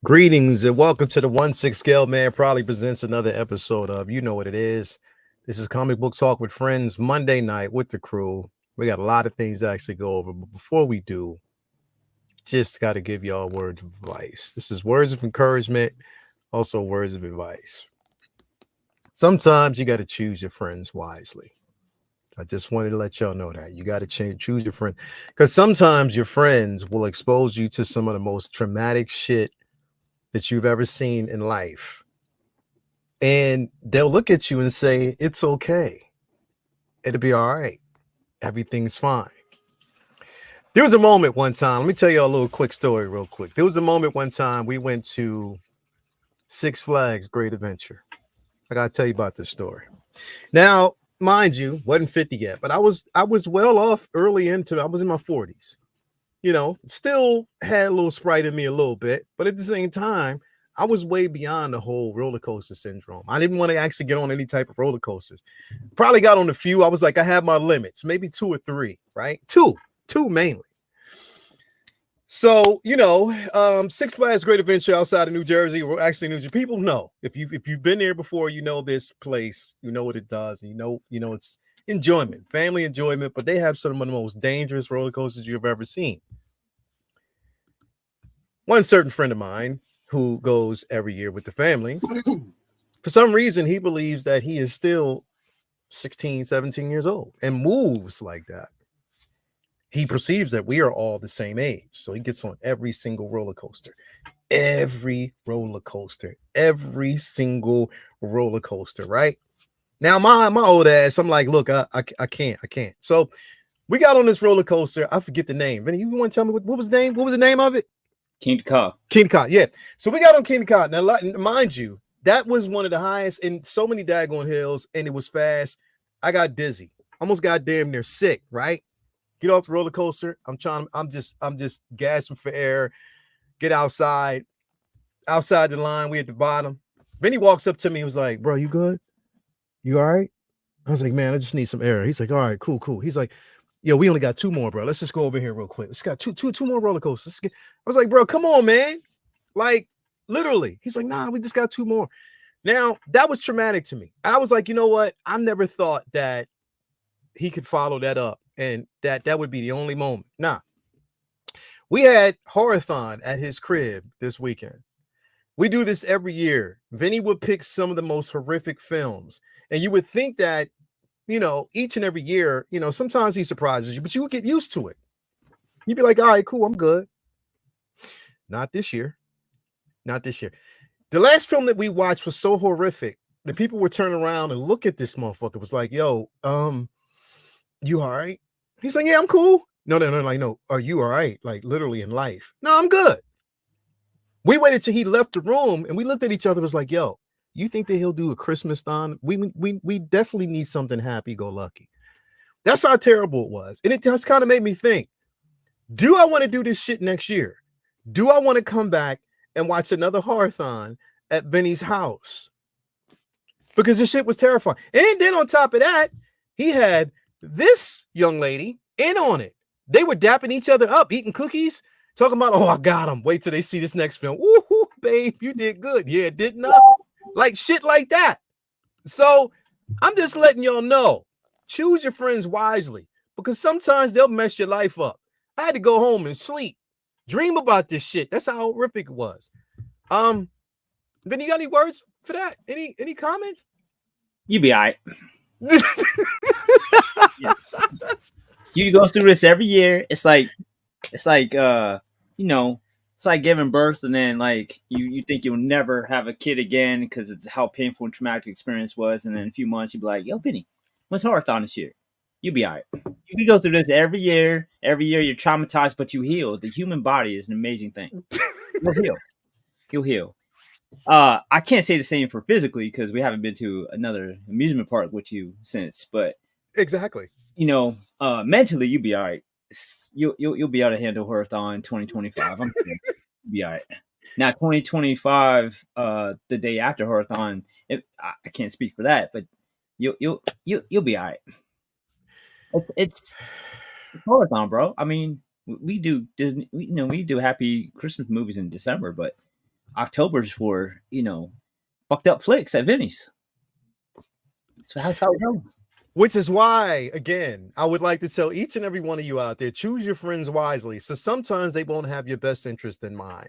Greetings and welcome to the 1/6 Scale Man Probably presents another episode of You Know What It Is. This is Comic Book Talk with Friends Monday night with the crew. We got a lot of things to actually go over, but before we do, just got to give y'all words of advice. This is words of encouragement, also words of advice. Sometimes you got to choose your friends wisely. I just wanted to let y'all know that you got to choose your friends because sometimes your friends will expose you to some of the most traumatic shit that you've ever seen in life. And they'll look at you and say, it's okay. It'll be all right. Everything's fine. There was a moment one time. Let me tell you a little quick story, real quick. There was a moment one time we went to Six Flags Great Adventure. I gotta tell you about this story. Now, mind you, wasn't 50 yet, but I was well off early into I was in my 40s. Still had a little sprite in me a little bit, but at the same time, I was way beyond the whole roller coaster syndrome. I didn't want to actually get on any type of roller coasters. Probably got on a few. I was like, I have my limits, maybe two or three, right? Two mainly. So, Six Flags Great Adventure outside of New Jersey, or actually New Jersey. People know if you've been there before, you know this place, you know what it does, and you know it's enjoyment, family enjoyment, but they have some of the most dangerous roller coasters you've ever seen. One certain friend of mine who goes every year with the family, for some reason, he believes that he is still 16, 17 years old and moves like that. He perceives that we are all the same age. So he gets on every single roller coaster, every single roller coaster, right? Now, my old ass, I'm like, look, I can't. So we got on this roller coaster. I forget the name. Vinny, you want to tell me what was the name? What was the name of it? King Ka. King Ka, yeah. So we got on King Ka. Now, mind you, that was one of the highest in so many daggone hills, and it was fast. I got dizzy, almost got damn near sick. Right? Get off the roller coaster. I'm just gasping for air. Get outside the line. We at the bottom. Vinny walks up to me. He was like, "Bro, you good? You all right?" I was like, "Man, I just need some air." He's like, "All right, cool." He's like, "Yo, we only got two more, bro. Let's just go over here real quick. Let's got two more roller coasters." I was like, "Bro, come on, man." Like, literally. He's like, "Nah, we just got two more." Now, that was traumatic to me. And I was like, you know what? I never thought that he could follow that up and that would be the only moment. Nah. We had Horathon at his crib this weekend. We do this every year. Vinny would pick some of the most horrific films. And you would think that, each and every year, sometimes he surprises you, but you would get used to it. You'd be like, all right, cool, I'm good. Not this year. Not this year. The last film that we watched was so horrific that people would turn around and look at this motherfucker. It was like, yo, you all right? He's like, yeah, I'm cool. No, like, no, are you all right? Like, literally in life. No, I'm good. We waited till he left the room and we looked at each other. It was like, yo, you think that he'll do a Christmas thon? We definitely need something happy-go-lucky. That's how terrible it was. And it just kind of made me think, do I want to do this shit next year? Do I want to come back and watch another Horathon at Vinny's house? Because this shit was terrifying. And then on top of that, he had this young lady in on it. They were dapping each other up, eating cookies, talking about, oh, I got them. Wait till they see this next film. Woohoo, babe, you did good. Yeah, didn't I? Like shit like that. So I'm just letting y'all know, choose your friends wisely because sometimes they'll mess your life up. I had to go home and sleep, dream about this shit. That's how horrific it was. Ben, you got any words for that? Any comments? You be all right. Yeah. You go through this every year. It's like it's like giving birth and then like you think you'll never have a kid again because it's how painful and traumatic the experience was, and then in a few months you'll be like, yo, Vinny, what's Horathon this year? You'll be all right. You can go through this every year. Every year you're traumatized, but you heal. The human body is an amazing thing. You'll heal. You'll heal. I can't say the same for physically because we haven't been to another amusement park with you since, but Exactly. mentally you'll be all right. You'll be able to handle Horathon 2025. I'm sure. You'll be all right. Now 2025, the day after Horathon, I can't speak for that, but you'll be all right. It's Horathon, bro. I mean, we do Disney. We do happy Christmas movies in December, but October's for fucked up flicks at Vinny's. So that's how it goes. Which is why, again, I would like to tell each and every one of you out there, choose your friends wisely. So sometimes they won't have your best interest in mind.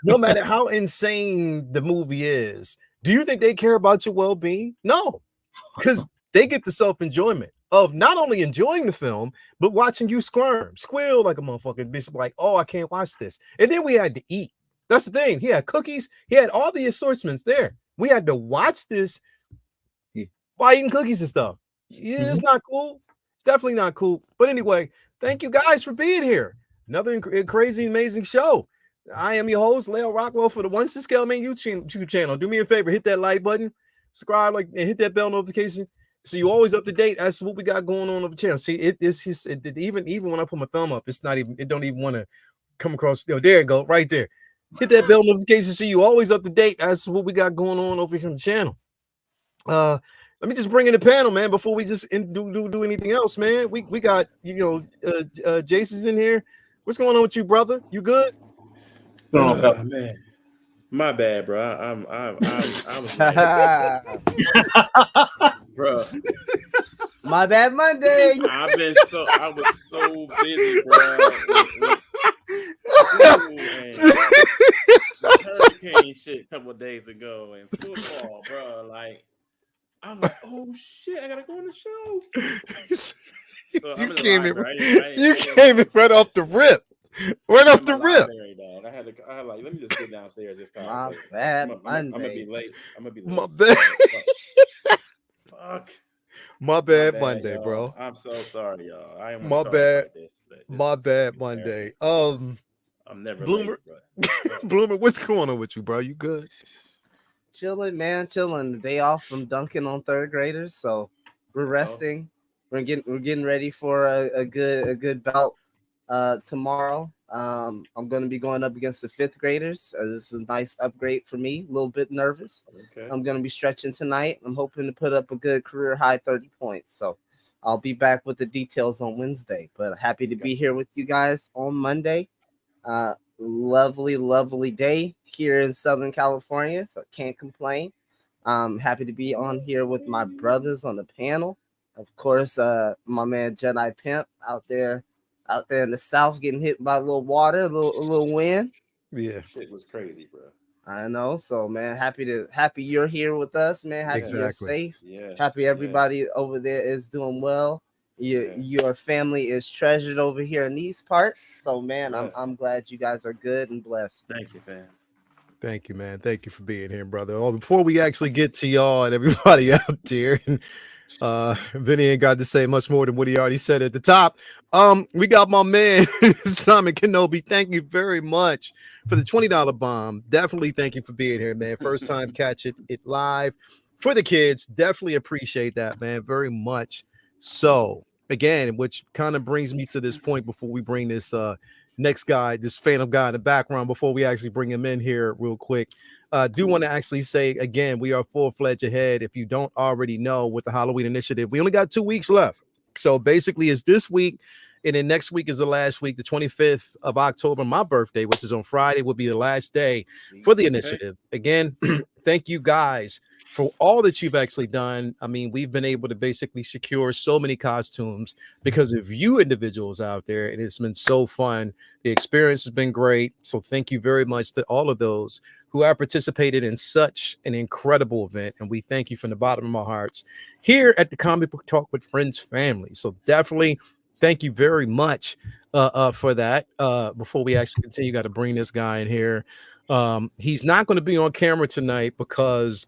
No matter how insane the movie is, do you think they care about your well-being? No, because they get the self-enjoyment of not only enjoying the film, but watching you squeal like a motherfucking bitch, like, oh, I can't watch this. And then we had to eat. That's the thing. He had cookies. He had all the assortments there. We had to watch this while eating cookies and stuff. Yeah, it's not cool. It's definitely not cool. But anyway, thank you guys for being here. Another crazy, amazing show. I am your host, Leo Rockwell, for the One to Scale Man YouTube channel. Do me a favor, hit that like button, subscribe, and hit that bell notification so you're always up to date as to what we got going on over the channel. See, even when I put my thumb up, it don't even want to come across. There it go, right there. Hit that bell notification so you always up to date as to what we got going on over here on the channel. Let me just bring in the panel, man, before we just do anything else, man. We got Jason's in here. What's going on with you, brother? You good? Man, my bad, bro. I was like, bro. My bad Monday. I was so busy, bro. The hurricane shit a couple of days ago and football, bro. Like, I'm like, oh shit, I gotta go on the show. So you came in right off the rip. Right off the rip. I had like, let me just sit downstairs this time. My bad Monday. I'm gonna be late. My bad. Fuck. My bad Monday, y'all. bro. I'm so sorry, y'all. I am my bad. About this. My bad Monday. I'm never Bloomer. Late, Bloomer, what's going on with you, bro? You good? Chilling, man, chilling. The day off from dunking on third graders, so we're resting. We're getting ready for a good bout tomorrow. I'm going to be going up against the fifth graders. This is a nice upgrade for me. A little bit nervous. Okay. I'm going to be stretching tonight. I'm hoping to put up a good career high 30 points. So I'll be back with the details on Wednesday. But happy to be here with you guys on Monday. Lovely day here in Southern California, so can't complain. I'm happy to be on here with my brothers on the panel. Of course, my man Jedi Pimp out there in the South getting hit by a little water, a little wind. Yeah, it was crazy, bro. I know. So, man, happy you're here with us, man. Happy you're safe. Yeah. Happy everybody over there is doing well. Your family is treasured over here in these parts. So, man, I'm glad you guys are good and blessed. Thank you, fam. Thank you, man. Thank you for being here, brother. Oh, before we actually get to y'all and everybody out there, and Vinny ain't got to say much more than what he already said at the top. We got my man Simon Kenobi. Thank you very much for the $20 bomb. Definitely thank you for being here, man. First time catch it live for the kids. Definitely appreciate that, man, very much. So again, which kind of brings me to this point before we bring this next guy, this phantom guy in the background, before we actually bring him in here real quick. Do want to actually say again, we are full-fledged ahead. If you don't already know, with the Halloween initiative, we only got 2 weeks left. So basically it's this week, and then next week is the last week, the 25th of October, my birthday, which is on Friday, will be the last day for the initiative. Again, thank you guys for all that you've actually done. I mean, we've been able to basically secure so many costumes because of you individuals out there, and it's been so fun. The experience has been great. So thank you very much to all of those who have participated in such an incredible event. And we thank you from the bottom of our hearts here at the Comic Book Talk with Friends family. So definitely thank you very much for that. Before we actually continue, got to bring this guy in here. He's not going to be on camera tonight because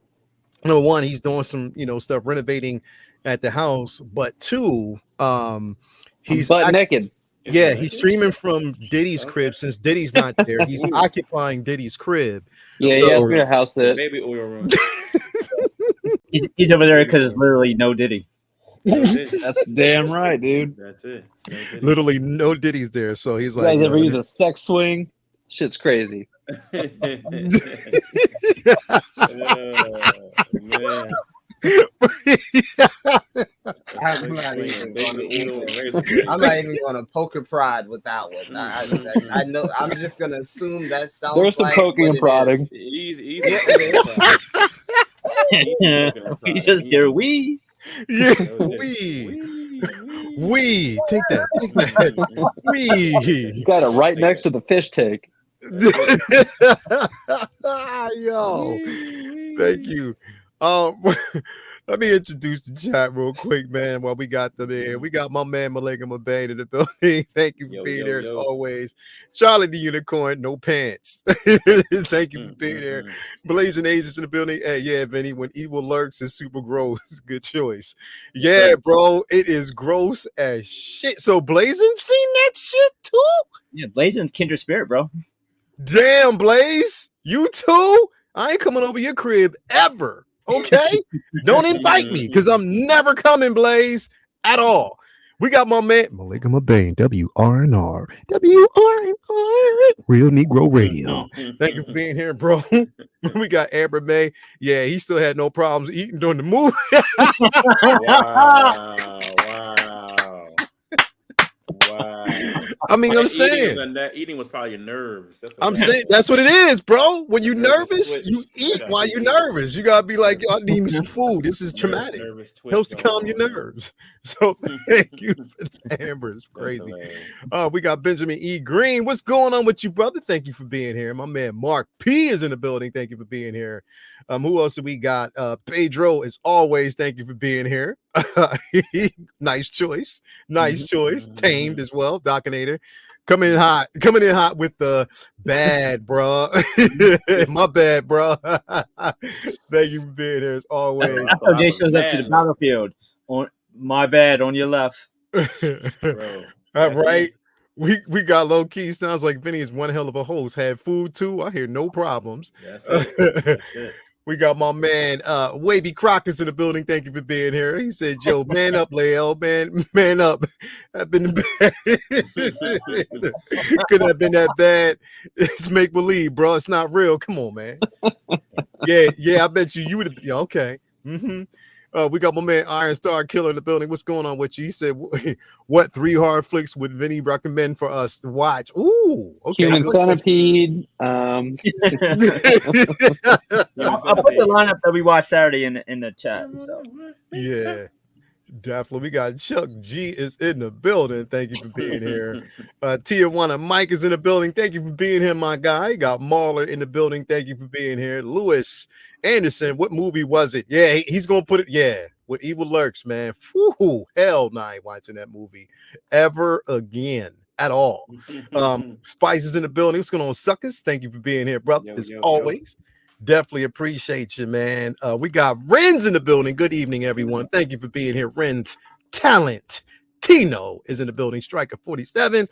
number one, he's doing some, stuff renovating at the house, but two, he's butt naked. Yeah, he's streaming from Diddy's crib since Diddy's not there. He's occupying Diddy's crib. Yeah, he asked me to house it. Baby oil room. He's over there because it's literally no Diddy. That's damn right, dude. That's it. Literally no Diddy's there. So he's you like, guys ever use a sex swing? Shit's crazy. Man. I I'm not even going to poker pride with that one. I know. I'm just going to assume that sounds There's some like poking what and it prodding. is. He's We just hear we. Yeah, we. we take that. We. Got it right next to the fish tank. Yo, thank you. Let me introduce the chat real quick, man. While we got them in, we got my man Malega Mabane in the building. Thank you for being there as always. Charlie the Unicorn, no pants. Thank you for being there. Blazing Aces in the building. Hey, yeah, Vinny. When evil lurks, is super gross. Good choice. Yeah, bro, it is gross as shit. So Blazing seen that shit too? Yeah, Blazing's kindred spirit, bro. Damn, Blaze, you too? I ain't coming over your crib ever. Okay, don't invite me because I'm never coming, Blaze, at all. We got my man Malega Mabane, WRNR, Real Negro Radio. Thank you for being here, bro. We got Amber May. Yeah, he still had no problems eating during the movie. Wow. I mean, I'm saying that eating was probably your nerves. I'm saying that's what it is, bro. When you're nervous, you eat while you're nervous. You gotta be like, I need me some food. This is traumatic. Helps to calm your nerves. So thank you for that, Amber. It's crazy. We got Benjamin E. Green. What's going on with you, brother? Thank you for being here. My man Mark P is in the building. Thank you for being here. Who else do we got? Pedro, as always, thank you for being here. Nice choice. Nice choice. Tamed as well. Dockinator. Coming in hot with the bad, bro. My bad, bro. Thank you for being here as always. That's how Jay shows up to the battlefield. On my bad, on your left. Bro, right. We got low key. Sounds like Vinny is one hell of a host. Had food too. I hear no problems. That's it. We got my man Wavy Crockett's in the building. Thank you for being here. He said, "Yo, man up, Lael, man up. I've been bad. Couldn't have been that bad. It's make believe, bro. It's not real. Come on, man. Yeah. I bet you would have. Yeah, okay. We got my man Iron Star Killer in the building. What's going on with you? He said, "What 3 hard flicks would Vinny recommend for us to watch?" Ooh, okay. Human Centipede. I'll put the lineup that we watched Saturday in the chat. So. Yeah, definitely. We got Chuck G is in the building. Thank you for being here. Tijuana Mike is in the building. Thank you for being here, my guy. Got Marler in the building. Thank you for being here. Lewis Anderson, what movie was it? Yeah, he's gonna put it. Yeah, with Evil Lurks, man. Whew, hell, no, I ain't watching that movie ever again at all. Spice is in the building. What's going on, suckers? Thank you for being here, brother. As always, definitely appreciate you, man. We got Ren's in the building. Good evening, everyone. Thank you for being here. Ren's Talent Tino is in the building. Striker 47.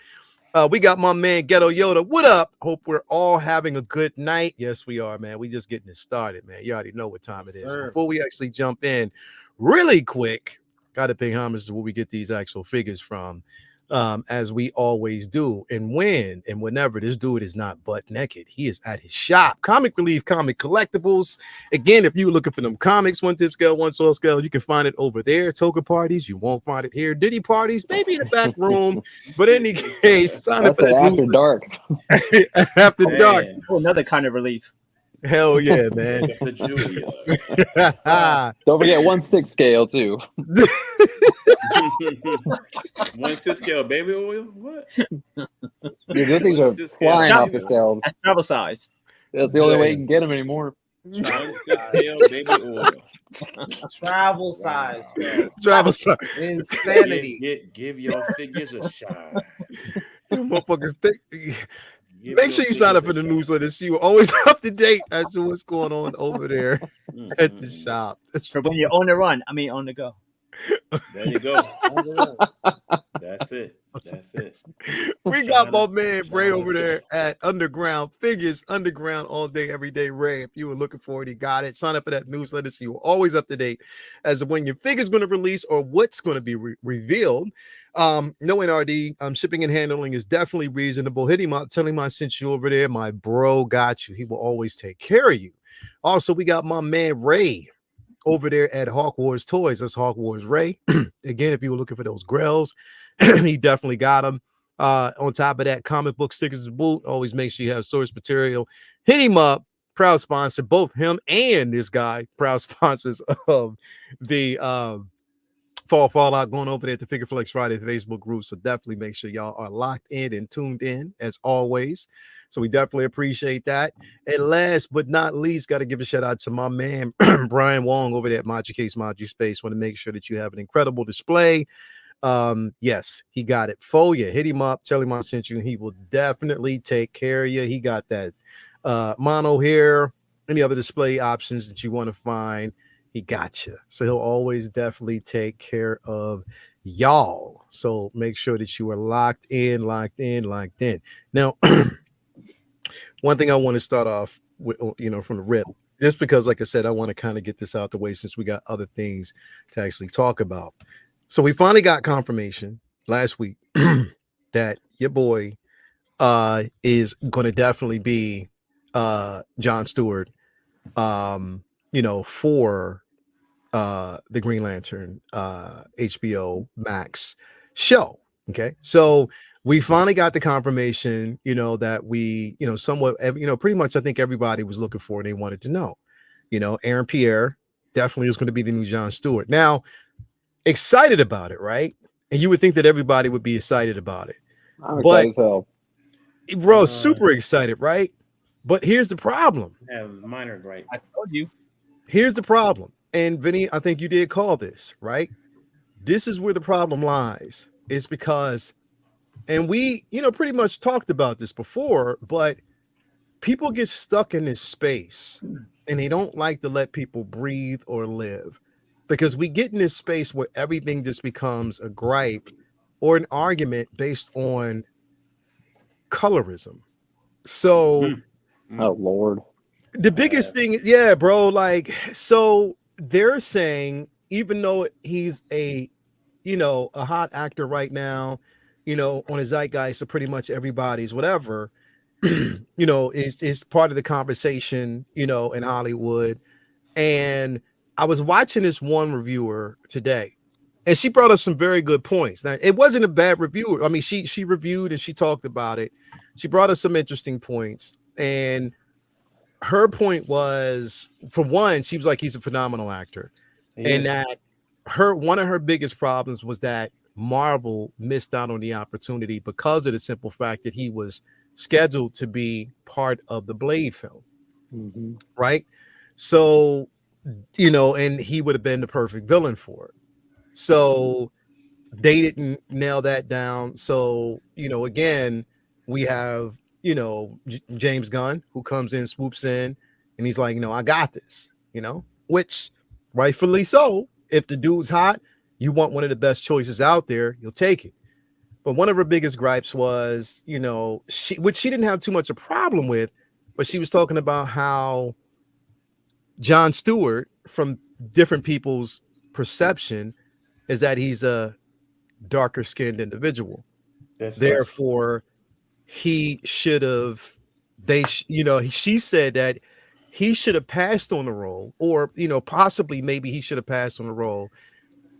We got my man Ghetto Yoda. What up? Hope we're all having a good night. Yes, we are, man. We just getting it started, man. You already know what time it is. Sir. Before we actually jump in, really quick, got to pay homage to where we get these actual figures from, as we always do. And when and whenever this dude is not butt naked, he is at his shop. Comic Relief Comic Collectibles. Again, if you're looking for them comics, 1 tip scale, 1 soul scale, you can find it over there. Token parties, you won't find it here. Diddy parties, maybe in the back room. But in any case, sign up for that after dark. After dark. Oh, another kind of relief. Hell yeah, man. Don't forget 1/6 scale too. 1/6 scale baby oil. What? Dude, those things are flying off the shelves. That's travel size. That's the only way you can get them anymore. 1/6 scale baby oil. Travel size, man. Travel size. Insanity. Give your figures a shot. Motherfuckers think. Make sure you sign up for the newsletter so you're always up to date as to what's going on over there at the shop. For when you're on the run, I mean on the go. There you go. That's it. We got my man Ray over there at Underground Figures, Underground all day, every day. Ray, if you were looking for it, he got it. Sign up for that newsletter so you're always up to date as to when your figure's going to release or what's going to be revealed. No NRD. Shipping and handling is definitely reasonable. Hit him up, tell him I sent you over there. My bro got you. He will always take care of you. Also, we got my man Ray over there at Hawk Wars Toys. That's Hawk Wars Ray. Again, if you were looking for those grills, he definitely got them. On top of that, comic book stickers to boot. Always make sure you have source material. Hit him up. Proud sponsor, both him and this guy, proud sponsors of the Fall Fallout going over there at the Figure Flex Friday Facebook group. So definitely make sure y'all are locked in and tuned in as always. So we definitely appreciate that. And last but not least, got to give a shout out to my man Brian Wong over there at Module Case Module Space. Want to make sure that you have an incredible display. Yes, he got it for you. Hit him up, tell him I sent you. He will definitely take care of you. He got that mono here, any other display options that you want to find. He got you. So he'll always definitely take care of y'all. So make sure that you are locked in. Now, one thing I want to start off with, from the rip, just because, like I said, I want to kind of get this out the way since we got other things to actually talk about. So we finally got confirmation last week that your boy is going to definitely be John Stewart, for the Green Lantern HBO Max show. Okay, so we finally got the confirmation, that we, somewhat, pretty much I think everybody was looking for and they wanted to know. Aaron Pierre definitely is going to be the new John Stewart. Now, excited about it, right? And you would think that everybody would be excited about it. I'm excited as hell. Bro, super excited, right? But here's the problem. Yeah, minor gripe. I told you. Here's the problem. And Vinny, I think you did call this, right? This is where the problem lies. It's because, and we, pretty much talked about this before, but people get stuck in this space and they don't like to let people breathe or live, because we get in this space where everything just becomes a gripe or an argument based on colorism. So, oh Lord, the biggest thing, yeah, bro, like, so they're saying, even though he's a hot actor right now, on his zeitgeist, so pretty much everybody's whatever, is part of the conversation, in Hollywood. And I was watching this one reviewer today, and she brought us some very good points. Now, it wasn't a bad reviewer. I mean, she reviewed and she talked about it. She brought us some interesting points. And her point was, for one, she was like, he's a phenomenal actor. And that one of her biggest problems was that Marvel missed out on the opportunity because of the simple fact that he was scheduled to be part of the Blade film. Mm-hmm. Right? So, and he would have been the perfect villain for it. So they didn't nail that down. So, again, we have, James Gunn, who comes in, swoops in, and he's like, I got this, which rightfully so. If the dude's hot, you want one of the best choices out there, you'll take it. But one of her biggest gripes was, which she didn't have too much a problem with, but she was talking about how John Stewart, from different people's perception, is that he's a darker skinned individual. Therefore, he should have, she said that he should have passed on the role, or, possibly maybe he should have passed on the role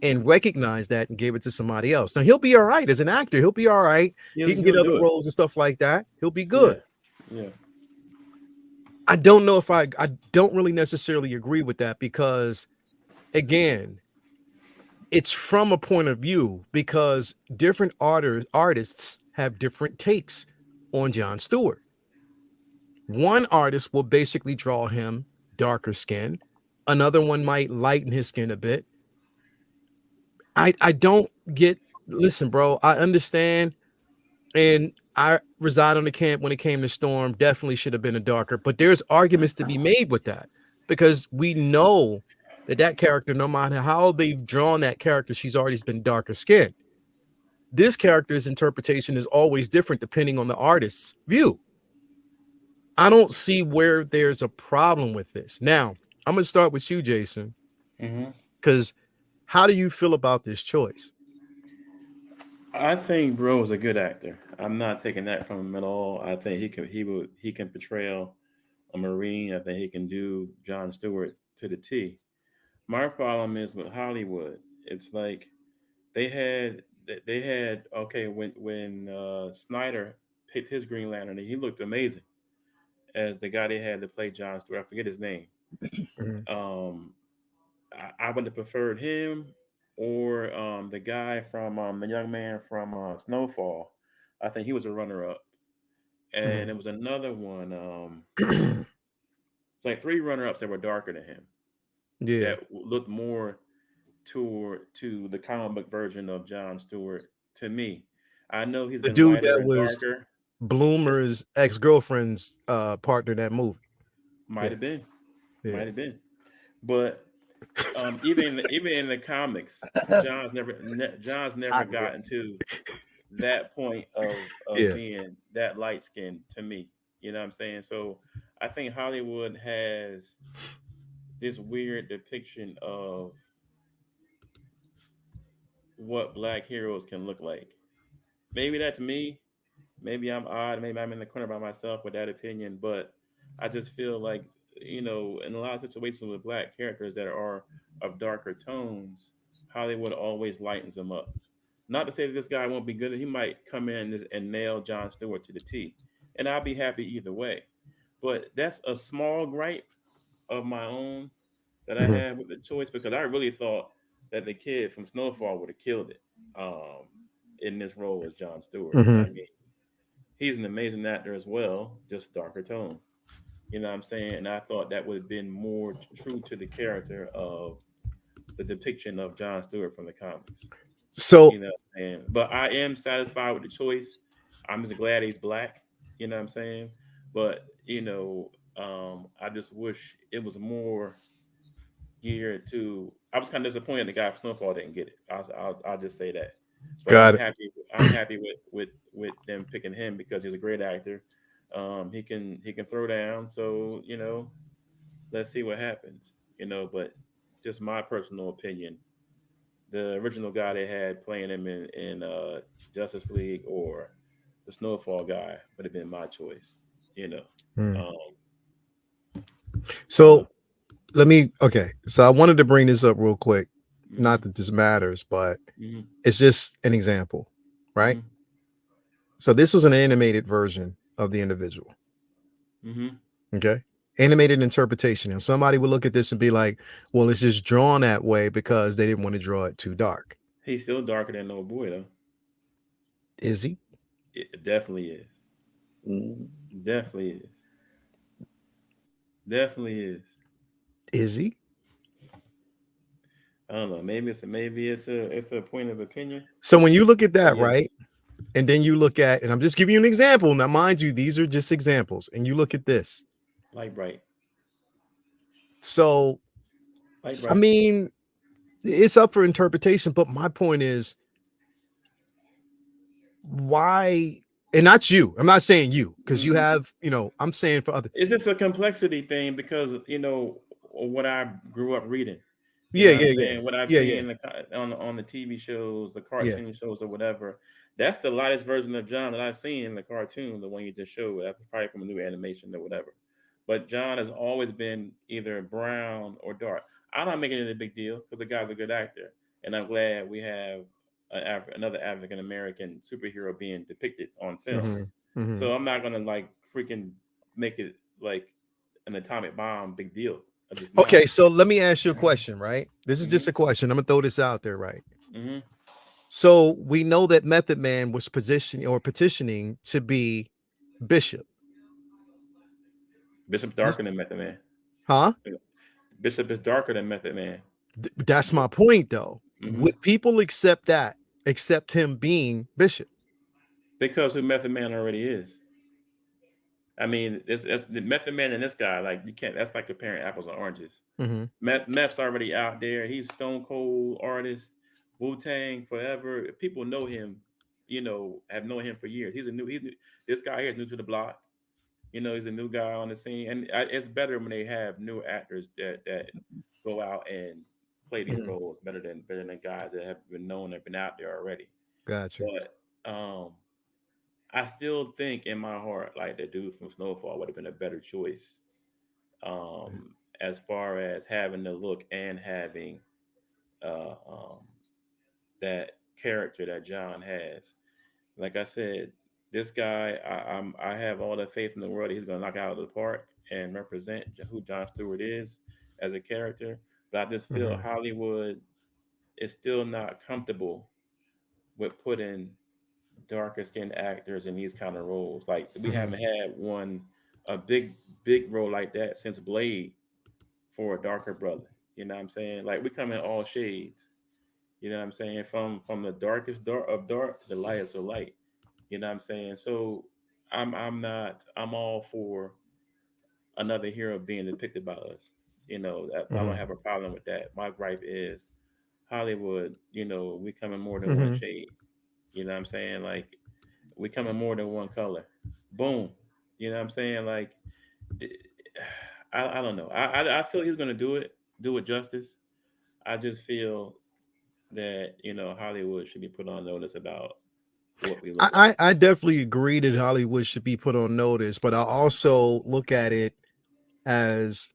and recognized that and gave it to somebody else. Now, he'll be all right as an actor. He'll be all right. He can get other roles and stuff like that. He'll be good. Yeah. I don't know if I don't really necessarily agree with that, because, again, it's from a point of view, because different artists have different takes on John Stewart. One artist will basically draw him darker skin. Another one might lighten his skin a bit. I don't get, listen, bro, I understand. And I reside on the camp when it came to Storm, definitely should have been a darker, but there's arguments to be made with that, because we know that character, no matter how they've drawn that character, she's always been darker skinned. This character's interpretation is always different depending on the artist's view. I don't see where there's a problem with this. Now, I'm going to start with you, Jason, because how do you feel about this choice? I think Bro is a good actor. I'm not taking that from him at all. I think he can portray a Marine. I think he can do John Stewart to the T. My problem is with Hollywood. It's like they had okay when Snyder picked his Green Lantern, he looked amazing as the guy they had to play John Stewart. I forget his name. Mhm. Um, I would have preferred him or the guy from the young man from Snowfall. I think he was a runner up, and Mhm. it was another one. It's like three runner ups that were darker than him Yeah, that looked more to the comic book version of John Stewart to me. I know he's the been dude lighter that and was darker. It's Bloomer's ex-girlfriend's partner in that movie. might Yeah, have been, yeah. might have been, but even in the comics, John's It's never hot in here. gotten to that point of Yeah. being that light skinned to me. You know what I'm saying? So I think Hollywood has this weird depiction of what black heroes can look like. Maybe that's me. Maybe I'm odd. Maybe I'm in the corner by myself with that opinion. But I just feel like, in a lot of situations with black characters that are of darker tones, Hollywood always lightens them up. Not to say that this guy won't be good. He might come in and nail John Stewart to the T. And I'll be happy either way. But that's a small gripe of my own that I Mhm. had with the choice because I really thought that the kid from Snowfall would have killed it in this role as John Stewart. I Mhm. mean, he's an amazing actor as well, just darker tone. You know what I'm saying? And I thought that would have been more true to the character of the depiction of John Stewart from the comics. So And but I am satisfied with the choice. I'm just glad he's black. You know what I'm saying? But I just wish it was more geared to. I was kind of disappointed the guy from Snowfall didn't get it. I'll just say that. But I'm got it. happy. I'm happy with them picking him because he's a great actor. He can throw down. So let's see what happens. But just my personal opinion, the original guy they had playing him in Justice League or the Snowfall guy would have been my choice. You know, Mm. um, I don't So know. let me. Okay. So I wanted to bring this up real quick. Hmm. Not that this matters, but Hmm. it's just an example, right? Hmm. So this was an animated version of the individual. Hmm. Okay. Animated interpretation. And somebody would look at this and be like, well, it's just drawn that way because they didn't want to draw it too dark. He's still darker than no boy though. Is he? It definitely is. Mm. Definitely is. Definitely is. Is he? I don't know. Maybe it's a point of opinion. So when you look at But that, yes, right? And then you look at, and I'm just giving you an example. Now, mind you, these are just examples. And you look at this. light bright, So, light I bright. mean, it's up for interpretation, but my point is why, and not you. I'm not saying you, because you Mm, have, I'm saying for other. It's just a complexity thing because what I grew up reading. You Yeah, know what I'm yeah, yeah. saying? What I've Yeah, yeah. seen on the TV shows, the Yeah. cartoon shows, or whatever. That's the lightest version of John that I've seen in the cartoon, the one you just showed. That's probably from a new animation or whatever. But John has always been either brown or dark. I'm not making it a big deal because the guy's a good actor, and I'm glad we have another African American superhero being depicted on film. Hmm. Hmm. So I'm not gonna like freaking make it like an atomic bomb big deal. I'm just not. Okay, so let me ask you a question, right? This is just Hmm. a question. I'm gonna throw this out there, right? Hmm. So we know that Method Man was positioning or petitioning to be Bishop. Bishop's This- darker than Method Man. Huh? Bishop is darker than Method Man. That's my point, though. Hmm. Would people accept that? Accept him being Bishop? Because who Method Man already is. I mean, it's the Method Man and this guy. Like you can't. That's like comparing apples and oranges. Hmm. Meth's already out there. He's Stone Cold artist, Wu Tang forever. People know him. Have known him for years. He's new. This guy here is new to the block. He's a new guy on the scene, and it's better when they have new actors that go out and play these Hmm. roles better than guys that have been known and been out there already. Gotcha. But I still think in my heart, like the dude from Snowfall would have been a better choice. as far as having the look and having uh, um, that character that John has. Like I said, this guy, I have all the faith in the world that he's going to knock it out of the park and represent who John Stewart is as a character. But I just feel Mhm. Hollywood is still not comfortable with putting darker skinned actors in these kind of roles. Like we Mhm. haven't had one a big role like that since Blade for a darker brother. You know what I'm saying? Like we come in all shades. You know what I'm saying? From the darkest dark of dark to the lightest of light. You know what I'm saying? So I'm all for another hero being depicted by us. You know, I don't Mhm. have a problem with that. My gripe is Hollywood, you know, we come in more than one Mhm. shade. You know what I'm saying? Like we come in more than one color. Boom. You know what I'm saying? Like I don't know. I feel he's gonna do it justice. I just feel that, you know, Hollywood should be put on notice about what we look like. I definitely agree that Hollywood should be put on notice, but I also look at it as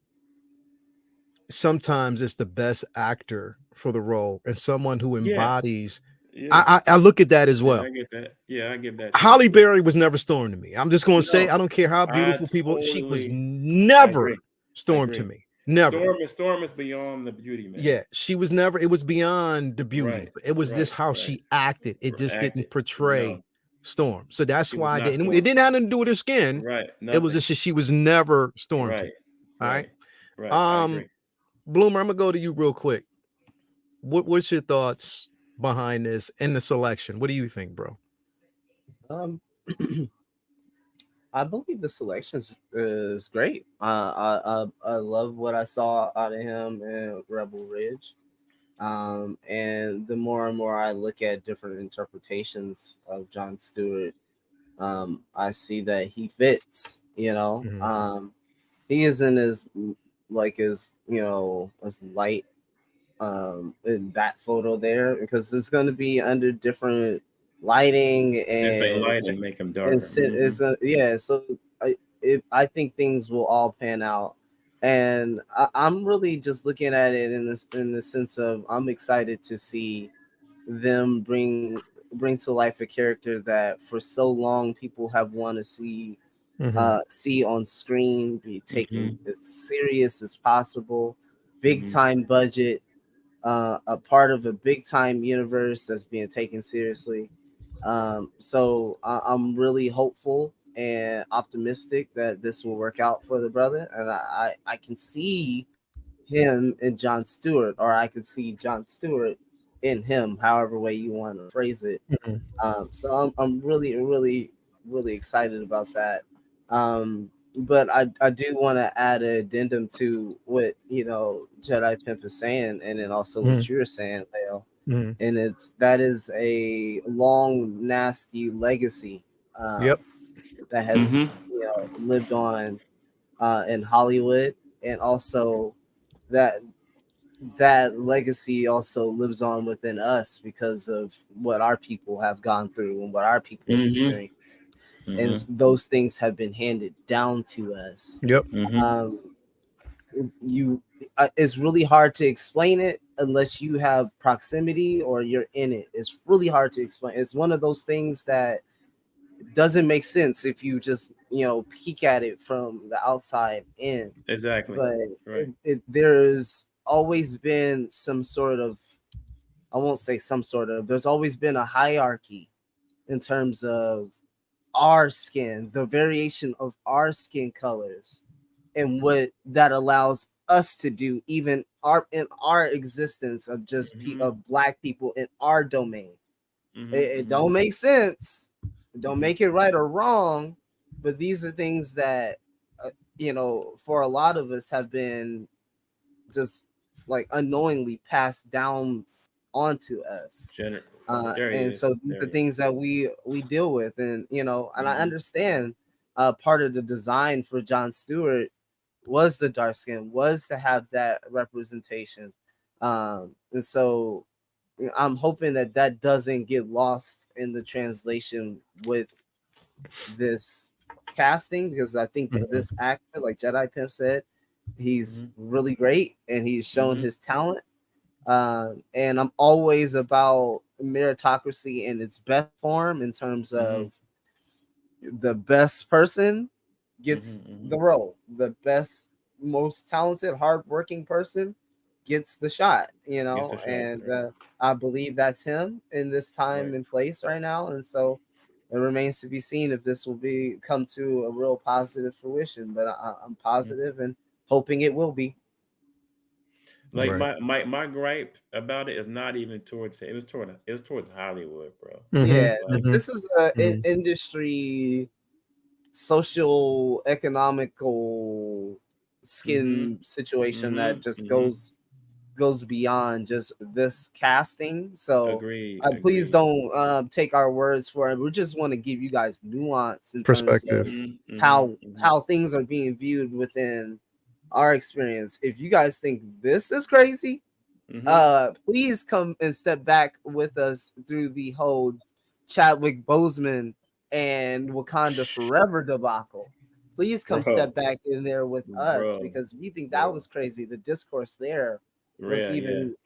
sometimes it's the best actor for the role and someone who Yeah, embodies. yeah, I look at that as yeah, well. I get that. Yeah, I give that to you. Holly Berry was never Storm to me. I'm just going to say, No, I don't care how I beautiful people, she was I agree. never I Storm to agree. me. Never. Storm is beyond the beauty, man. Yeah, she was never, it was beyond the beauty. Right, But it was right, just how right. she acted. It just Acted. didn't portray No, Storm. So that's she was why I not didn't. It Storm. didn't have nothing to do with her skin. Right, It was nothing. just that she was never Storm to me. Right, All right. right, right. I Um, agree. Bloomer, I'm gonna go to you real quick. What's your thoughts behind this and the selection? What do you think, bro? Um, I believe the selection is great. I love what I saw out of him in Rebel Ridge. And the more and more I look at different interpretations of John Stewart, I see that he fits. Mhm. He isn't as like as as light in that photo there because it's going to be under different lighting Different and lighting make them darker. it's yeah. So I think things will all pan out, and I'm really just looking at it in the sense of I'm excited to see them bring to life a character that for so long people have wanted to Mhm. see on screen, be taken Mm-hmm. as serious as possible, big Mm-hmm. time budget, a part of a big time universe that's being taken seriously. So I'm really hopeful and optimistic that this will work out for the brother, and I can see him in John Stewart, or I could see John Stewart in him, however way you want to phrase it. Mhm. So I'm really excited about that. But I do want to add an addendum to what Jedi Pimp is saying, and then also Mhm. what you're saying, Leo. Mhm. And that is a long, nasty legacy Yep. that has Mm-hmm. lived on in Hollywood, and also that that legacy also lives on within us because of what our people have gone through and what our people Mm-hmm. experienced, and Mm-hmm. those things have been handed down to us. Yep. Mm-hmm. um you It's really hard to explain it unless you have proximity or you're in it. It's really hard to explain. It's one of those things that doesn't make sense if you just peek at it from the outside in. Exactly. But Right. there's always been some sort of, I won't say some sort of, there's always been a hierarchy in terms of our skin, the variation of our skin colors, and what that allows us to do, even in our existence of just Mm-hmm. of black people in our domain. It Mm-hmm. don't make sense. It don't Mm-hmm. make it right or wrong, but these are things that for a lot of us have been just like unknowingly passed down onto us. There he And is. so these There are he is. things that we deal with, and and I Mm-hmm. understand part of the design for John Stewart was the dark skin, was to have that representation. And so I'm hoping that that doesn't get lost in the translation with this casting, because I think that Mhm. this actor, like Jedi Pimp said, He's really great, and he's shown his talent. And I'm always about meritocracy in its best form, in terms of the best person gets the role, the best, most talented, hardworking person gets the shot, and I believe that's him in this time and place right now. And so it remains to be seen if this will come to a real positive fruition, but I'm positive and hoping it will be. Like my gripe about it is not even towards it was towards Hollywood, bro. Yeah, this is an industry, social, economical skin situation that just goes beyond just this casting. So please don't take our words for it. We just want to give you guys nuance in perspective, terms of how things are being viewed within our experience. If you guys think this is crazy, please come and step back with us through the whole Chadwick Boseman and Wakanda Forever debacle. Please come step back in there with us, because we think that was crazy. The discourse there was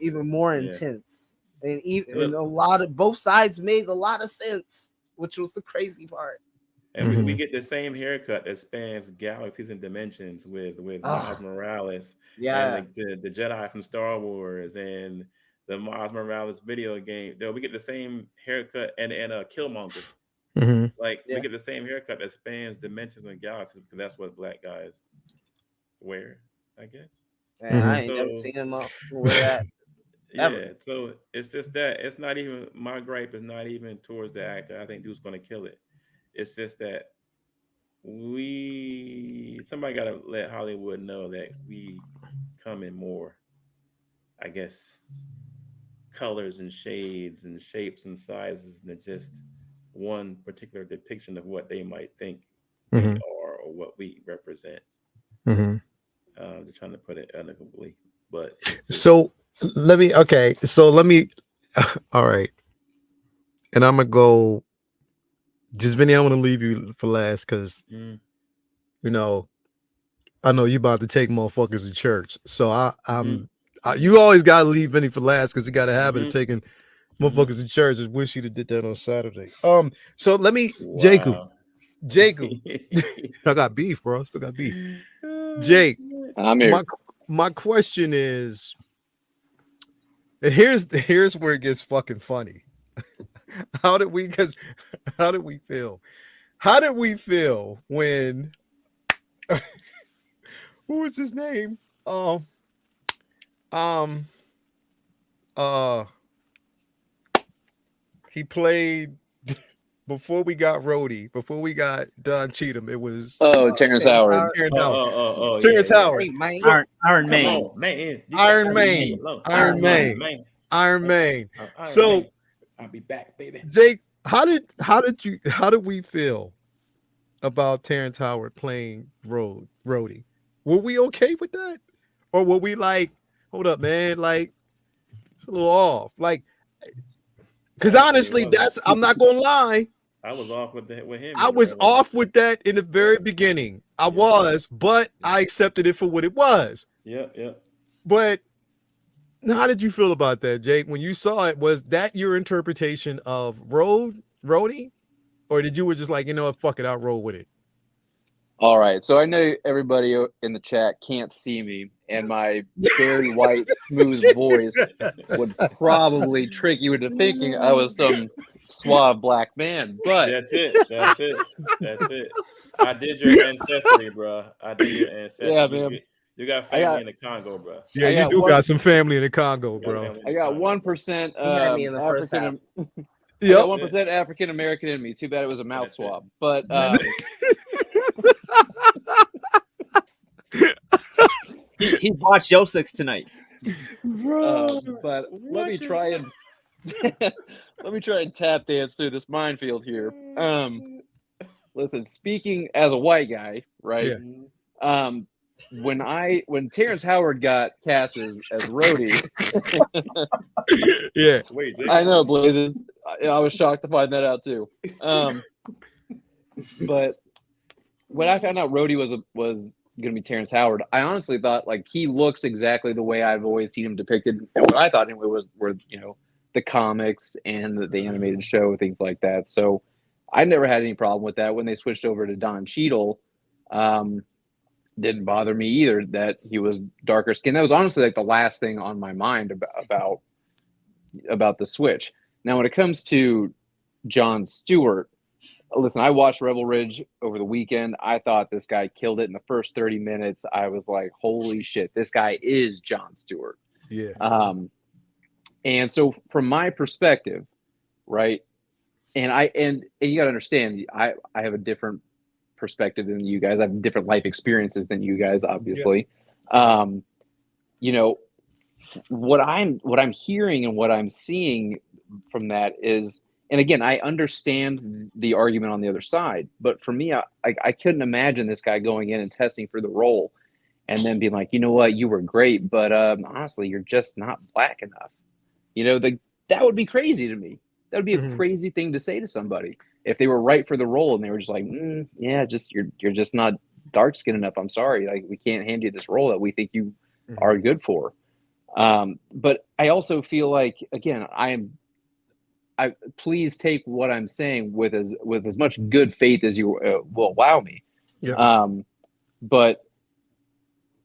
even more intense, and even a lot of both sides made a lot of sense, which was the crazy part. And we get the same haircut that spans galaxies and dimensions with Miles Morales, and like the Jedi from Star Wars and the Miles Morales video game. We get the same haircut and a Killmonger. We get the same haircut that spans dimensions and galaxies, because that's what black guys wear, I guess. Man, I ain't never seen him up wear that. Yeah, so it's just that it's not even my gripe is not even towards the actor. I think dude's gonna kill it. It's just that somebody gotta let Hollywood know that we come in more, I guess, colors and shades and shapes and sizes than just one particular depiction of what they might think we are or what we represent. Just trying to put it elegantly, but so let me all right, and I'm gonna go. Just Vinny, I'm gonna leave you for last, because I know you about to take motherfuckers to church. So you always gotta leave Vinny for last, because you got a habit of taking motherfuckers to church. I wish you'd have did that on Saturday. So let me Jacob. I got beef, bro. I still got beef. Jake, I'm here. My question is, and here's where it gets fucking funny. How did we feel? How did we feel when who was his name? He played before we got Rhodey, before we got Don Cheadle. It was Terrence Howard. Terrence Howard. Iron Man. So I'll be back, baby. Jake, how did we feel about Terrence Howard playing Rhodey? Were we okay with that? Or were we like, hold up, man, like it's a little off? Like, because honestly, I'm not gonna lie. I was off with him. I was off with that in the very beginning. I was, but I accepted it for what it was. Yeah. But how did you feel about that, Jake? When you saw it, was that your interpretation of Rhodey? Or did you were just like, fuck it, I'll roll with it? All right. So I know everybody in the chat can't see me, and my very white, smooth voice would probably trick you into thinking I was some suave black man. But that's it. I did your ancestry, bro. Yeah, man. You got family in the Congo, bro. Yeah, you do got some family in the Congo, bro. I got 1% African. Yeah, 1% African American in me. Too bad it was a mouth swab. But he watched Yo Six tonight. But let me try and tap dance through this minefield here. Listen, speaking as a white guy, right? Yeah. When Terrence Howard got cast as Rhodey, yeah. Wait, I know, Blazin. I was shocked to find that out too. But when I found out Rhodey was going to be Terrence Howard. I honestly thought like he looks exactly the way I've always seen him depicted, and what I thought anyway were the comics and the animated show, things like that. So I never had any problem with that. When they switched over to Don Cheadle, didn't bother me either that he was darker skinned. That was honestly like the last thing on my mind about the switch. Now, when it comes to Jon Stewart, listen, I watched Rebel Ridge over the weekend. I thought this guy killed it in the first 30 minutes. I was like, holy shit, this guy is Jon Stewart. Yeah. And so from my perspective, right, and you got to understand, I have a different perspective than you guys. I have different life experiences than you guys, obviously. What I'm hearing and what I'm seeing from that is, and again, I understand the argument on the other side, but for me, I couldn't imagine this guy going in and testing for the role and then being like, you know what, you were great, but honestly, you're just not black enough. That would be crazy to me. That would be a crazy thing to say to somebody if they were right for the role and they were just like, yeah, just you're just not dark skinned enough. I'm sorry, like we can't hand you this role that we think you are good for. But I also feel like, again, I please take what I'm saying with as much good faith as you will allow me. Yeah. But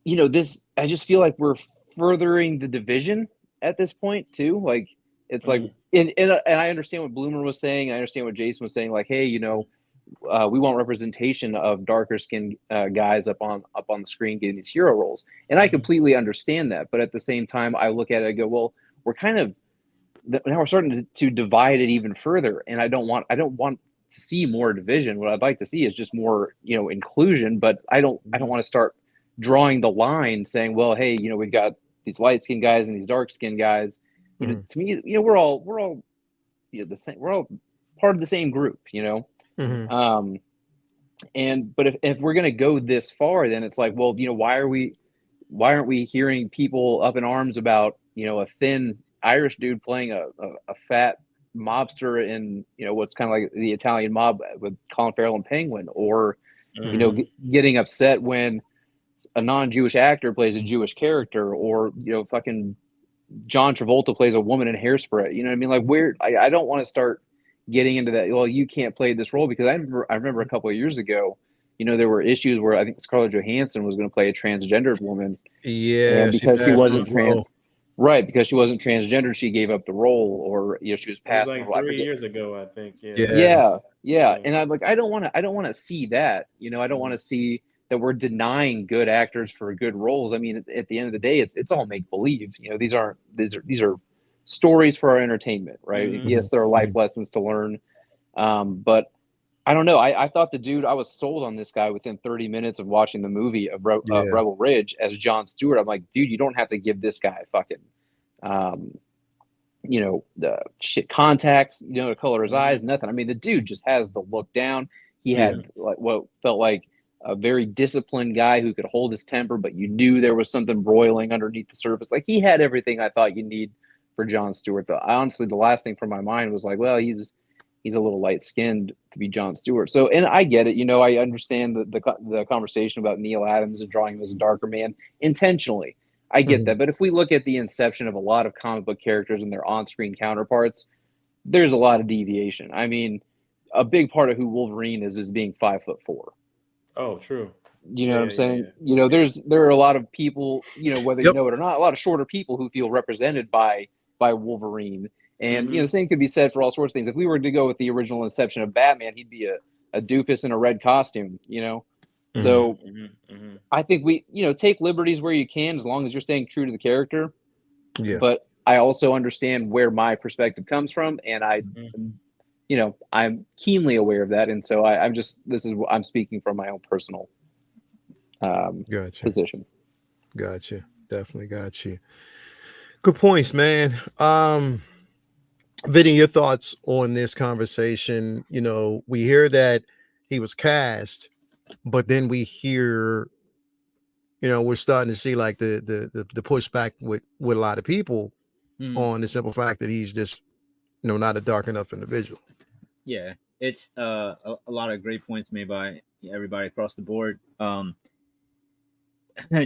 this, I just feel like we're furthering the division at this point too. Like it's like, and I understand what Bloomer was saying. I understand what Jason was saying. Like, hey, we want representation of darker skinned guys up on the screen getting these hero roles, and I completely understand that. But at the same time, I look at it and go, well, now we're starting to divide it even further, and I don't want to see more division. What I'd like to see is just more inclusion. But I don't want to start drawing the line saying, well, hey, we've got these light skinned guys and these dark skinned guys. To me, we're all the same. We're all part of the same group, but if we're going to go this far, then it's like, well, why aren't we hearing people up in arms about, a thin Irish dude playing a fat mobster in, what's kind of like the Italian Mob with Colin Farrell and Penguin, or, getting upset when a non-Jewish actor plays a Jewish character, or, fucking John Travolta plays a woman in Hairspray. You know what I mean? Like, I don't want to start getting into that. Well, you can't play this role, because I remember a couple of years ago, there were issues where I think Scarlett Johansson was going to play a transgendered woman. Yeah, and because she wasn't because she wasn't transgender, she gave up the role, or she was passed. It was like 3 years ago, I think. Yeah. And I'm like, I don't want to see that. I don't want to see that we're denying good actors for good roles. I mean, at the end of the day, it's all make believe. These are stories for our entertainment, right? Yes, there are life lessons to learn, but I don't know. I thought the dude, I was sold on this guy within 30 minutes of watching the movie of Rebel Ridge as Jon Stewart. I'm like, dude, you don't have to give this guy fucking, the shit contacts, to color his eyes, nothing. I mean, the dude just has the look down. He had like what felt like a very disciplined guy who could hold his temper, but you knew there was something broiling underneath the surface. Like, he had everything I thought you need for Jon Stewart. Honestly, the last thing from my mind was like, well, he's a little light skinned to be Jon Stewart. So, and I get it. I understand the conversation about Neil Adams and drawing him as a darker man intentionally. I get that. But if we look at the inception of a lot of comic book characters and their on-screen counterparts, there's a lot of deviation. I mean, a big part of who Wolverine is being 5'4". Oh, true. You know what I'm saying? Yeah. There are a lot of people, whether you know it or not, a lot of shorter people who feel represented by Wolverine. And, the same could be said for all sorts of things. If we were to go with the original inception of Batman, he'd be a doofus in a red costume, So I think we, take liberties where you can, as long as you're staying true to the character. Yeah. But I also understand where my perspective comes from. And I'm keenly aware of that. And so I'm speaking from my own personal position. Gotcha. Definitely got you. Good points, man. Vinny, your thoughts on this conversation? We hear that he was cast, but then we hear, we're starting to see like the pushback with a lot of people on the simple fact that he's just, not a dark enough individual. Yeah, it's a lot of great points made by everybody across the board.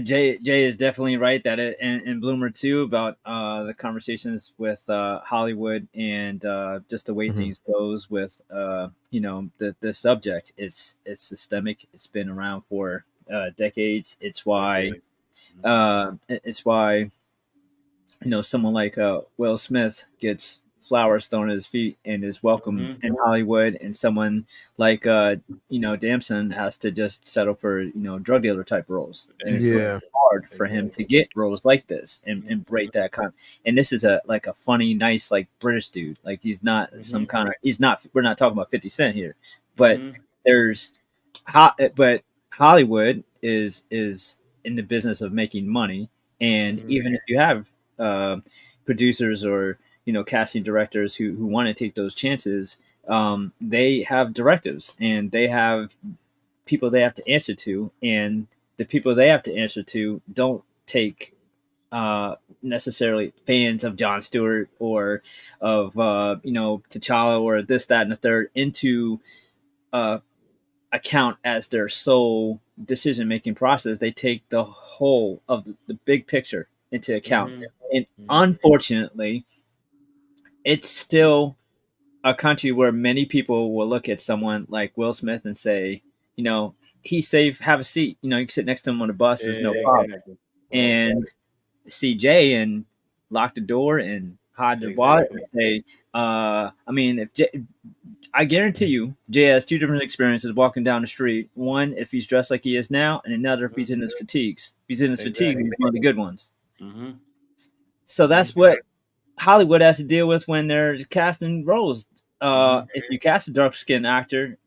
Jay is definitely right that and Bloomer too about the conversations with Hollywood and just the way Mhm. things goes with the subject. It's systemic. It's been around for decades. Decades. It's why someone like Will Smith gets flowers thrown at his feet and is welcome Mhm. in Hollywood, and someone like Damson has to just settle for drug dealer type roles, and it's really Yeah. hard for him to get roles like this and break that kind. And this is a funny, nice like British dude. Like he's not some kind of he's not. We're not talking about 50 Cent here, but Mhm. there's but Hollywood is in the business of making money, and Mhm. even if you have uh, producers or casting directors who want to take those chances, they have directives and they have people they have to answer to, and the people they have to answer to don't take necessarily fans of John Stewart or of T'Challa or this, that, and the third into uh, account as their sole decision making process. They take the whole of the big picture into account. Mhm. And Mhm. unfortunately, it's still a country where many people will look at someone like Will Smith and say, you know, he's safe, have a seat. You can sit next to him on the bus, there's no problem. Exactly. Right. And see Jay and lock the door and hide the wallet and Exactly. say, I mean, if Jay, I guarantee you, Jay has two different experiences walking down the street. One, if he's dressed like he is now, and another, if he's in his fatigues. If he's in his fatigues, Exactly. he's one of the good ones. Mhm. So that's what Hollywood has to deal with when they're casting roles. Mhm. If you cast a dark skinned actor,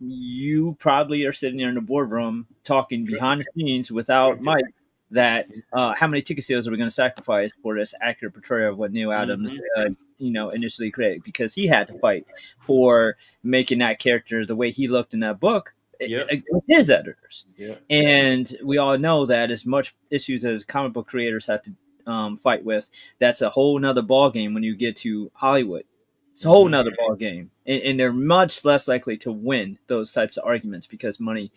you probably are sitting there in the boardroom talking behind the scenes without Mike that how many ticket sales are we going to sacrifice for this accurate portrayal of what Neil Adams, Mhm. initially created? Because he had to fight for making that character the way he looked in that book Yep. with his editors. Yep. And we all know that as much issues as comic book creators have to fight with, that's a whole nother ball game when you get to Hollywood. It's a whole Mhm. nother ball game, and they're much less likely to win those types of arguments because money,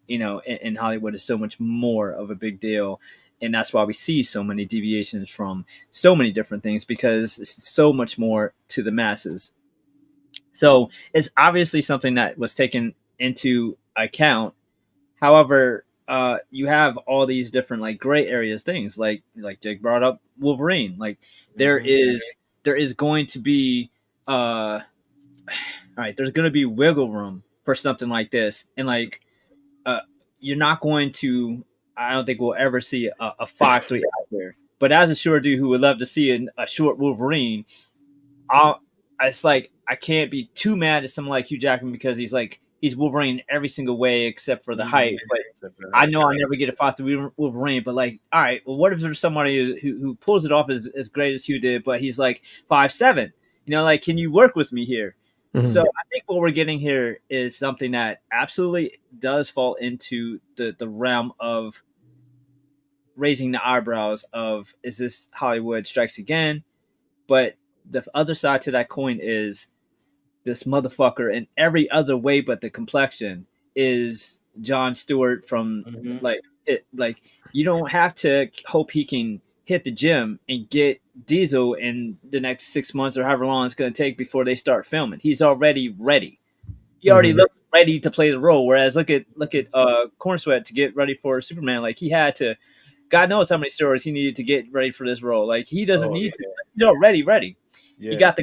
in Hollywood is so much more of a big deal, and that's why we see so many deviations from so many different things because it's so much more to the masses. So it's obviously something that was taken into account. However, you have all these different like gray areas things like Jake brought up Wolverine. Like there Mhm. is going to be all right, there's going to be wiggle room for something like this, and like uh, you're not going to. I don't think we'll ever see a 5'3" out there. But as a short dude who would love to see a short Wolverine, I'll, it's like I can't be too mad at someone like Hugh Jackman because he's Wolverine every single way except for the height. Mhm. But That's I right. know I'll never get a 5'3" Wolverine. But like, all right, well, what if there's somebody who pulls it off as great as Hugh did, but he's like 5'7"? Like, can you work with me here? So Mhm. I think what we're getting here is something that absolutely does fall into the realm of raising the eyebrows of is this Hollywood strikes again? But the other side to that coin is this motherfucker in every other way but the complexion is John Stewart from Mhm. like you don't have to hope he can hit the gym and get Diesel in the next 6 months or however long it's going to take before they start filming. He's already ready. He already Mhm. looks ready to play the role. Whereas look at Corn Sweat to get ready for Superman. Like he had to, God knows how many steroids he needed to get ready for this role. Like he doesn't Oh need to. yeah. He's already ready. He Yeah. got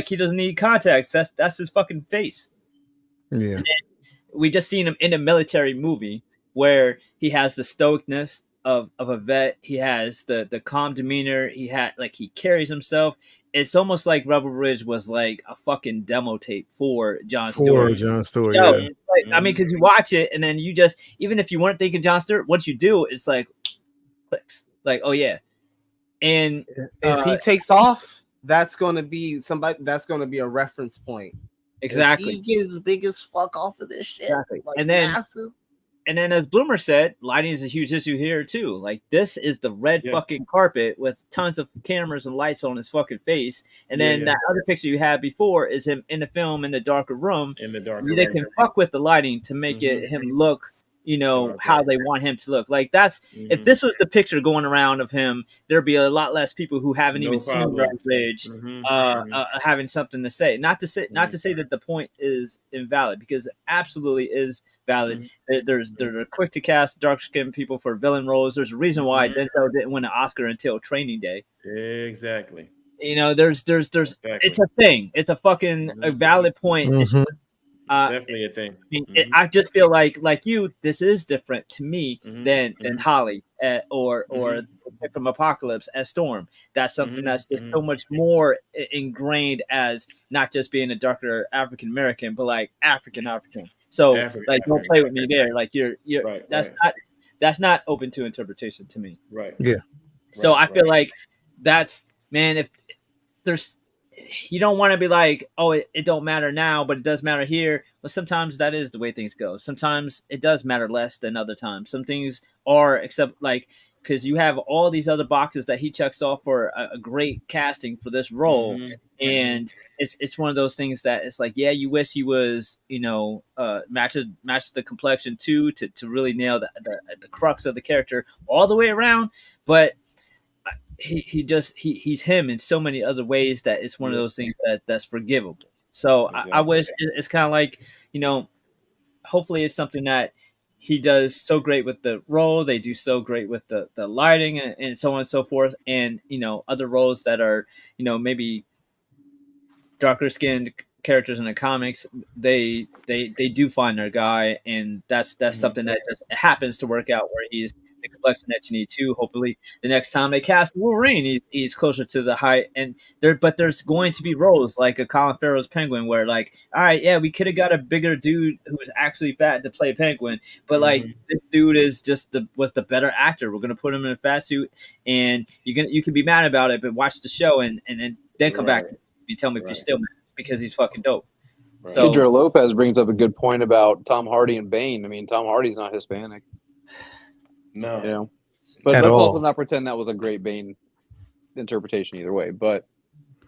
he doesn't need contacts. That's his fucking face. Yeah. We just seen him in a military movie where he has the stoicness of a vet. He has the calm demeanor. He carries himself. It's almost like Rebel Ridge was like a fucking demo tape for John For Stewart. John Stewart, Yo, yeah. Mhm. I mean, Mhm. because you watch it and then you just even if you weren't thinking John Stewart, once you do, it's like clicks. Like, oh yeah. And If he takes off, that's gonna be somebody. That's gonna be a reference point. If he exactly. gets big as fuck off of this shit, Exactly. like And then massive, as Bloomer said, lighting is a huge issue here too. Like this is the red Yeah. fucking carpet with tons of cameras and lights on his fucking face. And Yeah. then Yeah. that other picture you had before is him in the film in the darker room. In the darker They room. can fuck with the lighting to make Mhm. it him look you know, Right, how right. they want him to look. Like that's if this was the picture going around of him, there'd be a lot less people who haven't No even seen problem. Red Ridge having something to say. Not to say that the point is invalid, because it absolutely is valid. They're quick to cast dark skinned people for villain roles. There's a reason why Denzel didn't win an Oscar until Training Day. Exactly. You know, there's Exactly. it's a thing. It's a fucking a valid point. It's Mhm. Definitely a thing. I just feel like you, this is different to me than Holly or the chick from Apocalypse as Storm. That's something that's just so much more ingrained as not just being a darker African American, but like African. So like, don't play with me there. Like you're Right, that's not open to interpretation to me. right. Yeah. So Right, I feel like that's, man, if there's, you don't want to be like, oh, it don't matter now, but it does matter here. But sometimes that is the way things go. Sometimes it does matter less than other times. Some things are, except like, because you have all these other boxes that he checks off for a great casting for this role. And it's one of those things that it's like, yeah, you wish he was, you know, match the complexion too, to really nail the crux of the character all the way around. But he's him in so many other ways that it's one of those things that's forgivable. So I wish it's kind of like, you know, hopefully it's something that he does so great with the role. They do so great with the lighting and so on and so forth. And, you know, other roles that are, you know, maybe darker skinned characters in the comics, they do find their guy, and that's something that just happens to work out where he's the complexion that you need to. Hopefully the next time they cast Wolverine, he's closer to the height. And there's going to be roles like a Colin Farrell's Penguin where, like, all right, yeah, we could have got a bigger dude who was actually fat to play Penguin, but like this dude is just was the better actor. We're gonna put him in a fat suit, and you can be mad about it, but watch the show and then come back and tell me if you're still mad, because he's fucking dope. Right. So Pedro Lopez brings up a good point about Tom Hardy and Bane. I mean, Tom Hardy's not Hispanic, No. you know. But At let's all. also not pretend that was a great Bane interpretation either way. But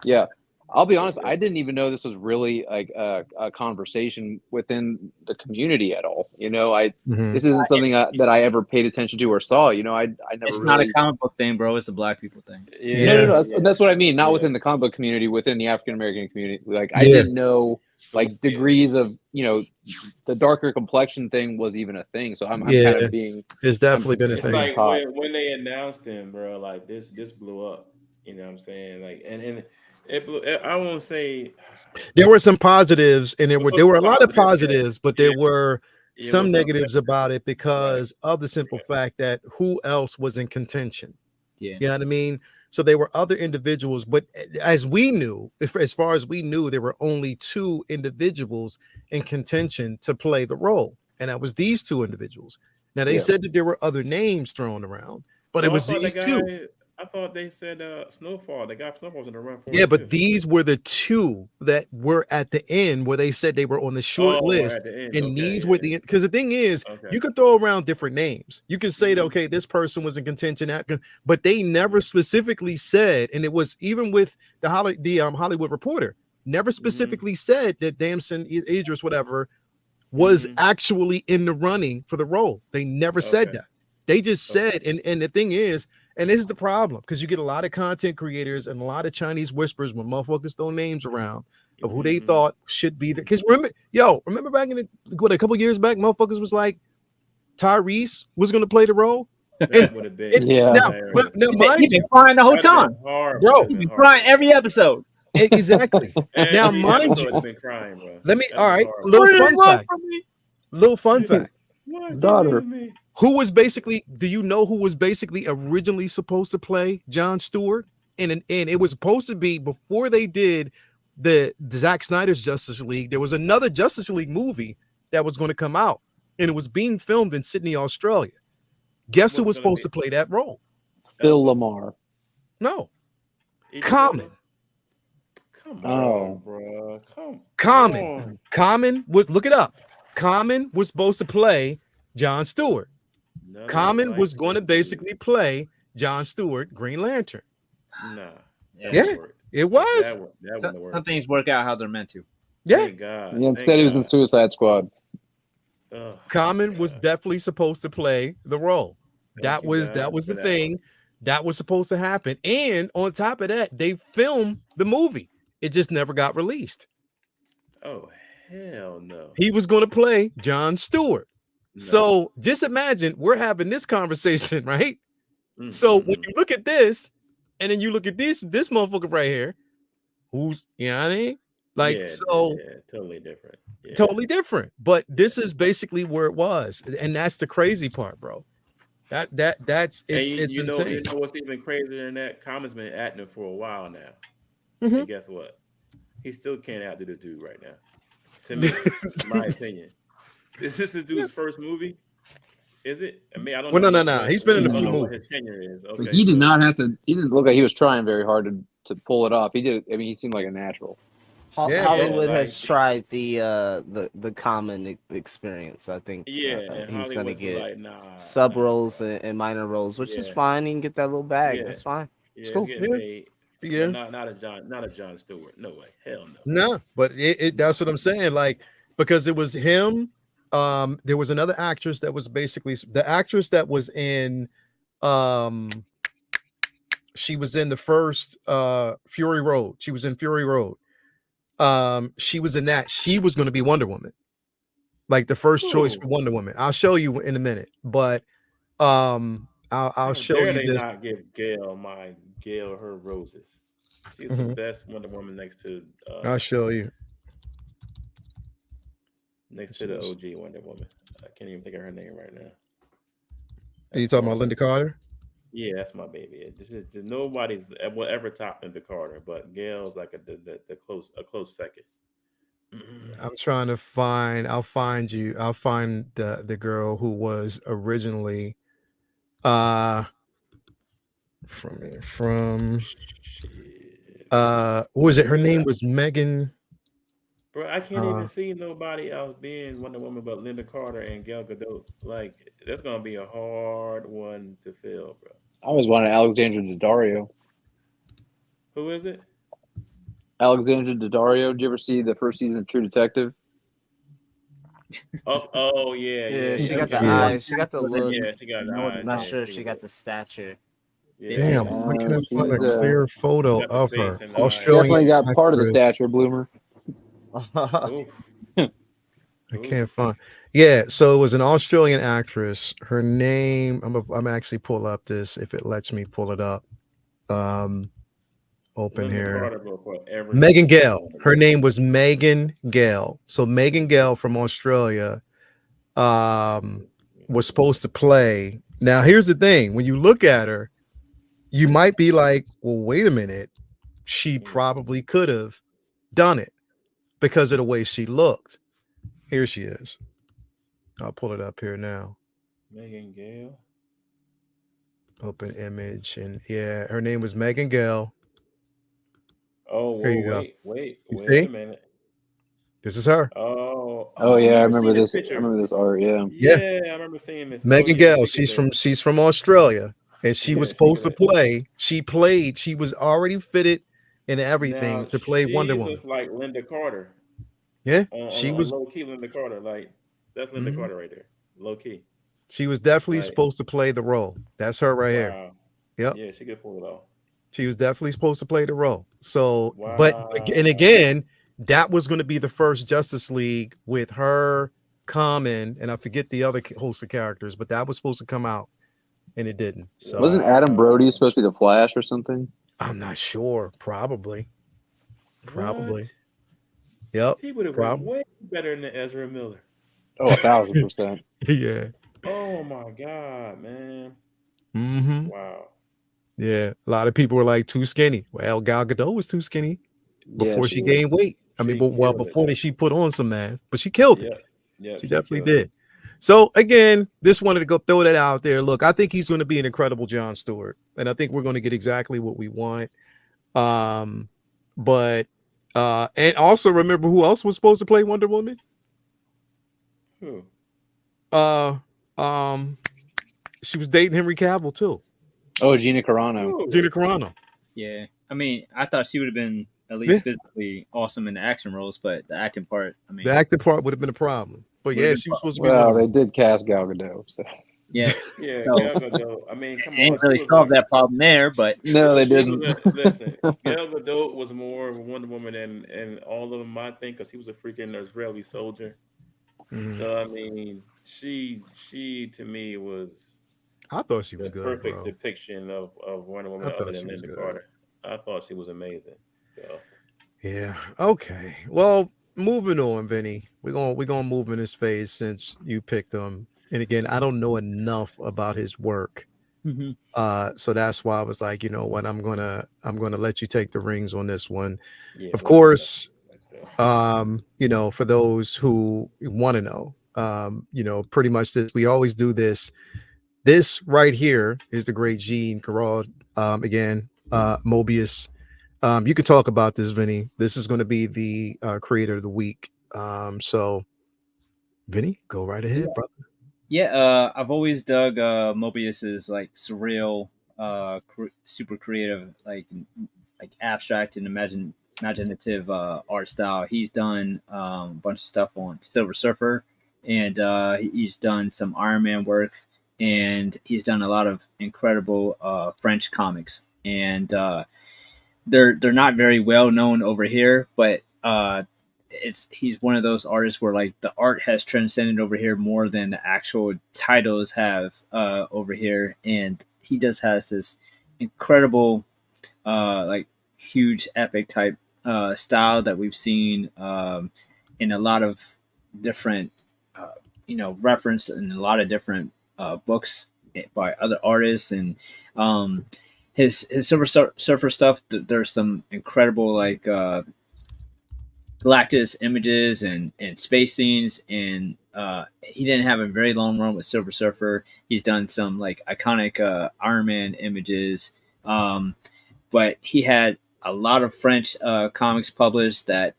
yeah, I'll be honest, I didn't even know this was really like a conversation within the community at all. You know, this isn't something that I ever paid attention to or saw. You know, I never. It's really... not a comic book thing, bro. It's a black people thing. No. That's what I mean. Not within the comic book community, within the African American community. Like I didn't know like degrees of, you know, the darker complexion thing was even a thing. So I'm kind of being. It's definitely been a It's thing. like when they announced him, bro. Like this blew up. You know what I'm saying? Like and it blew. I won't say There were some positives, and there were a lot of positives, but there were some negatives about it because of the simple fact that who else was in contention? Yeah, you know what I mean. So there were other individuals, but as we knew, as far as we knew, there were only two individuals in contention to play the role, and that was these two individuals. Now they said that there were other names thrown around, but it was these two. I thought they said Snowfall. They got Snowfall's in the run for it. Yeah, but these were the two that were at the end where they said they were on the short list. And these were the, because the thing is, you could throw around different names. You can say that, okay, this person was in contention, but they never specifically said, and it was even with the Hollywood Reporter, never specifically said that Damson Idris, whatever, was actually in the running for the role. They never said that. They just said, and the thing is, and this is the problem, because you get a lot of content creators and a lot of Chinese whispers when motherfuckers throw names around of who they thought should be there. Because remember back in a couple years back, motherfuckers was like Tyrese was going to play the role. That would have been now he's been crying the whole time, bro. He's been crying every episode. Exactly. Now, mind you, been crying, bro. Let me. All right, little fun fact. Daughter. Who was basically? Do you know who was basically originally supposed to play John Stewart? And it was supposed to be before they did the Zack Snyder's Justice League. There was another Justice League movie that was going to come out, and it was being filmed in Sydney, Australia. Guess who was supposed to play that role? Phil Lamar. No, Common. Come on, bro. Common was, look it up. Common was supposed to play John Stewart. Common was going to basically play John Stewart, Green Lantern. Nah. It was. Some things work out how they're meant to. Yeah. Instead, he was in Suicide Squad. Oh, Common was God. definitely supposed to play the role. Thank That you, was God, the for that one. thing that was supposed to happen. And on top of that, they filmed the movie. It just never got released. Oh, hell no. He was going to play John Stewart. No. So just imagine we're having this conversation, right? Mm, So mm, when mm. you look at this, and then you look at this motherfucker right here, who's you know what I mean? Like Yeah, so yeah, totally different. Yeah. totally different. But Yeah. this is basically where it was, and that's the crazy part, bro. That's And it's you insane. know what's even crazier than that? Common's been acting for a while now. Mhm. And guess what? He still can't outdo the dude right now. To me, in my opinion. Is this dude's first movie? Is it? I mean, I don't Well, know no. He's been in a I don't few know what No, his movies. tenure is. but Okay, he did so not have to. He didn't look like he was trying very hard to pull it off. He did. I mean, he seemed like a natural. Yeah, bro. yeah, Hollywood like has tried the common experience. I think yeah, and he's gonna Hollywood's been get like, nah, sub nah, roles bro. and minor roles, which is Yeah, fine. He can get that little bag. yeah, That's fine. It's yeah. He's cool. getting Yeah, paid, but yeah. not a John Stewart. No way, hell no. No, but that's what I'm saying. Like, because it was him. There was another actress that was basically the actress that was in um she was in the first Fury Road. She was in Fury Road. She was in that. She was going to be Wonder Woman, like the first choice for Ooh, Wonder Woman. I'll show you in a minute, but I'll how show dare you they this. not give Gail her roses? She's the Mhm. best Wonder Woman I'll show you. next This to the is- OG Wonder Woman. I can't even think of her name right now. Are you That's talking about horrible. Linda Carter? Yeah, that's my baby. Nobody's will ever top Linda Carter, but Gail's like a close second. I'm trying to find. I'll find you. I'll find the girl who was originally uh from Shit. what was it? Her Dude, name was Megan. bro, I can't Uh, even see nobody else being Wonder Woman but Linda Carter and Gal Gadot. Like that's gonna be a hard one to fill, bro. I always wanted Alexandra Daddario. Who is it? Alexandra Daddario. Did you ever see the first season of True Detective? Oh yeah, Yeah, yeah, she yeah. got the Okay, yeah. yeah. eyes. She got the look. Yeah, she got the eyes. Not Yeah, sure if she she was got the stature. yeah, she Damn, was why can't I find She's a clear she photo got the of face her? and the eyes. Australian definitely got part of the actress. stature bloomer. Oof, I oof. can't find. Yeah, so it was an Australian actress. Her name. I'm actually pull up this if it lets me pull it up. Open Linda here. Carter will forever Megan be Gale. Wonder Her Woman. name was Megan Gale. So Megan Gale from Australia was supposed to play. Now here's the thing: when you look at her, you might be like, "Well, wait a minute. She probably could have done it because of the way she looked." Here she is. I'll pull it up here now. Megan Gale. Open image, and yeah, her name was Megan Gale. Oh, Here whoa, you go. You wait a see, minute. this is her. Oh I yeah, I remember remember seeing this this. I picture. remember this art. Yeah. Yeah, Yeah, I remember seeing this. Oh Megan yeah, Gale. she could have. She's from Australia, and she was Yeah, she supposed could to have. play. She played. She was already fitted and everything Now to play Wonder she Woman. looks like Linda Carter Yeah, on she was. low key Linda Carter. Like that's Linda Mhm. Carter right there. Low key. She was definitely Like supposed to play the role. That's her right here. wow. Yep, Yeah, she could pull it off. she was definitely supposed to play the role. So, but and Wow. again, that was going to be the first Justice League with her, Common, and I forget the other host of characters, but that was supposed to come out, and it didn't. So Wasn't Adam Brody Wow. supposed to be the Flash or something? I'm not sure. Probably. What? Yep. He would have been Probably. way better than Ezra Miller. Oh, 1,000%. Yeah. Oh my god, man. Mm-hmm. Wow. Yeah. A lot of people were like too skinny. Well, Gal Gadot was too skinny Yeah, before she she was. gained weight. I mean, She well, killed it before though. she put on some mass, but she killed it. Yep. Yep. She She definitely killed it. did. So again, just wanted to go throw that out there. Look, I think he's going to be an incredible John Stewart, and I think we're going to get exactly what we want. But and also remember who else was supposed to play Wonder Woman? Who? Uh, um, she was dating Henry Cavill too. Oh, Gina Carano. Who? Gina Carano. Yeah, I mean, I thought she would have been at Yeah. least physically awesome in the action roles, but the acting part, I mean, The acting part would have been a problem. But Would've yeah, been she was supposed to be one Well, of they them. did cast Gal Gadot, so yeah. Yeah, So Gal Gadot. I mean, come it ain't on, she really was solved that problem there, but no, they she was didn't. listen. Gal Gadot was more of a Wonder Woman than all of them, I think, because he was a freaking Israeli soldier. Mhm. So I mean, she to me was I thought she was the good, perfect bro. depiction of Wonder I Woman, other thought than she was Linda good. Carter. I thought she was amazing. So Yeah. Okay. Well, moving on, Vinny. We're gonna move in this phase since you picked him. And again, I don't know enough about his work. Mhm. So that's why I was like, you know what, I'm gonna let you take the rings on this one. yeah, Of let me go. course, for those who want to know, pretty much this, we always do this. This right here is the great Jean Carrol. Again, Mobius. You could talk about this, Vinny. This is going to be the creator of the week. So, Vinny, go right ahead, brother. Yeah, I've always dug Mobius's like surreal, super creative, like abstract and imaginative art style. He's done a bunch of stuff on Silver Surfer, and he's done some Iron Man work, and he's done a lot of incredible French comics. And they're not very well known over here, but it's he's one of those artists where like the art has transcended over here more than the actual titles have over here, and he just has this incredible like huge epic type style that we've seen in a lot of different referenced in a lot of different books by other artists. And um, his Surfer stuff, there's some incredible like Galactus images and space scenes, and he didn't have a very long run with Silver Surfer. He's done some like iconic Iron Man images, but he had a lot of French comics published that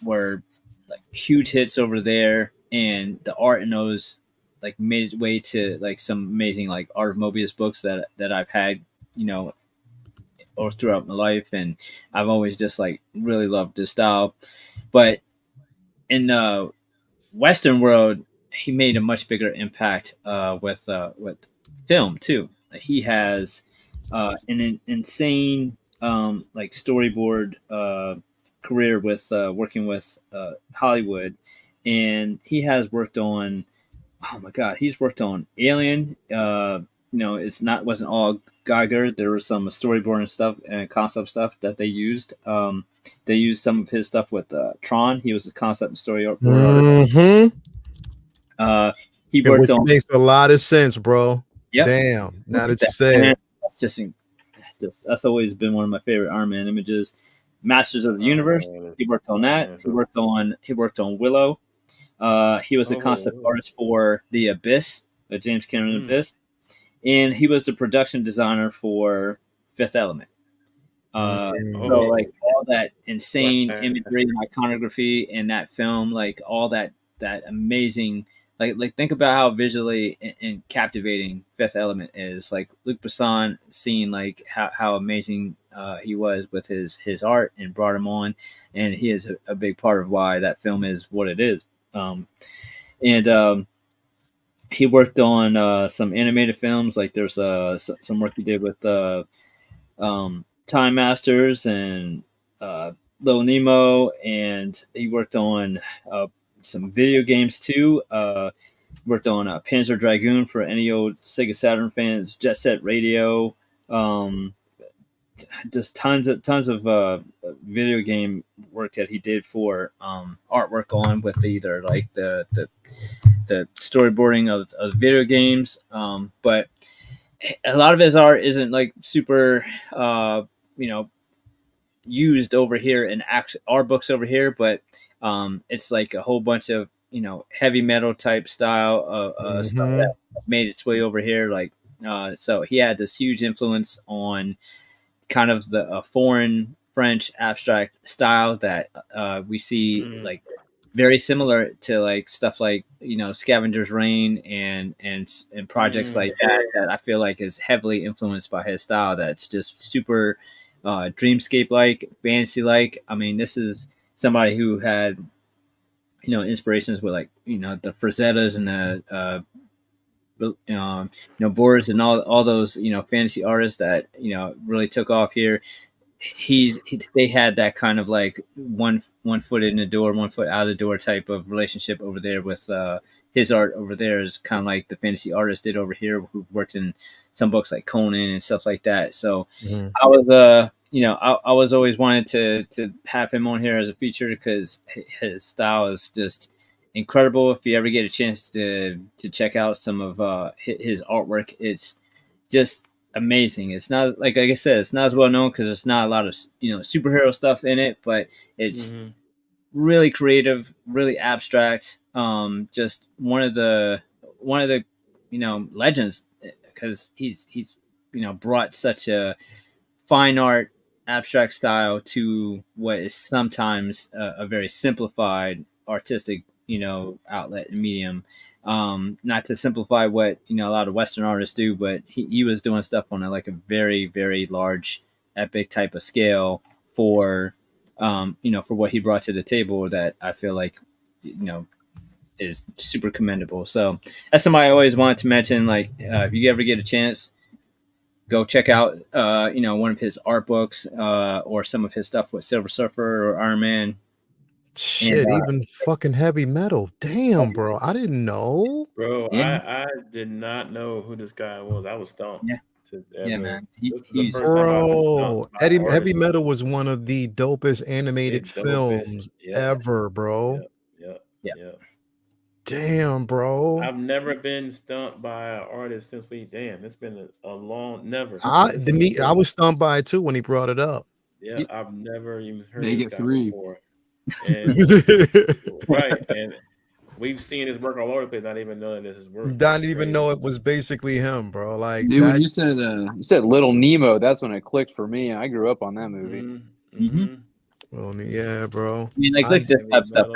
were like huge hits over there, and the art in those like made its way to like some amazing like Art of Mobius books that I've had, you know, or throughout my life, and I've always just like really loved this style. But in the Western world, he made a much bigger impact with film too. He has insane like storyboard career with working with Hollywood, and he has worked on, oh my god, he's worked on Alien. It's not wasn't all Geiger. There was some storyboard and stuff and concept stuff that they used. They used some of his stuff with Tron. He was a concept and storyboard artist. Mm-hmm. He worked Which on. makes a lot of sense, bro. Yep. Damn. Now that you That, say man, it. that's always been one of my favorite Iron Man images. Masters of the Universe. He worked on that. He worked on Willow. He was a concept artist for The Abyss, the James Cameron Abyss, and he was the production designer for Fifth Element. So like all that insane imagery and iconography in that film, like all that amazing, like think about how visually and captivating Fifth Element is. Like Luc Besson, seeing like how amazing he was with his art and brought him on, and he is a big part of why that film is what it is. And he worked on some animated films. Like there's some work he did with Time Masters and Little Nemo, and he worked on some video games too. Worked on Panzer Dragoon for any old Sega Saturn fans, Jet Set Radio, um, just tons of video game work that he did for artwork on with either like the storyboarding of video games, but a lot of his art isn't like super you know used over here in our books over here, but it's like a whole bunch of heavy metal type style of stuff that made its way over here. Like so he had this huge influence on kind of the foreign French abstract style that we see like very similar to like stuff like Scavenger's Reign and projects like that I feel like is heavily influenced by his style. That's just super dreamscape like, fantasy like. I mean, this is somebody who had inspirations with like the Frazettas and the Boris and all those fantasy artists that really took off here. They had that kind of like one foot in the door, 1 foot out of the door type of relationship over there with his art over there is kind of like the fantasy artist did over here, who've worked in some books like Conan and stuff like that. So Mhm. I was I was always wanted to have him on here as a feature because his style is just incredible. If you ever get a chance to check out some of his artwork, it's just amazing. It's not like I said, it's not as well known because it's not a lot of superhero stuff in it, but it's Mm-hmm. really creative, really abstract. Just one of the legends because he's brought such a fine art abstract style to what is sometimes a very simplified artistic outlet and medium. Not to simplify what a lot of Western artists do, but he was doing stuff on like a very, very large, epic type of scale for for what he brought to the table that I feel like is super commendable. So that's somebody I always wanted to mention. Like if you ever get a chance, go check out one of his art books or some of his stuff with Silver Surfer or Iron Man. Shit, even fucking heavy metal. Damn, bro. I didn't know. Bro, Yeah. I did not know who this guy was. I was stumped. Yeah. Ever. Man. This is the He's first time I've been Bro, stumped by an Heavy artist. Metal was one of the dopest animated The dopest, films yep. ever, bro. Yep. Damn, bro. I've never been stumped by an artist since it's been a long never. I This is the was stunned by it too when he brought it up. Yeah, I've never even heard Make this it guy 3. before. And right, and we've seen his work all over the place, not even knowing this is work. Didn't even know it was basically him, bro. Like Dude, that. when you said Little Nemo, that's when it clicked for me. I grew up on that movie. Mm-hmm. Well, yeah, bro. I mean, like look at this type of stuff.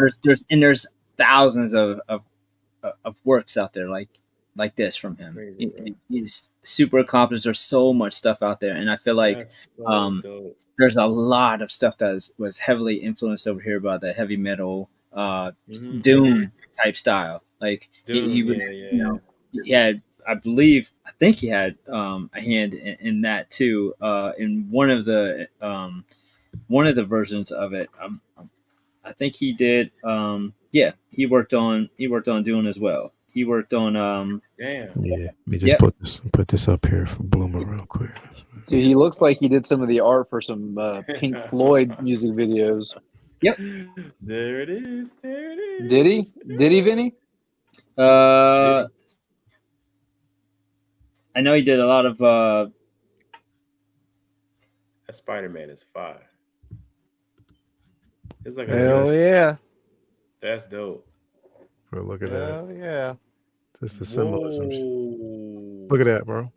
There's thousands of works out there like this from him. Crazy, He's super accomplished. There's so much stuff out there, and I feel like dope. there's a lot of stuff that was heavily influenced over here by the heavy metal doom type style. Like he was, he had, I think he had a hand in that too. In one of the versions of it, I think he did. He worked on Dune as well. He worked on damn. Yeah, let me just put this up here for Bloomer real quick. Dude, he looks like he did some of the art for some Pink Floyd music videos. Yep. There it is. Did he? Did he, Vinny? I know he did a lot of that Spider-Man is fire. It's like hell yeah. That's dope. Bro, look at Hell that. yeah. This is the symbolism. Look at that, bro.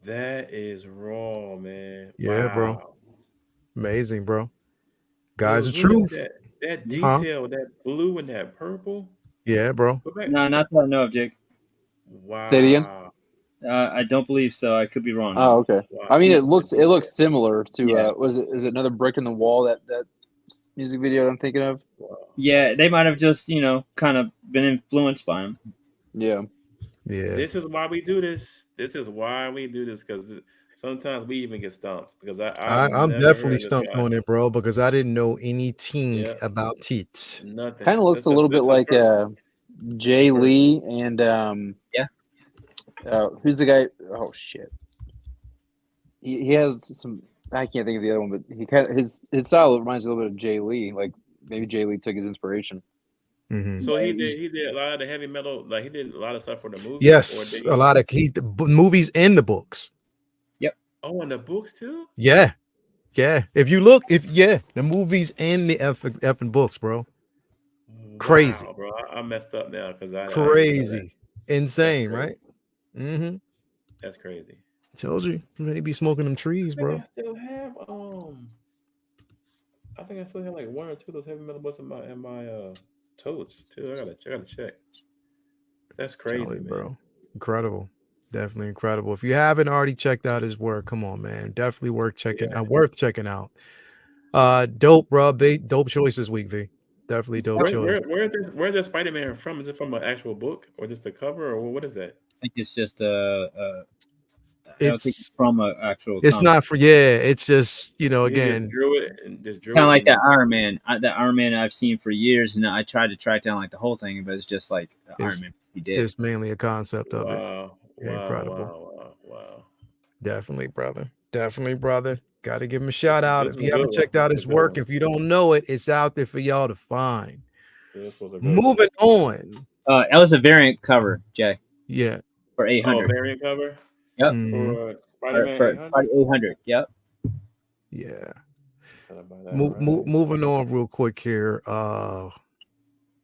That is raw, man. Yeah, wow. bro. Amazing, bro. Guys, the truth. That detail, that blue and that purple. Yeah, bro. No, not that I know of, Jake. Wow. Say it again. I don't believe so. I could be wrong. Oh, okay. Wow. I mean, it looks similar to Yeah. is it Another Brick in the Wall, that music video I'm thinking of? Yeah, they might have just kind of been influenced by him. Yeah. This is why we do this. Because sometimes we even get stumped. Because I'm definitely stumped on it, bro, because I didn't know anything about it. Nothing. Kind of looks a little bit like Jay Lee and who's the guy? Oh shit. He has some. I can't think of the other one, but he his style reminds me a little bit of Jay Lee. Like maybe Jay Lee took his inspiration. Mm-hmm. So he did a lot of the heavy metal. Like he did a lot of stuff for the movies. Yes, a lot of movies and the books. Yep. Oh, and the books too. Yeah. If you look, the movies and the effing books, bro. Crazy, wow, bro. I messed up now because crazy, insane, right? Mm-hmm. That's crazy. Told you, they be smoking them trees, bro. I still have I think I still have like one or two of those heavy metal books in my totes too. I gotta check. That's crazy, man. Bro. Incredible. Definitely incredible. If you haven't already checked out his work, come on, man. Definitely worth checking out. Dope, bro. Dope choice this week, V. Definitely dope choice. Where's this Spider-Man from? Is it from an actual book or just a cover or what is that? I think it's just I don't think it's It's from an actual it's comic. not for it's just He just again, drew it and just It's drew kind of it. like And that Iron Man. That Iron Man I've seen for years, and I tried to track down like the whole thing, but it's just like Iron it's Man he did. just mainly a concept of it. wow, wow, Incredible. wow, wow, wow. Definitely, brother. Definitely, brother. Got to give him a shout out. This If was you a haven't good one. checked out This was his a good work, one. if you don't know it, it's out there for y'all to find. This was a good one. Moving on. That was a variant cover, Jay, Yeah. for Oh, 800. variant cover Yep, Mhm. for Spider-Man for 800. 800. Yep. Yeah. Gotta buy that right. Moving on real quick here.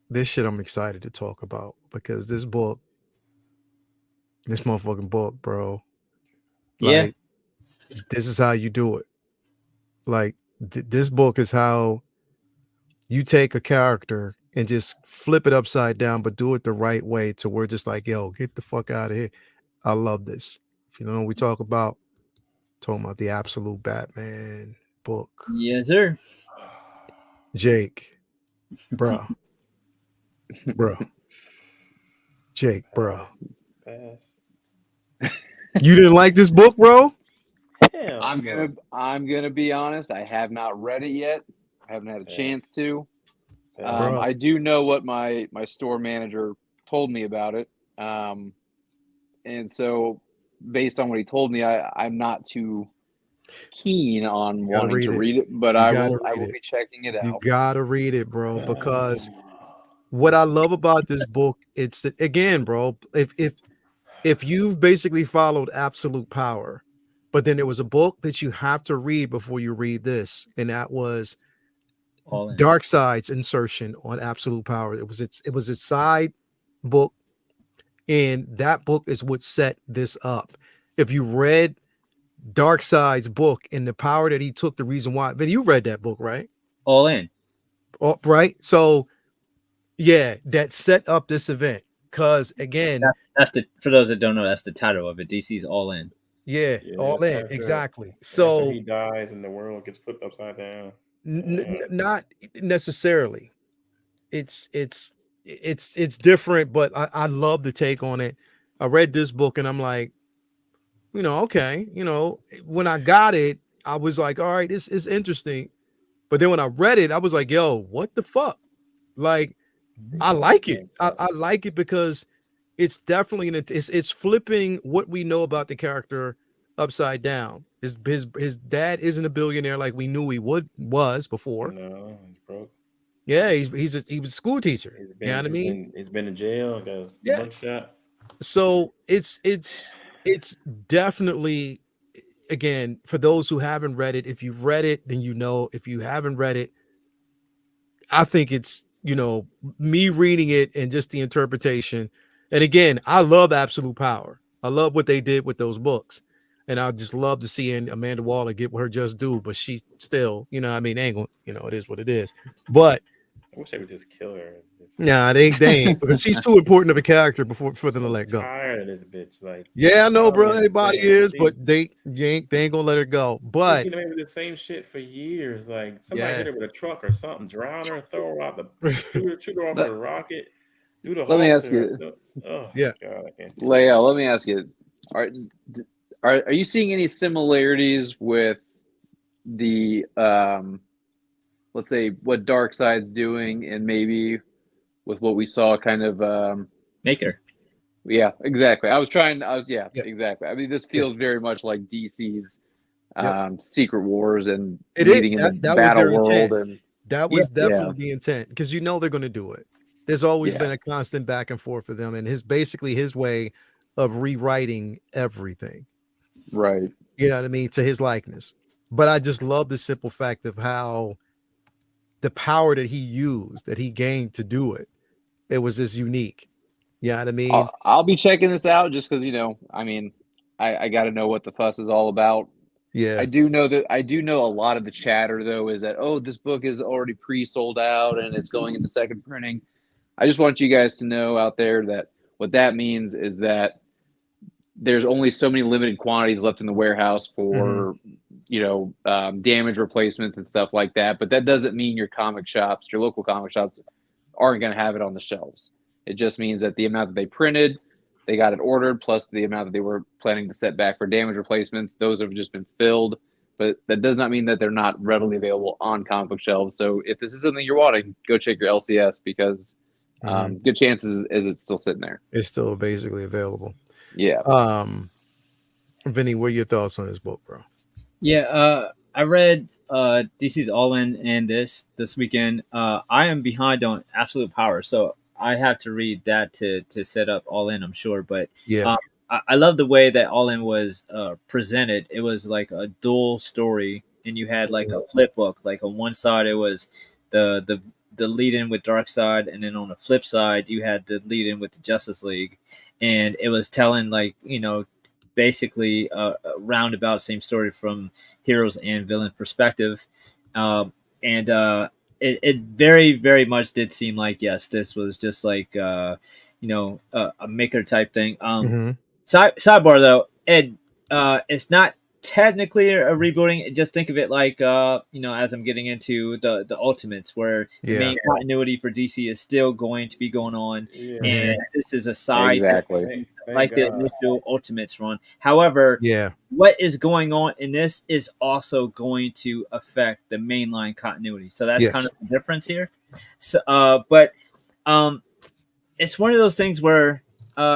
This shit I'm excited to talk about because this motherfucking book, bro. Yeah. Like, this is how you do it. Like, this book is how you take a character and just flip it upside down, but do it the right way to where just like, yo, get the fuck out of here. I love this. If you know what we talking about the Absolute Batman book. Yes, sir. Jake, bro, Jake, bro. Pass. You didn't like this book, bro? Hell I'm no. gonna be honest. I have not read it yet. I haven't had a chance to. Bro. I do know what my store manager told me about it, and so based on what he told me, I'm not too keen on wanting to read it, but I will be checking it You out. gotta read it, bro, because what I love about this book, it's that, again, bro, if you've basically followed Absolute Power, but then there was a book that you have to read before you read this, and that was All in. Dark Side's insertion on Absolute Power. It was its side book, and that book is what set this up. If you read Dark Side's book and the power that he took, the reason why, but you read that book, right? All in. Oh, right. So yeah, that set up this event. Cause again, That's the for those that don't know, that's the title of it. DC's All In. yeah, Yeah, all in. after Exactly. after So he dies and the world gets flipped upside down. not necessarily. It's different, but I love the take on it. I read this book and I'm like, okay, when I got it, I was like, all right, this is interesting. But then when I read it, I was like, yo, what the fuck? Like, I like it. I like it because it's definitely it's flipping what we know about the character upside down. His dad isn't a billionaire like we knew he was before. No, he's broke. Yeah, he was a school teacher. You know what I mean? He's been in jail. Got a Yeah. buckshot. So it's definitely, again, for those who haven't read it, if you've read it, then you know. If you haven't read it, I think it's me reading it and just the interpretation. And again, I love Absolute Power. I love what they did with those books. And I just love to see Amanda Waller get what her just due, but she still, ain't going, it is what it is. But I wish they would just kill her. nah, they ain't because she's too important of a character for them to let go. Tired of this bitch. Like, yeah, I know, bro. man, Everybody is, but they ain't gonna let her go. But she's been the same shit for years. Like somebody hit her with a truck or something, drown her, throw her out shoot her off with a rocket, do the Let me Hulk ask to her. you. Oh yeah, God, I can't. Leia, let me ask you: Are you seeing any similarities with the let's say what Darkseid's doing, and maybe with what we saw kind of Maker? Yeah, exactly. Exactly. I mean, this feels very much like DC's Secret Wars and leading into Battle World, and that was definitely the intent because they're going to do it. There's always been a constant back and forth for them, and his way of rewriting everything. Right. You know what I mean? To his likeness. But I just love the simple fact of how the power that he used, that he gained to do it, it was just unique. You know what I mean? I'll be checking this out just because, I got to know what the fuss is all about. Yeah. I do know a lot of the chatter, though, is that, this book is already pre-sold out and it's going into second printing. I just want you guys to know out there that what that means is that there's only so many limited quantities left in the warehouse for damage replacements and stuff like that. But that doesn't mean your local comic shops, aren't going to have it on the shelves. It just means that the amount that they printed, they got it ordered, plus the amount that they were planning to set back for damage replacements, those have just been filled. But that does not mean that they're not readily available on comic book shelves. So if this is something you're wanting, go check your LCS, because good chances is it's still sitting there. It's still basically available. Yeah. Vinny, what are your thoughts on this book, bro? Yeah, I read DC's All In and this weekend. I am behind on Absolute Power, so I have to read that to set up All In, I'm sure. But Yeah. I love the way that All In was presented. It was like a dual story, and you had like a flip book. Like on one side, it was the lead in with Darkseid, and then on the flip side, you had the lead in with the Justice League, and it was telling basically a roundabout same story from heroes and villain perspective, it very, very much did seem like, yes, this was just like a maker type thing. Sidebar though, Ed, it's not technically a rebooting. Just think of it like as I'm getting into the Ultimates, where the main continuity for DC is still going to be going on, and this is a side like the initial Ultimates run. However, what is going on in this is also going to affect the mainline continuity. So that's kind of the difference here. So, it's one of those things where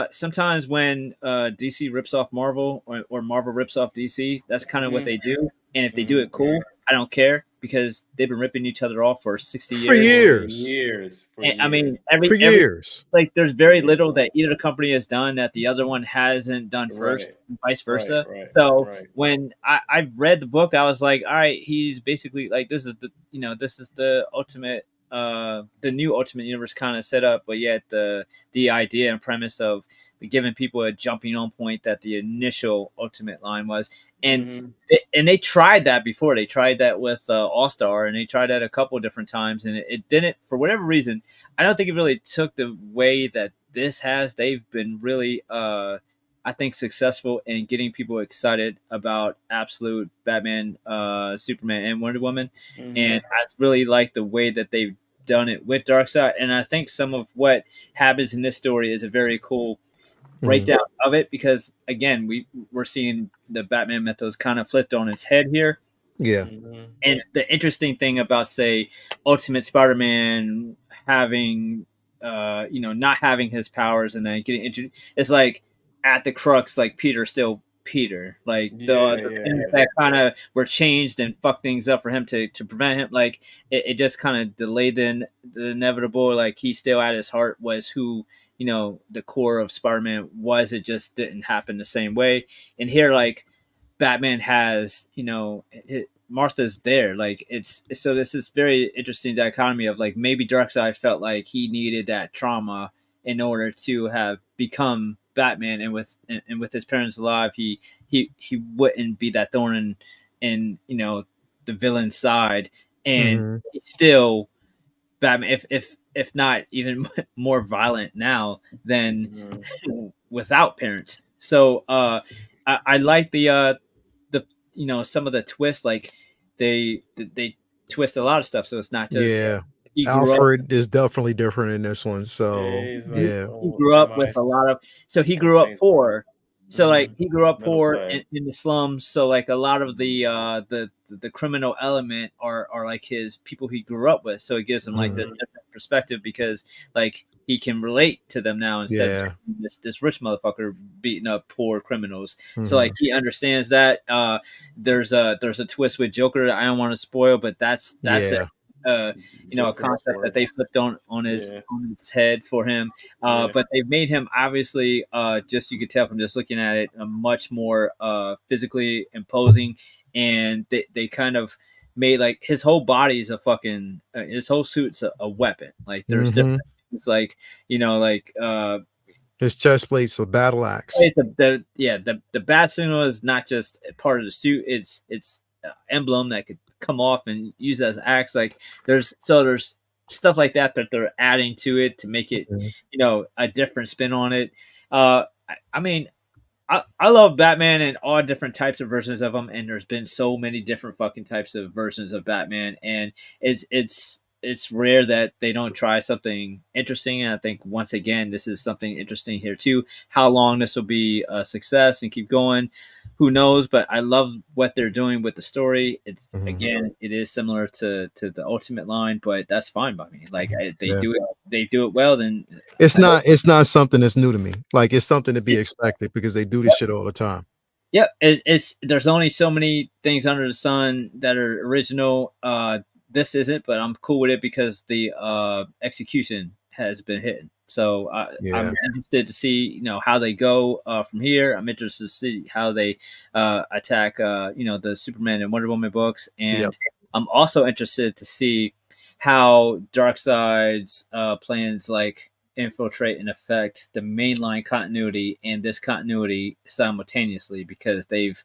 sometimes when DC rips off Marvel or Marvel rips off DC, that's kind of what they do. And if they do it cool, I don't care, because they've been ripping each other off for 60 years. For years. I mean, years. Like, there's very little that either company has done that the other one hasn't done first, and vice versa. When I've read the book, I was like, all right, he's basically like, this is the ultimate, the new Ultimate Universe kind of set up, but yet the idea and premise of giving people a jumping on point that the initial Ultimate line was, and they tried that before. They tried that with All Star, and they tried that a couple of different times, and it didn't, for whatever reason. I don't think it really took the way that this has. They've been really, I think, successful in getting people excited about Absolute, Batman, Superman, and Wonder Woman, and I really like the way that they've done it with Darkseid. And I think some of what happens in this story is a very cool breakdown of it, because again, we're seeing the Batman mythos kind of flipped on its head here. And the interesting thing about, say, Ultimate Spider-Man having not having his powers and then getting introduced, it's like at the crux, like Peter's still Peter, like the things that kind of were changed and fucked things up for him to prevent him, like it just kind of delayed the inevitable. Like, he still at his heart was who the core of Spider-Man was. It just didn't happen the same way. And here, like, Batman has Martha's there, like it's so this is very interesting dichotomy of, like, maybe Darkseid felt like he needed that trauma in order to have become Batman, and with his parents alive, he wouldn't be that thorn in the villain side, and he's still Batman, if not even more violent now than without parents. So I like the some of the twists, like they twist a lot of stuff, so it's not just Alfred is definitely different in this one. So he grew up with a lot of, so he grew up poor. So like he grew up poor in the slums. So like a lot of the criminal element are like his people he grew up with. So it gives him like this different perspective, because like he can relate to them now instead of this rich motherfucker beating up poor criminals. So like he understands that. There's a twist with Joker. I don't want to spoil, but that's a concept that they flipped on his head for him. But they've made him obviously, just you could tell from just looking at it, much more physically imposing, and they kind of made like his whole body is a fucking his whole suit's a weapon. Like there's different. It's like his chest plate's a battle axe. The bat signal is not just part of the suit; it's emblem that could come off and use as axe. Like there's stuff like that they're adding to it to make it a different spin on it. I mean, I love Batman and all different types of versions of him, and there's been so many different fucking types of versions of Batman, and it's rare that they don't try something interesting. And I think once again, this is something interesting here too. How long this will be a success and keep going, who knows? But I love what they're doing with the story. It's again, it is similar to the Ultimate line, but that's fine by me. Like they do it well. Then it's not something that's new to me. Like it's something to be expected because they do this shit all the time. Yeah, it's there's only so many things under the sun that are original. This isn't, but I'm cool with it because the execution has been hitting. So I'm interested to see how they go from here. I'm interested to see how they attack the Superman and Wonder Woman books, and I'm also interested to see how Darkseid's plans like infiltrate and affect the mainline continuity and this continuity simultaneously, because they've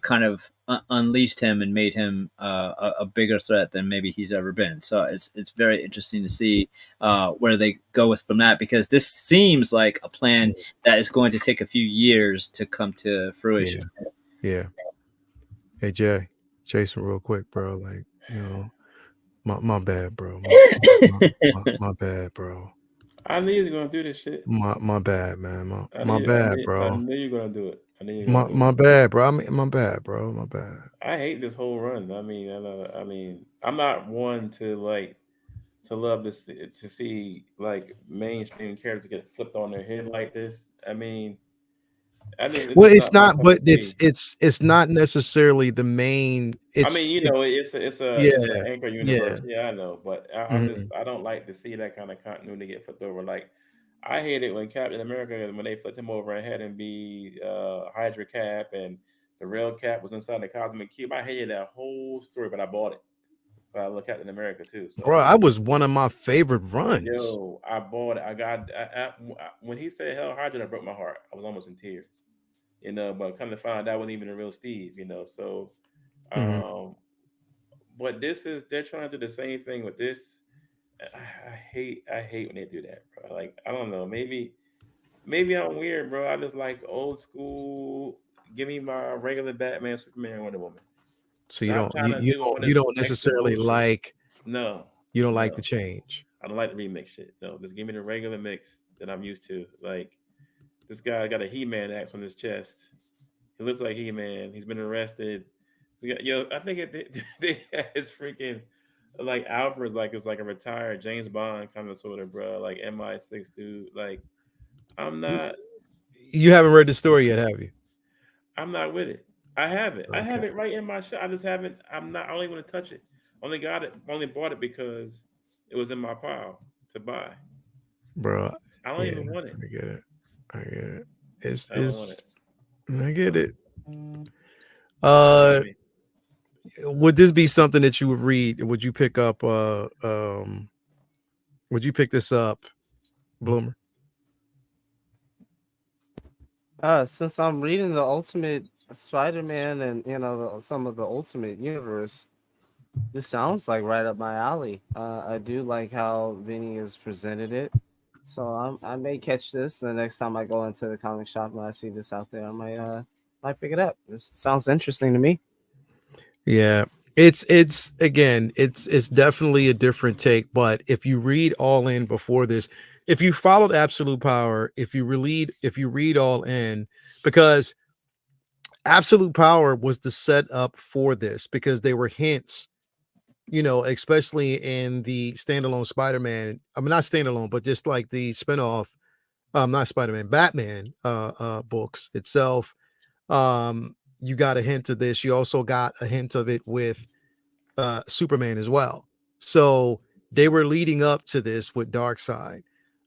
kind of unleashed him and made him a bigger threat than maybe he's ever been. So it's very interesting to see where they go with from that, because this seems like a plan that is going to take a few years to come to fruition. Yeah. Hey Jason, real quick, bro. Like my bad, bro. My bad, bro. I knew you was gonna do this shit. My bad, man. My bad, bro. I knew you were gonna do it. My bad, bro. My bad, bro. My bad. I hate this whole run. I mean, I'm not one to love this to see like mainstream characters get flipped on their head like this. I mean, well, it's not, but it's not necessarily the main. It's an anchor universe. Yeah, I know, but I don't like to see that kind of continuity get flipped over. Like, I hate it when Captain America, when they flipped him over and had him be Hydra Cap and the real Cap was inside the Cosmic Cube. I hated that whole story, but I bought it. But I look Captain America too. So, bro, I was one of my favorite runs. Yo, I bought it. When he said Hell Hydra, that broke my heart. I was almost in tears. But come to find out that wasn't even a real Steve. So, but they're trying to do the same thing with this. I hate when they do that, bro. Like, I don't know, maybe I'm weird, bro. I just like old school. Give me my regular Batman, Superman, Wonder Woman. So you don't necessarily like. No, you don't like the change. I don't like the remix shit. No, just give me the regular mix that I'm used to. Like, this guy got a He-Man axe on his chest. He looks like He-Man. He's been arrested. I think they had his freaking like Alfred's like it's like a retired James Bond kind of sort of, bro. Like MI6 dude. Like, I'm not. You haven't read the story yet, have you? I'm not with it. I have it. Okay. I have it right in my shop. I just haven't. I don't even want to touch it. Only bought it because it was in my pile to buy. Bro, I don't even want it. I get it. I get it. Would this be something that you would read? Would you pick up? Would you pick this up, Bloomer? Since I'm reading the Ultimate Spider-Man and some of the Ultimate Universe, this sounds like right up my alley. I do like how Vinny has presented it, so I may catch this the next time I go into the comic shop and I see this out there. I might pick it up. This sounds interesting to me. Yeah, it's definitely a different take. But if you read All In before this, if you followed Absolute Power, if you read All In, because Absolute Power was the setup for this, because they were hints, especially in the standalone Spider-Man. I mean, not standalone, but just like the spinoff, not Spider-Man, Batman books itself. You got a hint of this. You also got a hint of it with Superman as well. So they were leading up to this with Darkseid.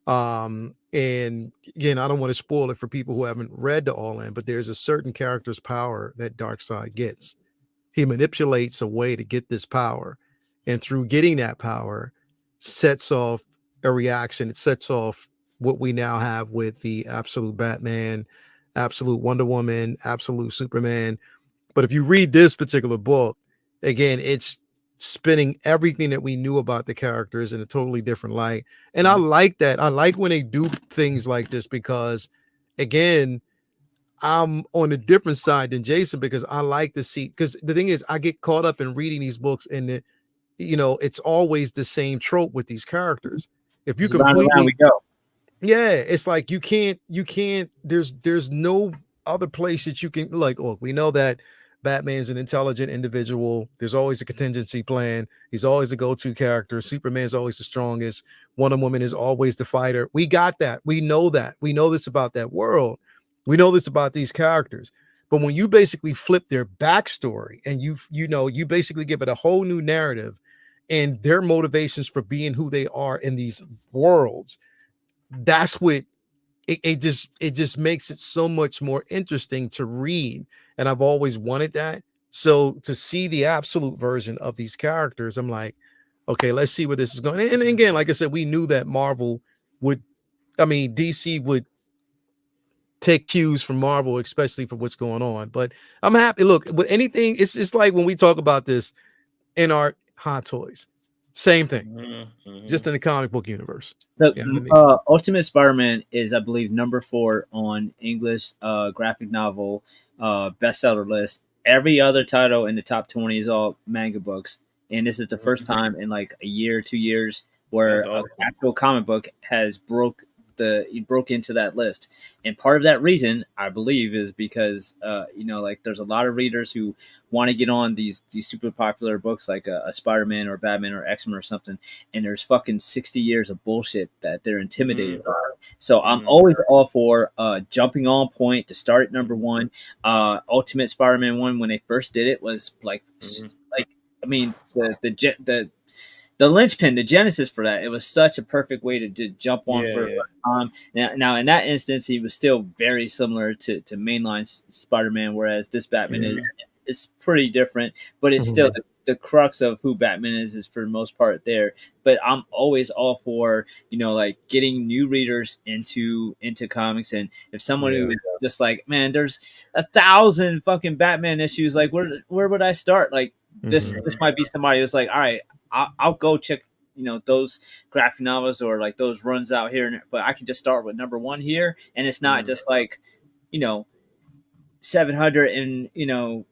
And again, I don't want to spoil it for people who haven't read the All In, but there's a certain character's power that Darkseid gets. He manipulates a way to get this power, and through getting that power, sets off a reaction. It sets off what we now have with the Absolute Batman, Absolute Wonder Woman, Absolute Superman. But if you read this particular book, again, it's spinning everything that we knew about the characters in a totally different light. And I like that. I like when they do things like this, because again, I'm on a different side than Jason because I like to see, because the thing is I get caught up in reading these books and it's always the same trope with these characters. If you Just round and round we completely, go. yeah, it's like you can't, there's no other place that you can, like, oh, we know that Batman's an intelligent individual. There's always a contingency plan. He's always the go-to character. Superman's always the strongest. Wonder Woman is always the fighter. We got that. We know that. We know this about that world. We know this about these characters. But when you basically flip their backstory and you basically give it a whole new narrative and their motivations for being who they are in these worlds, that's what it just makes it so much more interesting to read. And I've always wanted that. So to see the absolute version of these characters, I'm like, okay, let's see where this is going. And again, like I said, we knew that DC would take cues from Marvel, especially for what's going on. But I'm happy. Look, with anything, it's like when we talk about this in our Hot Toys, same thing, just in the comic book universe. The You know what I mean? Ultimate Spider-Man is, I believe, number 4 on English graphic novel bestseller list. Every other title in the top 20 is all manga books, and this is the first time in like a year, 2 years, where That's an awesome. actual comic book has broke into that list. And part of that reason, I believe, is because like there's a lot of readers who want to get on these super popular books like a Spider-Man or Batman or X-Men or something, and there's fucking 60 years of bullshit that they're intimidated by. So I'm always all for jumping on point to start at number 1. Ultimate Spider-Man 1, when they first did it, was like I mean the linchpin, the genesis for that. It was such a perfect way to jump on for Yeah. now in that instance, he was still very similar to mainline Spider-Man, whereas this Batman is pretty different, but it's still the crux of who Batman is for the most part there. But I'm always all for like getting new readers into comics, and if someone who is just like, man, there's 1,000 fucking Batman issues, like where would I start? Like this might be somebody who's like, all right, I'll go check those graphic novels or like those runs out here, but I can just start with number 1 here, and it's not just like 700 and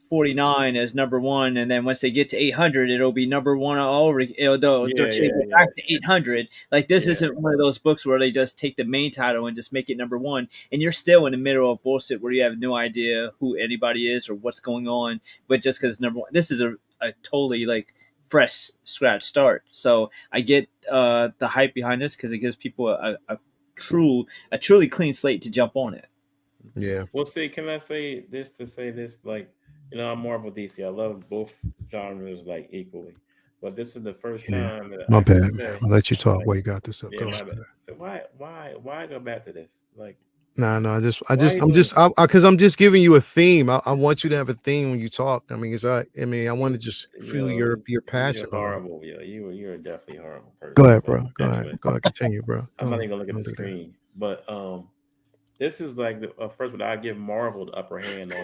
49 as number 1, and then once they get to 800 it'll be number 1 all over. They'll change it back to 800. Like this isn't one of those books where they just take the main title and just make it number 1, and you're still in the middle of bullshit where you have no idea who anybody is or what's going on, but just because number 1, this is a totally like fresh scratch start. So I get the hype behind this because it gives people a truly clean slate to jump on it. Yeah. Well, see, can I say this to say this? Like, I'm Marvel DC. I love both genres like equally, but this is the first time that My I can bad, man. say, I'll let you talk like, while you got this up. yeah, Go my on. bad. So why go back to this? Like, No, why you doing this? because I'm just giving you a theme. I want you to have a theme when you talk. I mean, I want to just feel your passion You're behind it. horrible. Yeah, you're definitely a horrible person. Go ahead, But bro. Go ahead. anyway, Go ahead. Continue, bro. I'm Go not on. even gonna look at Don't the do that. screen. But this is like the first one I give Marvel the upper hand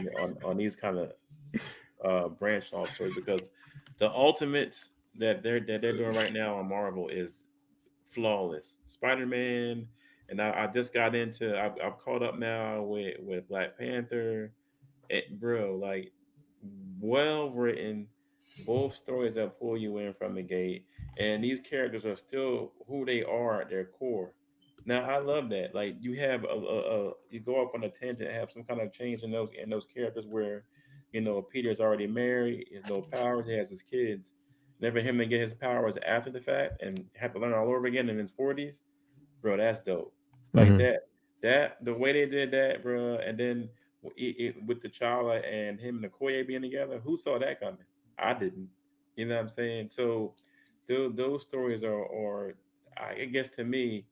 on these kind of branch off stories, because the ultimates that they're doing right now on Marvel is flawless. Spider Man, and I just got into. I've caught up now with Black Panther. Bro, like, well written, both stories that pull you in from the gate, and these characters are still who they are at their core. Now I love that. Like, you have you go off on a tangent, have some kind of change in those characters where, Peter's already married, he has no powers, he has his kids. Never him to get his powers after the fact and have to learn all over again in his 40s. Bro, that's dope. Like Mhm. that the way they did that, bro, and then with the T'Challa and him and Okoye being together, who saw that coming? I didn't. You know what I'm saying? So those stories are, I guess to me,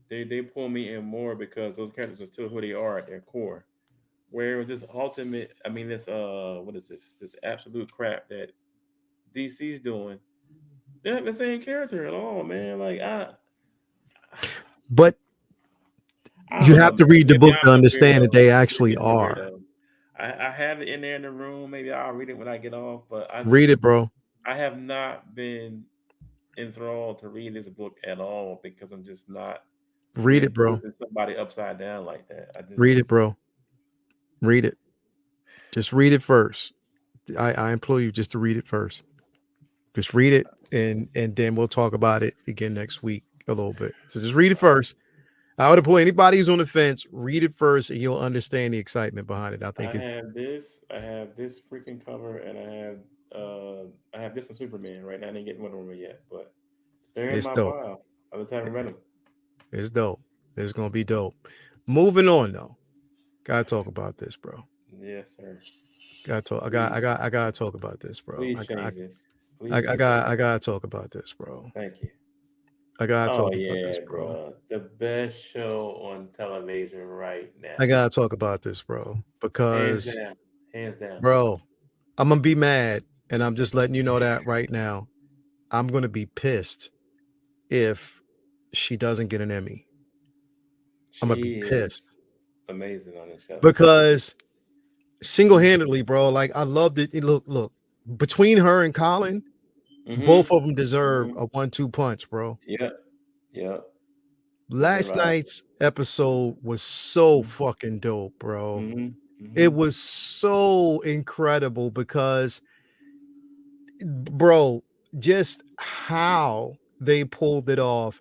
they pull me in more because those characters are still who they are at their core. Whereas this ultimate, I mean, this what is this? This absolute crap that DC's doing. They're not the same character at all, man. Like, But I you don't know, have man. to read the Maybe book I'm to the understand that weirdo. they Maybe actually I'm the are. weirdo. I have it in there in the room. Maybe I'll read it when I get off. But Read it, bro. I have not been enthralled to read this book at all because I'm just not Read with it, bro. flipping somebody upside down like that. I just Read it, bro. Read it. Just read it first. I implore you just to read it first. Just read it, and then we'll talk about it again next week a little bit. So just read it first. I would implore anybody who's on the fence, read it first, and you'll understand the excitement behind it. I think it's I have this freaking cover, and I have this and Superman right now. I didn't get Wonder Woman yet, but they're in it's my dope. pile. I just haven't read them. It's dope. It's gonna be dope. Moving on though. Gotta talk about this, bro. Yes, sir. Gotta talk. I gotta talk about this, bro. Please change this. Please change I gotta talk about this, bro. Thank you. I gotta Oh talk about this, yeah, bro. bro. The best show on television right I now. gotta talk about this, bro. Hands Because, down. Hands down. bro, I'm gonna be mad, and I'm just letting you know that right now. I'm gonna be pissed if she doesn't get an Emmy. I'm gonna be She pissed is amazing on this show. because single-handedly, bro, like I loved it. Look, between her and Colin, both of them deserve a 1-2 punch, bro. Yep. Yep. Last Right. night's episode was so fucking dope, bro. Mm-hmm. It was so incredible because, bro, just how they pulled it off.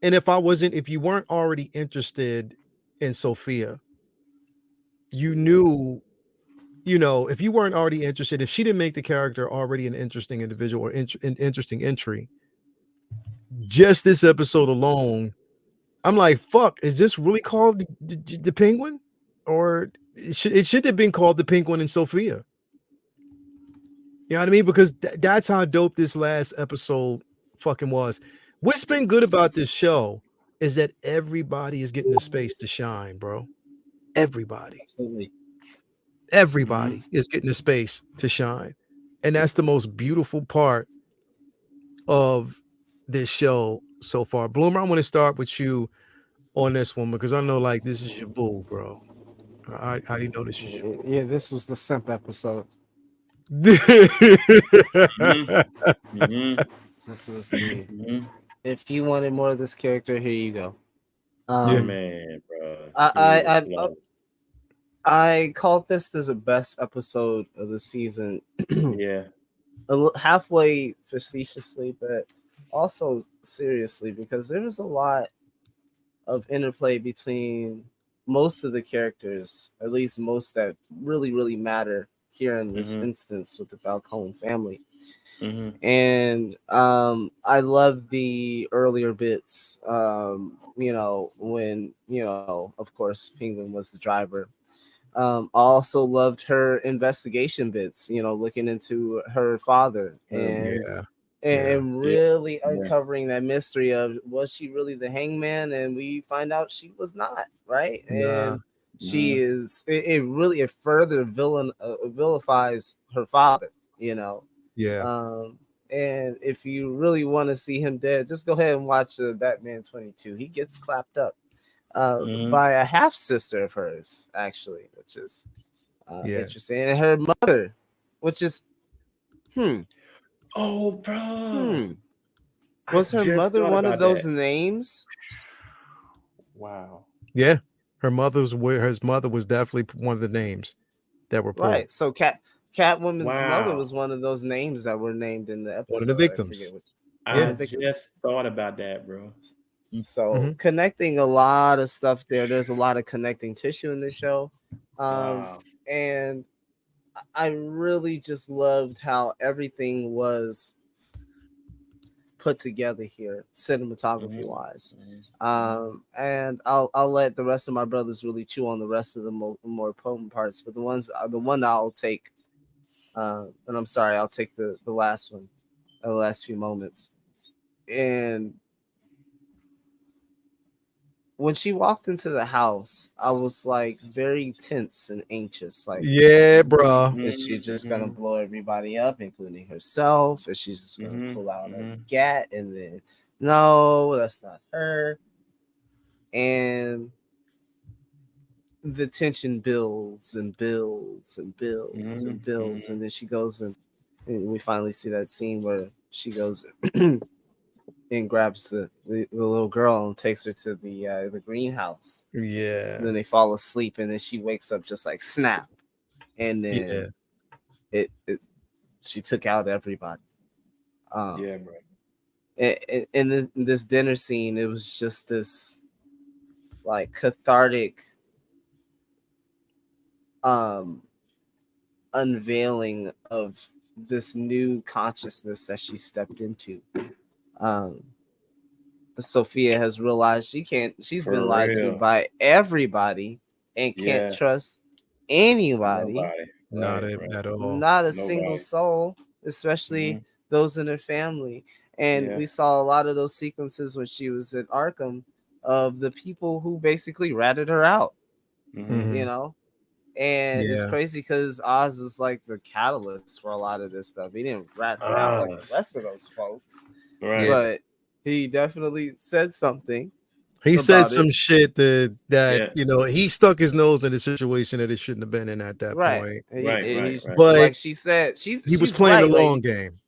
And if you weren't already interested in Sophia, you knew, if you weren't already interested, if she didn't make the character already an interesting individual or an interesting entry, just this episode alone, I'm like, fuck, is this really called the Penguin? Or it should have been called the Penguin and Sophia. You know what I mean? Because that's how dope this last episode fucking was. What's been good about this show is that everybody is getting the space to shine, bro. Everybody. Absolutely. Everybody is getting the space to shine. And that's the most beautiful part of this show so far. Bloomer, I want to start with you on this one because I know like this is your boo, bro. How do you know this is your Yeah, this was the simp episode. boo? This was the. Mm-hmm. If you wanted more of this character, here you go. Yeah. Man, bro. I called this as the best episode of the season. Yeah. Halfway facetiously, but also seriously, because there was a lot of interplay between most of the characters, at least most that really, really matter here in this instance with the Falcone family. And I love the earlier bits, when, of course, Penguin was the driver. I also loved her investigation bits, looking into her father and really uncovering that mystery of, was she really the hangman? And we find out she was not, right? And she is, it further vilifies her father, and if you really want to see him dead, just go ahead and watch Batman 22. He gets clapped up by a half sister of hers, actually, which is interesting. And her mother, which is Oh, bro. Was her mother one of those names? Wow. Yeah. Her mother was definitely one of the names that were pulled. Right. So Catwoman's mother was one of those names that were named in the episode. One of the victims. I just thought about that, bro. So connecting a lot of stuff there. There's a lot of connecting tissue in the show. And I really just loved how everything was put together here, cinematography wise. And I'll let the rest of my brothers really chew on the rest of the more potent parts, but the one I'll take, and I'm sorry, I'll take the last one, the last few moments. And when she walked into the house, I was like very tense and anxious. Like, yeah, bro. Is she just gonna blow everybody up, including herself? Is she just gonna pull out a gat and then no, that's not her? And the tension builds and builds and builds and builds, and then she goes and we finally see that scene where she goes and grabs the little girl and takes her to the greenhouse. Yeah. And then they fall asleep, and then she wakes up just like snap, and Yeah. then it she took out everybody. Yeah, bro. In this dinner scene, it was just this like cathartic unveiling of this new consciousness that she stepped into. Um, Sophia has realized she's For been lied to real. by everybody and can't Yeah. trust anybody, Nobody. Not Right, right. at all. not a single Nobody. soul, especially Mhm. those in her family. And Yeah. we saw a lot of those sequences when she was at Arkham of the people who basically ratted her out, Mhm. you know? And it's Yeah. crazy because Oz is like the catalyst for a lot of this stuff. He didn't rat her out like the Oz. rest of those folks, Right. Yeah. but he definitely said something He said about some it. shit that Yeah. he stuck his nose in a situation that it shouldn't have been in at that Right. point. Right, right, right. But Like she said, he was she's playing the right, long lady. game.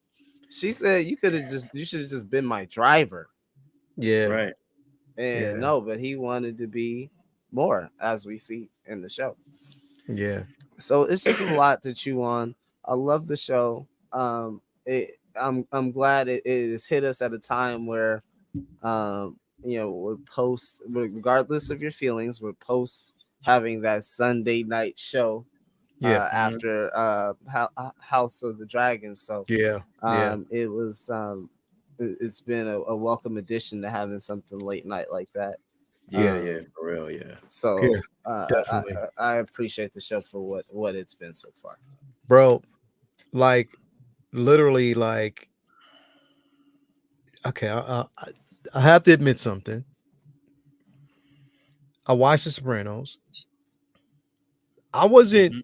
She said you should have just been my driver. Yeah. Right. And Yeah. no, but he wanted to be more, as we see in the show. Yeah. So it's just a lot to chew on. I love the show. I'm glad it has hit us at a time where we're regardless of your feelings, we're post having that Sunday night show Yeah. after House of the Dragon. So Yeah. Yeah. it's been a welcome addition to having something late night like that. Yeah, yeah, for real, yeah. So Yeah, definitely. I appreciate the show for what it's been so far. Bro, like literally like okay, I have to admit something. I watched The Sopranos. I wasn't Mhm.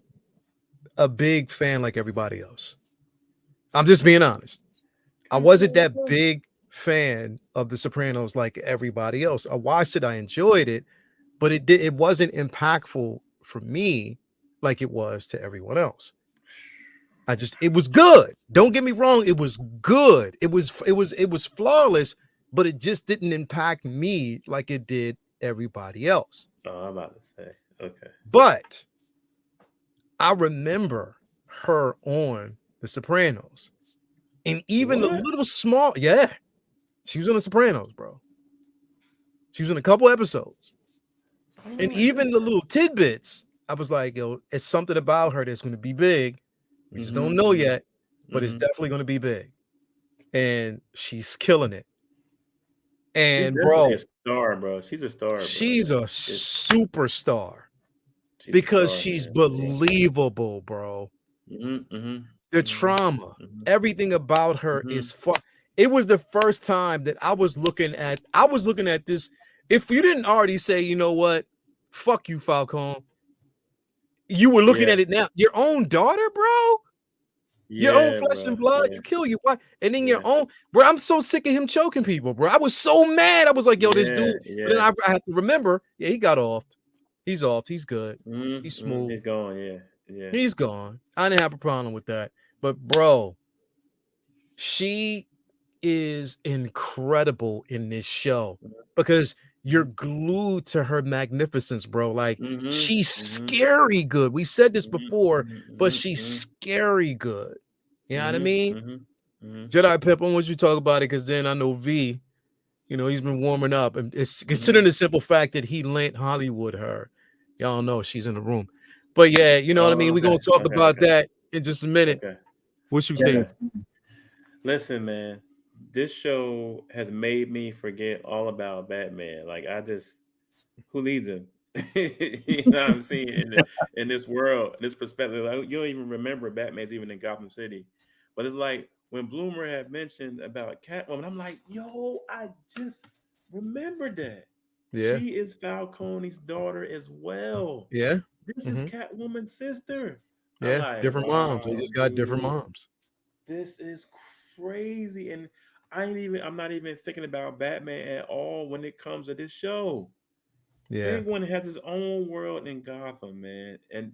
a big fan like everybody else. I'm just being honest. I wasn't that big fan of The Sopranos like everybody else. I watched it, I enjoyed it, but it wasn't impactful for me like it was to everyone else. It was good. Don't get me wrong, it was good. It was flawless, but it just didn't impact me like it did everybody else. Oh, I'm about to say. Okay. But I remember her on The Sopranos. And even the What? little small, yeah, she was on The Sopranos, bro. She was in a couple episodes. Oh And my even the God. little tidbits, I was like, yo, it's something about her that's going to be big. We just don't know yet, but it's definitely going to be big. And she's killing it. She's And definitely bro, a star, bro. She's a star, bro. she's a Like, superstar she's a because star, she's man. believable, bro. The trauma, everything about her is fun. It was the first time that I was looking at this. If you didn't already say, you know what, fuck you, Falcone, you were looking Yeah. at it now. Your own daughter, bro. Your own Yeah, flesh bro. and blood, Yeah. you kill your wife, and then your Yeah. own, bro. I'm so sick of him choking people, bro. I was so mad. I was like, yo, this Yeah. dude. But then Yeah. I have to remember, yeah, he got off. He's off. He's good. He's smooth. He's going. Yeah. Yeah. He's gone. I didn't have a problem with that. But bro, she is incredible in this show because you're glued to her magnificence, bro. Like she's scary good. We said this before, but she's scary good. You know what I mean? Jedi Pep, I want you to talk about it because then I know V, he's been warming up. And it's considering the simple fact that he lent Hollywood her. Y'all know she's in the room. But yeah, you know what I mean? We're gonna talk about that in just a minute. Okay. What you Okay. think? Listen, man, this show has made me forget all about Batman. Like who leads him? You know what I'm saying? In this world, this perspective, like, you don't even remember Batman's even in Gotham City. But it's like when Bloomer had mentioned about Catwoman, I'm like, yo, I just remembered that. Yeah. She is Falcone's daughter as well. Yeah. This is Catwoman's sister. I'm Yeah. like, Different moms. They wow, just got different dude, moms. this is crazy. And I'm not even thinking about Batman at all when it comes to this show. Yeah. Penguin has his own world in Gotham, man. And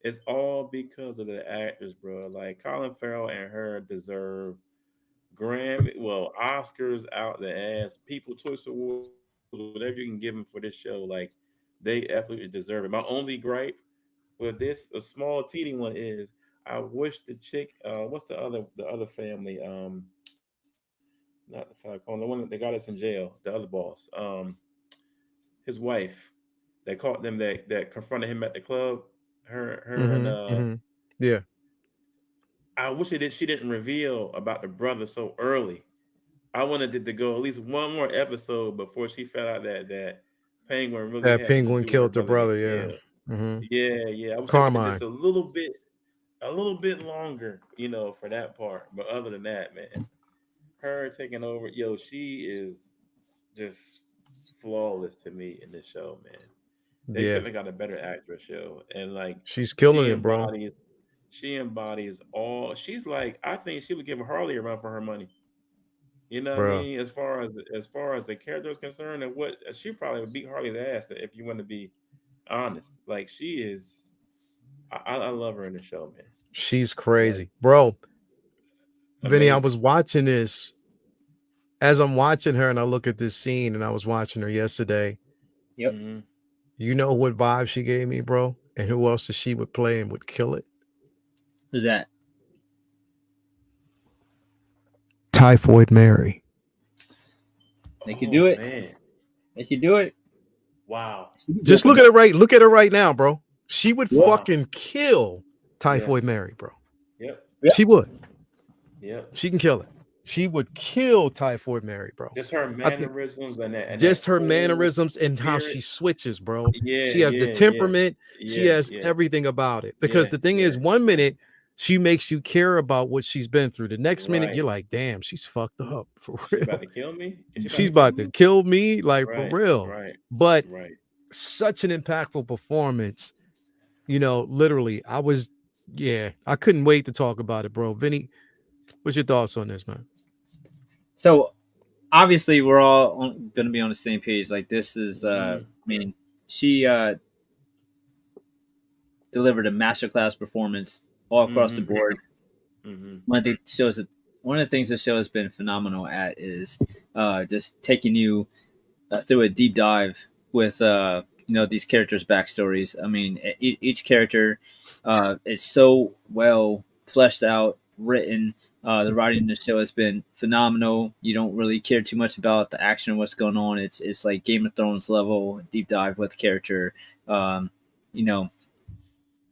it's all because of the actors, bro. Like Colin Farrell and her deserve Oscars out the ass, People Choice Awards, whatever you can give them for this show. Like they absolutely deserve it. My only gripe with this, a small teeny one, is I wish the chick, what's the other family, not the Falcone, the one that got us in jail, the other boss, his wife, that caught them, that confronted him at the club. Her and Yeah. I wish she didn't reveal about the brother so early. I wanted it to go at least one more episode before she found out that Penguin really That had something to penguin do with her killed her brother brother. getting Yeah. killed. Mm-hmm. Yeah, yeah. I wish I waited just Carmine. a little bit longer, for that part. But other than that, man, her taking over, she is just flawless to me in this show, man. They Yeah. couldn't have got a better actress, and like She's killing she it, bro. embodies, she embodies all. She's like, I think she would give Harley a run for her money. You know what I Bro. mean? As far as the character is concerned, and what she probably would beat Harley's ass if you want to be honest. Like she is, I love her in the show, man. She's Like crazy. Bro, Vinny, I amazing. was watching this as I'm watching her and I look at this scene and I was watching her yesterday. Yep. Hmm. You know what vibe she gave me, bro? And who else that she would play and would kill it? Who's that? Typhoid Mary. They could do it. Man, They could do it. wow, Just look at her right now, bro. She would Wow. fucking kill Typhoid Yes. Mary, bro. Yep, Yep. She would. yep. She can kill it. She would kill Typhoid Mary, bro. Just her I think mannerisms and that, just her cool mannerisms and how spirit. she switches, bro. Yeah, She has the yeah, temperament. She yeah, has yeah, everything about it. Because yeah, the thing yeah. is, 1 minute she makes you care about what she's been through. The next minute Right. you're like, damn, she's fucked up for She about real. to kill me? Is she about She's to kill about to me? kill me, like for Right, real. right, But right. such an impactful performance. Literally, I couldn't wait to talk about it, bro. Vinny, what's your thoughts on this, man? So obviously, we're all going to be on the same page. Like this is, Mhm. I mean, she delivered a masterclass performance all across the Mhm. board. Mhm. One of the things the show has been phenomenal at is just taking you through a deep dive with these characters' backstories. I mean, each character is so well fleshed out, written. The writing in the show has been phenomenal. You don't really care too much about the action and what's going on. It's like Game of Thrones level deep dive with the character, you know,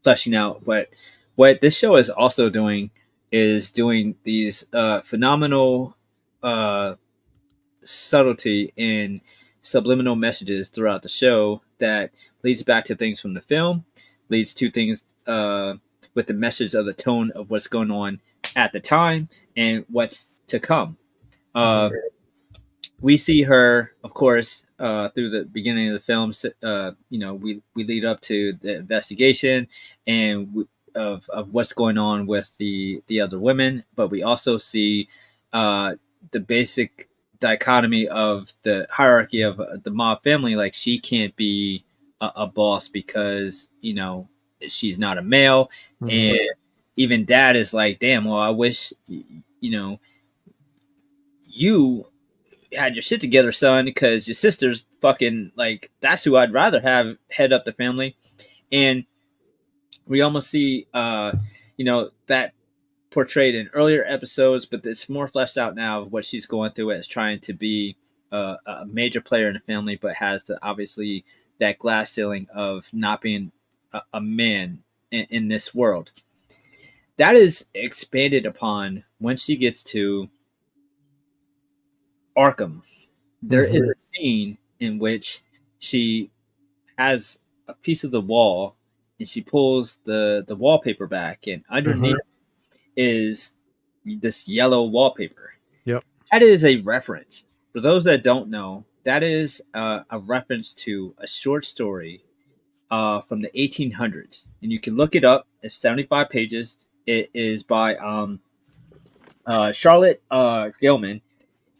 fleshing out. But what this show is also doing is doing these phenomenal subtlety in subliminal messages throughout the show that leads back to things from the film, leads to things with the message of the tone of what's going on at the time and what's to come. We see her, of course, through the beginning of the film. We lead up to the investigation and of what's going on with the other women, but we also see the basic dichotomy of the hierarchy of the mob family. Like she can't be a boss because she's not a male, and even dad is like, damn. Well, I wish you had your shit together, son, because your sister's fucking like that's who I'd rather have head up the family. And we almost see that portrayed in earlier episodes, but it's more fleshed out now of what she's going through as trying to be a major player in the family, but has obviously that glass ceiling of not being a man in this world. That is expanded upon when she gets to Arkham. There is a scene in which she has a piece of the wall and she pulls the wallpaper back, and underneath is this yellow wallpaper. Yep. That is a reference. For those that don't know, that is a reference to a short story from the 1800s. And you can look it up. It's 75 pages. It is by Charlotte Gilman,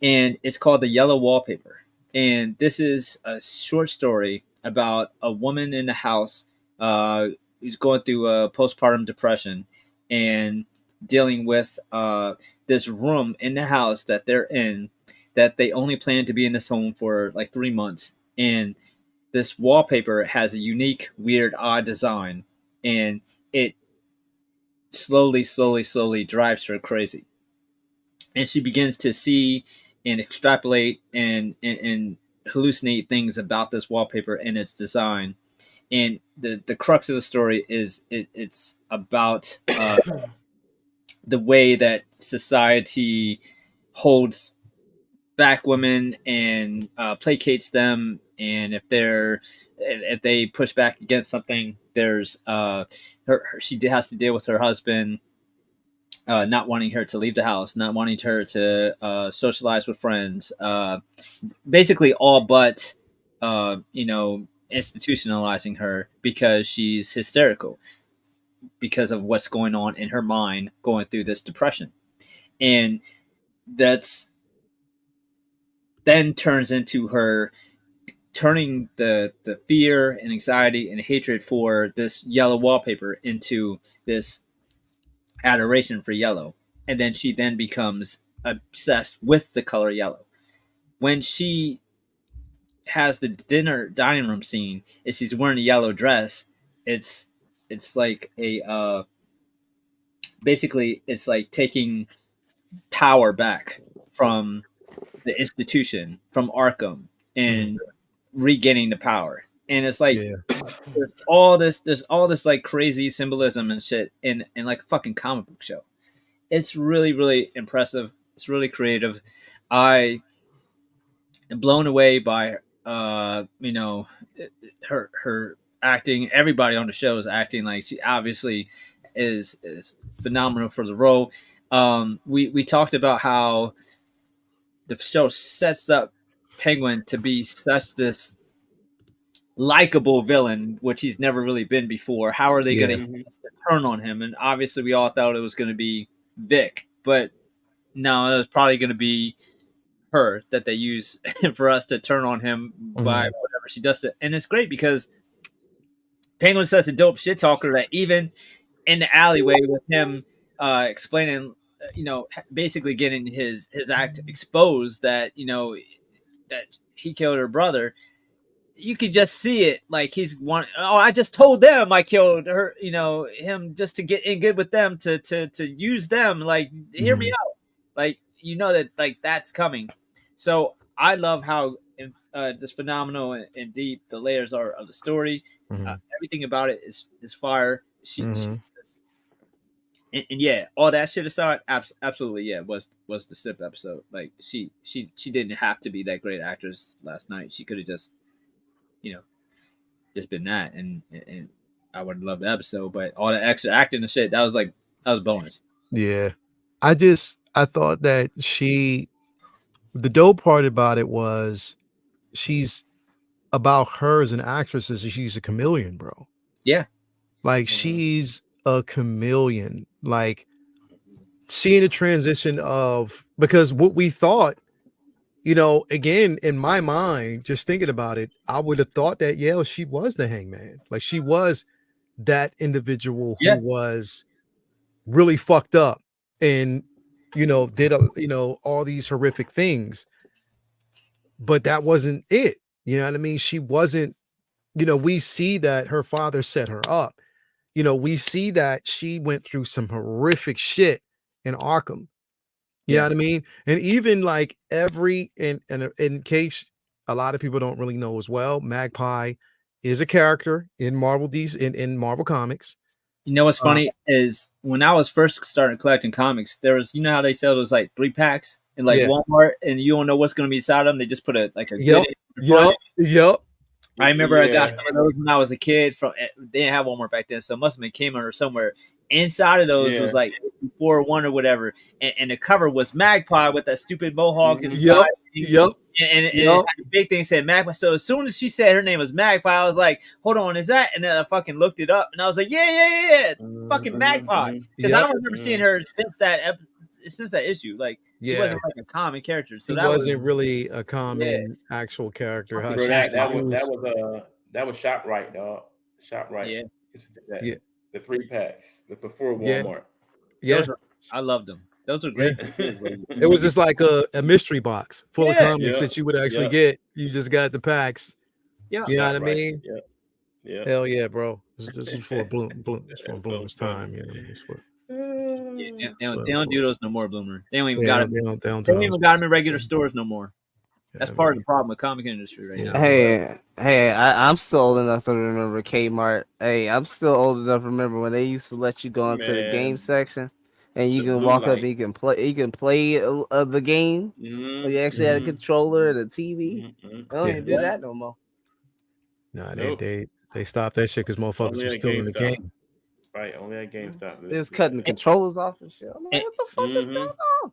and it's called The Yellow Wallpaper. And this is a short story about a woman in a house who's going through a postpartum depression, and dealing with this room in the house that they're in, that they only plan to be in this home for like 3 months, and this wallpaper has a unique, weird, odd design, and it slowly drives her crazy, and she begins to see and extrapolate and hallucinate things about this wallpaper and its design. And the crux of the story is it's about the way that society holds back women and placates them, and if they push back against something, there's she has to deal with her husband not wanting her to leave the house, not wanting her to socialize with friends, basically all but institutionalizing her because she's hysterical because of what's going on in her mind going through this depression. And that's then turns into her turning the fear and anxiety and hatred for this yellow wallpaper into this adoration for yellow. And then she then becomes obsessed with the color yellow. When she has the dining room scene, and she's wearing a yellow dress, it's like a basically it's like taking power back from the institution, from Arkham, and regaining the power. And it's like Yeah. there's all this like crazy symbolism and shit in like a fucking comic book show. It's really impressive. It's really creative. I am blown away by her acting. Everybody on the show is acting. Like, she obviously is phenomenal for the role. We talked about how the show sets up Penguin to be such this likable villain, which he's never really been before. How are they Yeah. going to turn on him? And obviously, we all thought it was going to be Vic, but no, it was probably going to be her that they use for us to turn on him by whatever she does to. And it's great because Penguin's such a dope shit talker that even in the alleyway with him explaining, basically getting his act exposed that that he killed her brother, you could just see it. Like, he's one. Oh, I just told them I killed her. Him just to get in good with them, to use them. Like, hear me out. Like, that, like, that's coming. So I love how just phenomenal and deep the layers are of the story. Everything about it is fire. She and yeah, all that shit aside, absolutely, yeah, was the SIP episode. Like, she didn't have to be that great actress last night. She could have just just been that, and I would love the episode. But all the extra acting and shit, that was bonus. Yeah. I thought that the dope part about it was she's about her as an actress is she's a chameleon, bro. Yeah. Like, she's a chameleon. Like, seeing the transition of, because what we thought, again, in my mind, just thinking about it, I would have thought that, yeah, she was the hangman. Like, she was that individual who was really fucked up and, did, all these horrific things. But that wasn't it. You know what I mean? She wasn't, we see that her father set her up. We see that she went through some horrific shit in Arkham. You know what I mean? And even like in case a lot of people don't really know as well, Magpie is a character in Marvel in Marvel Comics. You know what's funny is when I was first starting collecting comics, there was, how they sell those like 3-packs in like Walmart, and you don't know what's going to be inside them. They just put a Yep. I remember I got some of those when I was a kid. They didn't have Walmart back then, so it must have been Kmart or somewhere. Inside of those was like 4-1 or whatever, and the cover was Magpie with that stupid mohawk and And the big thing said Magpie. So as soon as she said her name was Magpie, I was like, hold on, is that? And then I fucking looked it up, and I was like, yeah, fucking Magpie. Because I don't remember seeing her since that issue. Like, she wasn't like a common character. So that wasn't really a common actual character. Bro, that was shot right, dog. Shot right. Yeah. The 3-packs before Walmart. Yeah. I loved them. Those were great. for kids, like, It was just like a mystery box full of Yeah. comics Yeah. that you would actually Yeah. get. You just got the packs. Yeah. You know what I Right. mean? Yeah. Yeah. Hell yeah, bro. This is for Bloom. It's for That's so Bloom's funny. time. You know what I mean? It's for, Yeah, they So, don't do those no more, Bloomer. They don't even yeah, got them. they don't They don't do even those. got them in regular stores no more. That's Yeah, part of man. the problem with comic industry right Yeah. now. Hey, I'm still old enough to remember Kmart. Hey, I'm still old enough to remember when they used to let you go into the game Man, section and you the can blue walk up light. and you can play the game. Mm-hmm. You actually had a Mhm. controller and a TV. Mm-hmm. They don't Yeah. even do that no more. Nah, Nope. they stopped that shit because motherfuckers Only were at still in the GameStop. game. Right. Only at GameStop. They was cutting the controllers off and shit. I'm like, what the fuck is going on?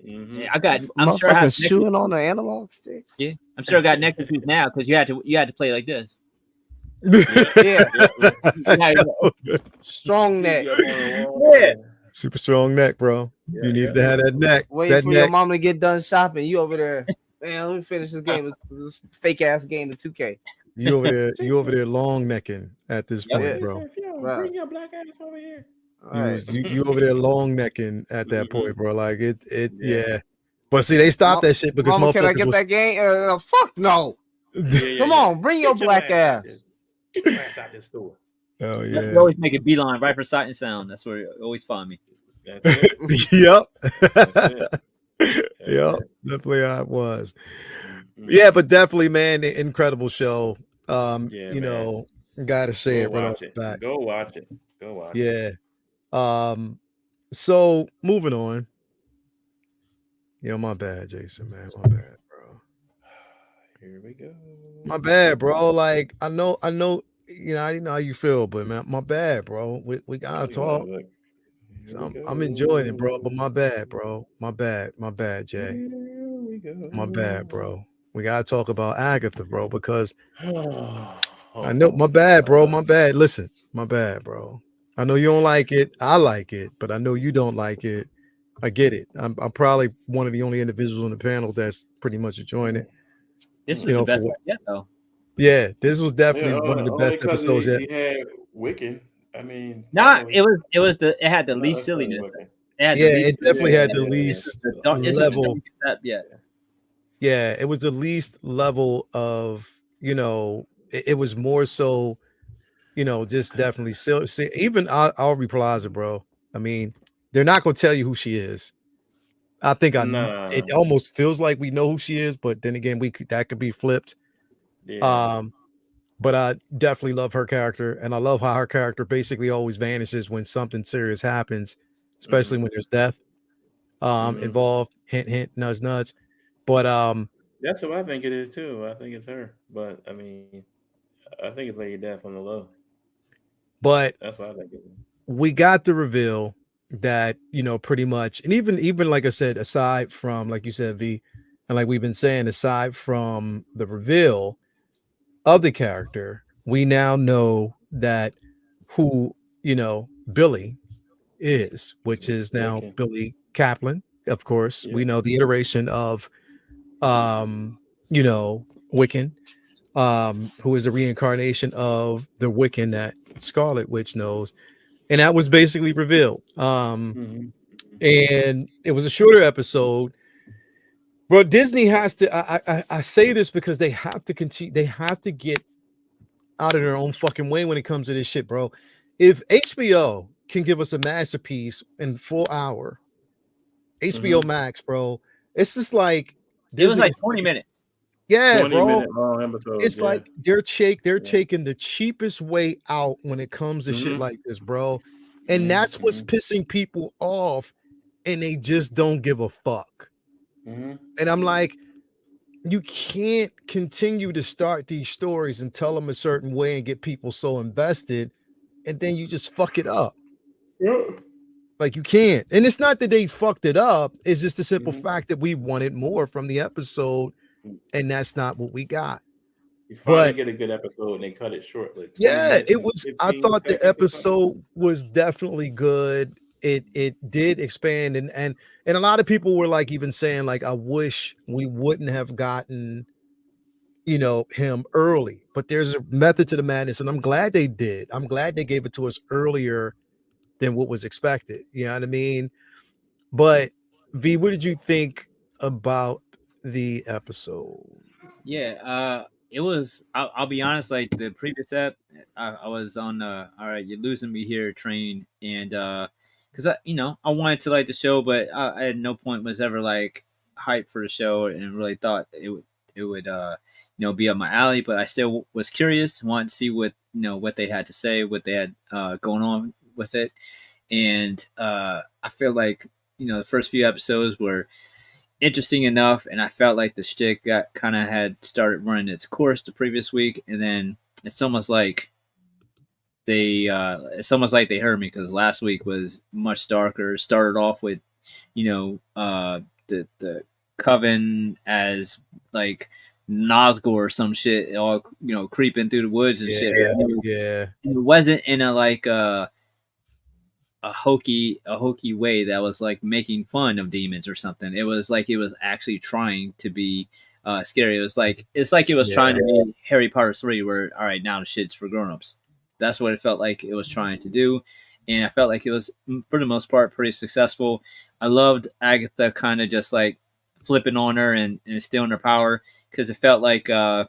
Mm-hmm. Yeah, I'm sure I have Motherfuckers chewing on the analog stick. Yeah, I'm sure I got Nexus now because you had to play like this. Yeah. Yeah, Strong neck. Yeah. Super strong neck, bro. Yeah, You needed yeah. to have that neck. Waiting That for your neck. mom to get done shopping. You over there. Man, let me finish this game. This fake ass game of 2K. You over there long necking at this Yep. point, Yeah. bro. Right. Bring your black ass over here. All You right. was you over there long necking at that point, bro. Like it Yeah. yeah. But see, they stopped that shit because Mama, can I motherfuckers get was that game? Fuck no. Come on, bring your Get black out ass. this- Get your ass out this store. Oh You yeah. always make a beeline right for Sight and Sound. That's where you always find me. That's it. Yep. That's Yep. it. Definitely how it was. Mhm. Yeah, but definitely, man, incredible show. Yeah, You man. know, gotta say Go it right off watch the it. bat. Go watch it. Go watch it. Yeah. So moving on. You know, my bad, Jason, man. My bad, bro. Here we go. My bad, bro. Like I know, you know, I didn't know how you feel, but man, my bad, bro. We gotta talk. Look. Here we I'm enjoying it, bro. go. But my bad, bro. My bad, Jay. Here we go. My bad, bro. We gotta talk about Agatha, bro, because Oh, I know my bad, bro. My bad. Listen, my bad, bro. I know you don't like it. I like it, but I know you don't like it. I get it. I'm probably one of the only individuals on the panel that's pretty much enjoying it. This was You know, the best for one yet, though. yeah, this was definitely Yeah, one of the only best 'cause episodes yet. he had Wiccan. I mean, Nah, finally. it had the Not least us playing silliness. Wiccan. It had the Yeah, least it definitely had the Yeah. least this is the level. darkest step yet. Yeah, it was the least level of, you know, it was more so, you know, just definitely see, even Aubrey Plaza, bro. I mean, they're not gonna tell you who she is. I think Nah. it almost feels like we know who she is, but then again, that could be flipped. Yeah. But I definitely love her character, and I love how her character basically always vanishes when something serious happens, especially when there's death involved. Hint, hint, nudge, nudge. But That's who I think it is too. I think it's her. But I mean, I think it's Lady Death on the low. but That's what I think it is. we got the reveal that, you know, pretty much, and even like I said, aside from, like you said, V, and like we've been saying, aside from the reveal of the character, we now know that who, you know, Billy is, which is now Wiccan. Billy Kaplan. Of course, Yeah. we know the iteration of you know, Wiccan, who is a reincarnation of the Wiccan that Scarlet Witch knows. And that was basically revealed. Mhm. And it was a shorter episode. Bro, Disney has to. I say this because they have to continue. They have to get out of their own fucking way when it comes to this shit, bro. If HBO can give us a masterpiece in 4 hour, HBO Max, bro, it's just like It was Disney like is 20 minutes. Yeah, 20 bro. minute long episode. It's yeah. like they're taking the cheapest way out when it comes to shit like this, bro. And that's what's pissing people off, and they just don't give a fuck. And I'm like, you can't continue to start these stories and tell them a certain way and get people so invested, and then you just fuck it up. Like you can't. And it's not that they fucked it up. It's just the simple fact that we wanted more from the episode, and that's not what we got. You finally But get a good episode and they cut it short. Like 20 yeah, minutes it and was. 15 I thought the seconds or something. episode was definitely good. It did expand, and a lot of people were like even saying like, I wish we wouldn't have gotten, you know, him early. But there's a method to the madness, and I'm glad they did. I'm glad they gave it to us earlier than what was expected. You know what I mean? But V, what did you think about the episode? Yeah, it was. I'll be honest. Like the previous ep, I was on. All right, you're losing me here, train, and because I wanted to like the show, but I at no point was ever like hyped for the show, and really thought it would be up my alley. But I still was curious, wanted to see what they had to say, what they had going on with it, and I feel like the first few episodes were interesting enough, and I felt like the shtick got kind of had started running its course the previous week, and then it's almost like they heard me because last week was much darker. Started off with the coven as like Nazgul or some shit, all creeping through the woods and shit. Yeah, yeah, It wasn't in a like a hokey way that was like making fun of demons or something. It was like it was actually trying to be scary. It was trying to be Harry Potter 3, where all right, now the shit's for grown-ups. That's what it felt like it was trying to do, and I felt like it was for the most part pretty successful. I loved Agatha kind of just like flipping on her and stealing her power, because it felt like a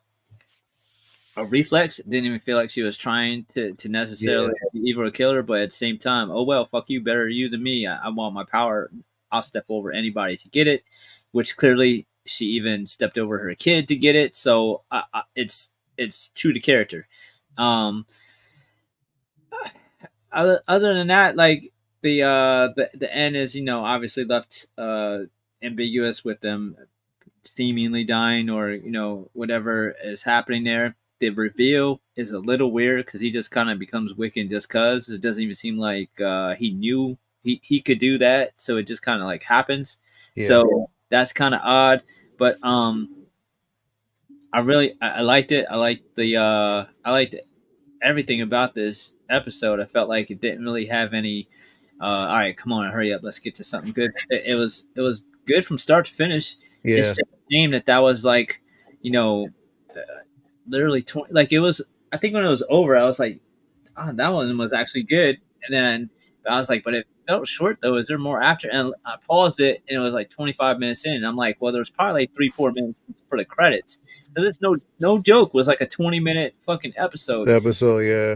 reflex. It didn't even feel like she was trying to necessarily be evil or kill her, but at the same time, oh well, fuck you, better you than me. I want my power. I'll step over anybody to get it, which clearly she even stepped over her kid to get it. So it's true to character. Um, other than that, like the end is obviously left ambiguous with them seemingly dying or whatever is happening there. The reveal is a little weird because he just kind of becomes Wiccan just cause it doesn't even seem like he knew he could do that, so it just kind of like happens. yeah. So that's kind of odd, but I liked it. I liked everything about this episode. I felt like it didn't really have any all right, come on, hurry up, let's get to something good. It was good from start to finish. Yeah. It's just a shame that was like, uh, literally 20. Like it was. I think when it was over, I was like, "Oh, that one was actually good." And then I was like, "But it felt short though. Is there more after?" And I paused it, and it was like 25 minutes in. And I'm like, "Well, there's probably like 3-4 minutes for the credits." So there's no joke. Was like a 20-minute fucking episode. Yeah.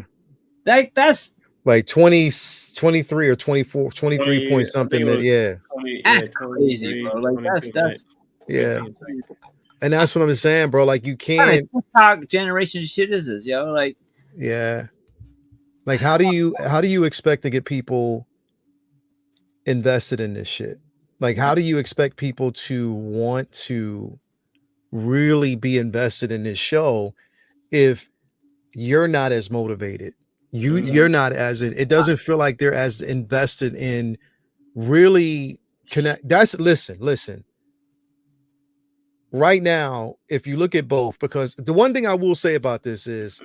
That's Like 20, 23 or 24, 23 20, point I something. think it was Yeah. 20, that's 23, crazy, bro. Like 22 that's minutes. Yeah. And that's what I'm saying, bro. Like you what kind can't. of TikTok generation shit is this, yo? Like, Yeah. Like how do you expect to get people invested in this shit? Like how do you expect people to want to really be invested in this show if you're not as motivated? You're not as it doesn't feel like they're as invested in really connect. That's listen. Right now, if you look at both, because the one thing I will say about this is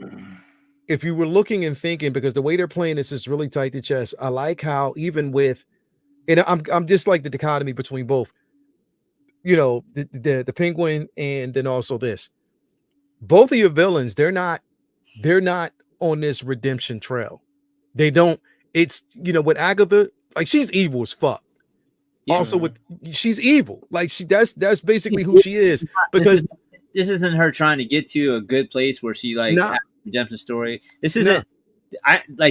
if you were looking and thinking, because the way they're playing this is really tight to chest. I like how even with, and I'm just like the dichotomy between both, the penguin and then also this. Both of your villains, they're not on this redemption trail. They don't, it's with Agatha, like she's evil as fuck. Also with she's evil. Like that's basically who she is. Because this isn't her trying to get to a good place where she like has a redemption story. This isn't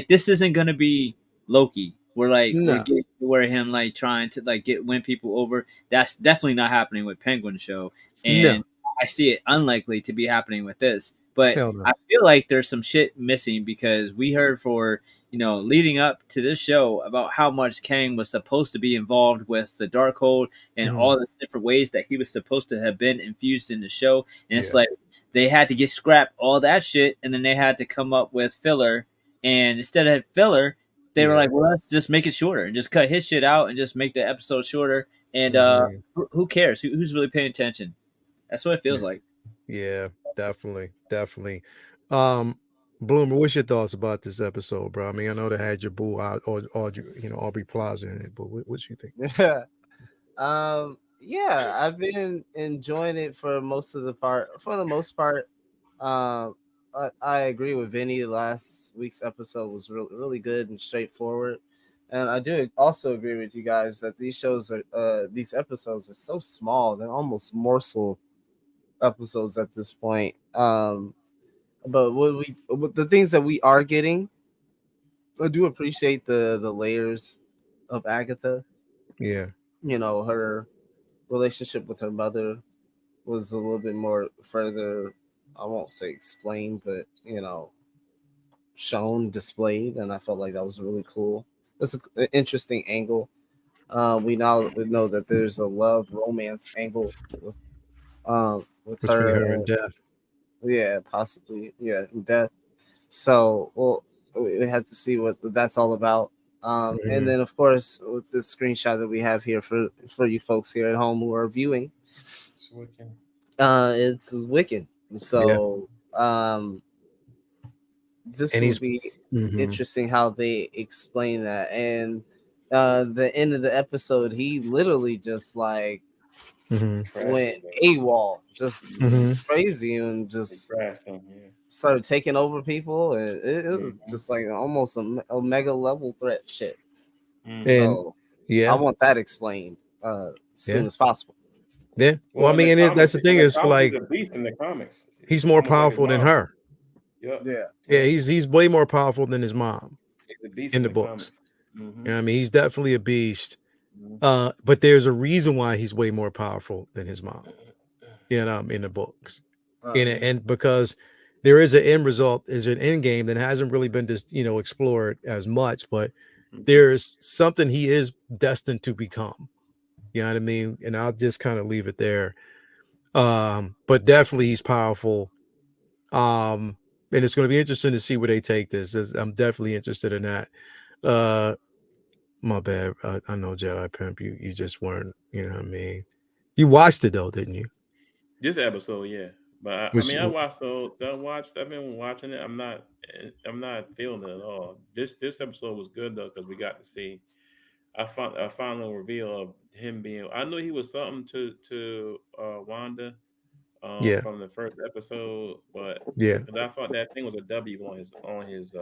this isn't gonna be Loki. We're getting to where him like trying to like win people over. That's definitely not happening with Penguin Show. And I see it unlikely to be happening with this. But I feel like there's some shit missing because we heard for leading up to this show about how much Kang was supposed to be involved with the Darkhold and all the different ways that he was supposed to have been infused in the show. And it's like they had to get scrapped all that shit, and then they had to come up with filler. And instead of filler, they were like, well, let's just make it shorter and just cut his shit out and just make the episode shorter. And who cares? Who's really paying attention? That's what it feels like. Yeah, definitely. Bloomer, what's your thoughts about this episode, bro? I mean, I know they had your boo out or Aubrey Plaza in it, but what you think? Yeah, I've been enjoying it for the most part. I agree with Vinny. Last week's episode was really good and straightforward. And I do also agree with you guys that these episodes are so small. They're almost morsel episodes at this point. But what the things that we are getting, I do appreciate the layers of Agatha. Yeah. You know, her relationship with her mother was a little bit more further. I won't say explained, but shown, displayed, and I felt like that was really cool. That's an interesting angle. We now know that there's a love romance angle with Between her her and and Death. yeah, possibly and death. So we had to see what that's all about. And Mhm. then of course with this screenshot that we have here for you folks here at home who are viewing, it's Wiccan. Yeah. So this And will he's be mhm. interesting how they explain that. And the end of the episode, he literally just like Mhm. Trashed went him, man. AWOL, just Mhm. crazy, and He just trashed him. Yeah. started taking over people. And it was Mm-hmm. just like almost a mega level threat shit. Mm-hmm. And So I yeah. want that explained as soon Yeah. as possible. Yeah. Well, Well, I mean, that's the thing in the is for comics, he's like a beast in the comics. he's He's more almost like his powerful than mom. her. Yep. Yeah. Yeah, Yep. he's way more powerful than his mom He's a beast in in the the books. comics. Mm-hmm. You know what I mean, he's definitely a beast. Mm-hmm. But there's a reason why he's way more powerful than his mom. You know, in the books. Mm-hmm. And because there is an end result, is an end game that hasn't really been just explored as much, but Mm-hmm. there's something he is destined to become. You know what I mean? And I'll just kind of leave it there. But definitely he's powerful. And it's going to be interesting to see where they take this. I'm definitely interested in that. Uh, my bad. I know Jedi Pimp. You just weren't. You know what I mean? You watched it though, didn't you? This episode, yeah. But I Which mean, I watched the. I watched. I've been watching it. I'm not feeling it at all. This episode was good though because we got to see. I found a final reveal of him being. I knew he was something to Wanda yeah, from the first episode, but yeah, because I thought that thing was a W on his